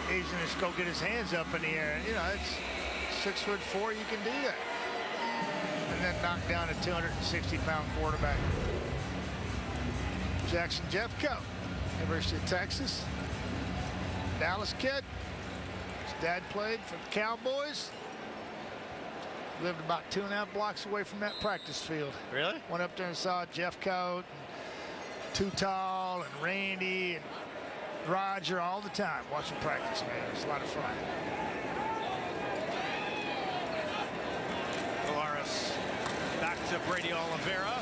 he's gonna just go get his hands up in the air. You know, it's 6'4", you can do that. And then knock down a 260-pound quarterback. Jackson Jeffcoat, University of Texas. Dallas kid. His dad played for the Cowboys. Lived about 2.5 blocks away from that practice field. Really? Went up there and saw Jeffcoat, and Too Tall, and Randy, and Roger all the time watching practice, man. It was a lot of fun. Back to Brady Oliveira.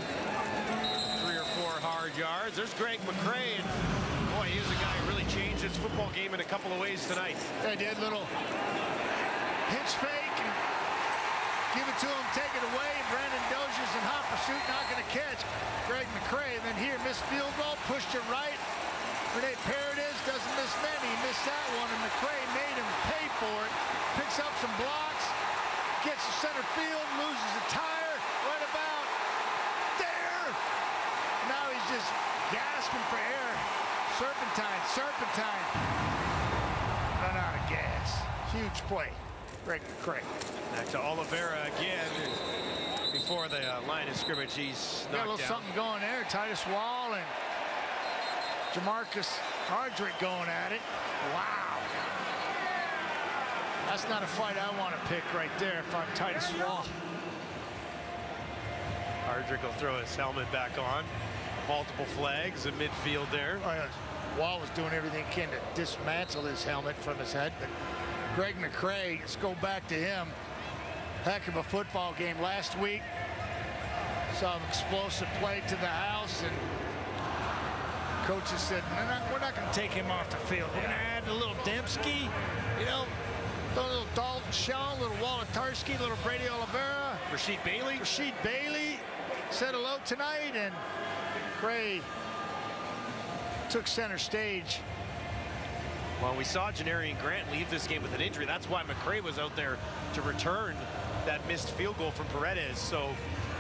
3 or 4 hard yards. There's Greg McCray. And boy, he's a guy who really changed his football game in a couple of ways tonight. They did little hitch fake and give it to him, take it away. Brandon Dozier's in hot pursuit, not going to catch Greg McCray. And then here, missed field goal, pushed it right. Renee Paredes doesn't miss many. He missed that one, and McCray made him pay for it. Picks up some blocks, gets to center field, loses a tire. Right about there. Now he's just gasping for air. Serpentine. Run out of gas. Huge play. Greg McCray. Back to Oliveira again. Before the line of scrimmage, he's Got a little knocked down. something going there. Titus Wall and Jamarcus Hardrick going at it. Wow. That's not a fight I want to pick right there if I'm Titus Wall. Hardrick will throw his helmet back on. Multiple flags in midfield there. Oh, yeah. Wall was doing everything he can to dismantle his helmet from his head. But Greg McCray, let's go back to him. Heck of a football game last week. Saw an explosive play to the house, and coaches said, we're not going to take him off the field. We're going to add a little Dembski, you know, throw a little Dalton Shaw, a little Wolotarski, a little Brady Oliveira. Rasheed Bailey said hello tonight, and McCray took center stage. Well, we saw Janarian Grant leave this game with an injury. That's why McCray was out there to return that missed field goal from Paredes. So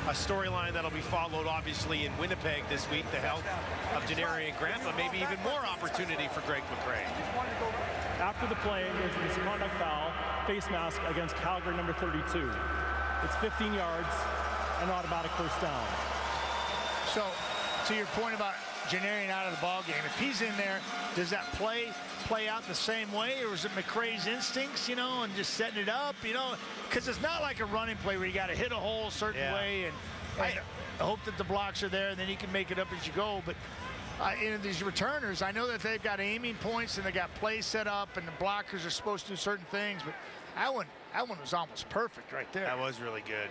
a storyline that'll be followed obviously in Winnipeg this week, the health of Janarian Grant, but maybe even more opportunity for Greg McCray. After the play, there's a misconduct foul, face mask against Calgary number 32. It's 15 yards, an automatic first down. So to your point about Janarian out of the ball game, if he's in there, does that play out the same way, or is it McCray's instincts, you know, and just setting it up, you know, because it's not like a running play where you got to hit a hole a certain way, and I hope that the blocks are there and then you can make it up as you go. But in these returners, I know that they've got aiming points and they got plays set up and the blockers are supposed to do certain things, but that one was almost perfect right there. That was really good.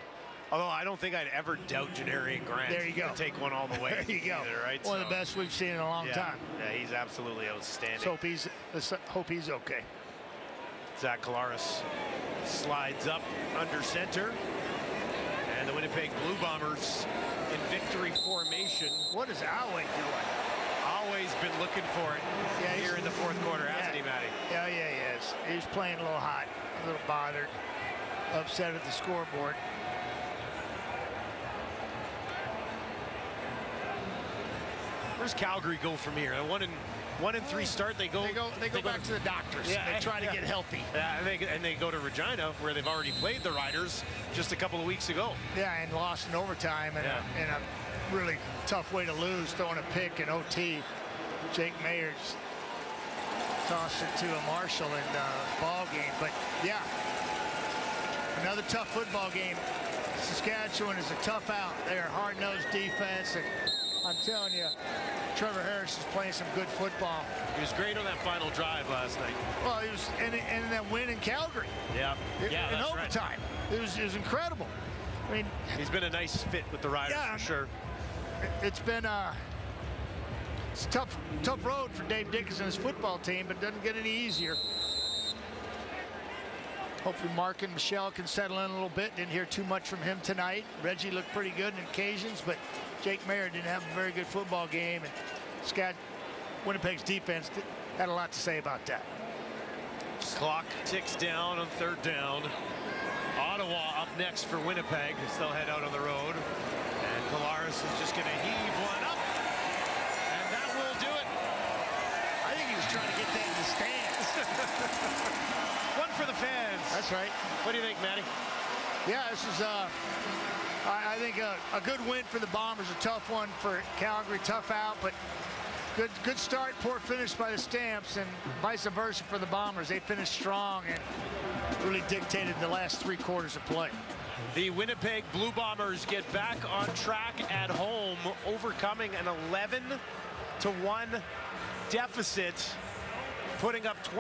Although I don't think I'd ever doubt Janarian Grant. There you go. To take one all the way. There you go. Either, right? One of the best we've seen in a long time. Yeah, he's absolutely outstanding. Let's hope he's okay. Zach Collaros slides up under center. And the Winnipeg Blue Bombers in victory formation. What is Alway doing? Always been looking for it here in the fourth quarter, hasn't he, Matty? Yeah, he is. He's playing a little hot, a little bothered, upset at the scoreboard. Where's Calgary go from here? A 1-3 start. They go back to the doctors. Yeah, they try to get healthy. Yeah, and they go to Regina, where they've already played the Riders just a couple of weeks ago. Yeah, and lost in overtime, and a really tough way to lose, throwing a pick in OT. Jake Mayers tossed it to a Marshall in the ball game. But yeah, another tough football game. Saskatchewan is a tough out. They're a hard-nosed defense, and I'm telling you, Trevor Harris is playing some good football. He was great on that final drive last night. Well, he was, and that win in Calgary. Yeah, in overtime. Right. It was incredible. I mean, he's been a nice fit with the Riders for sure. It's been it's a tough road for Dave Dickens and his football team, but it doesn't get any easier. Hopefully Mark and Michelle can settle in a little bit. Didn't hear too much from him tonight. Reggie looked pretty good on occasions, but Jake Mayer didn't have a very good football game, and Winnipeg's defense had a lot to say about that. Clock ticks down on third down. Ottawa up next for Winnipeg. They'll head out on the road. And Collaros is just going to heave one up. And that will do it. I think he was trying to get that in the stands. One for the fans. That's right. What do you think, Matty? Yeah, this is I think a good win for the Bombers, a tough one for Calgary, tough out, but good start, poor finish by the Stamps, and vice versa for the Bombers. They finished strong and really dictated the last 3 quarters of play. The Winnipeg Blue Bombers get back on track at home, overcoming an 11-1 deficit, putting up 20.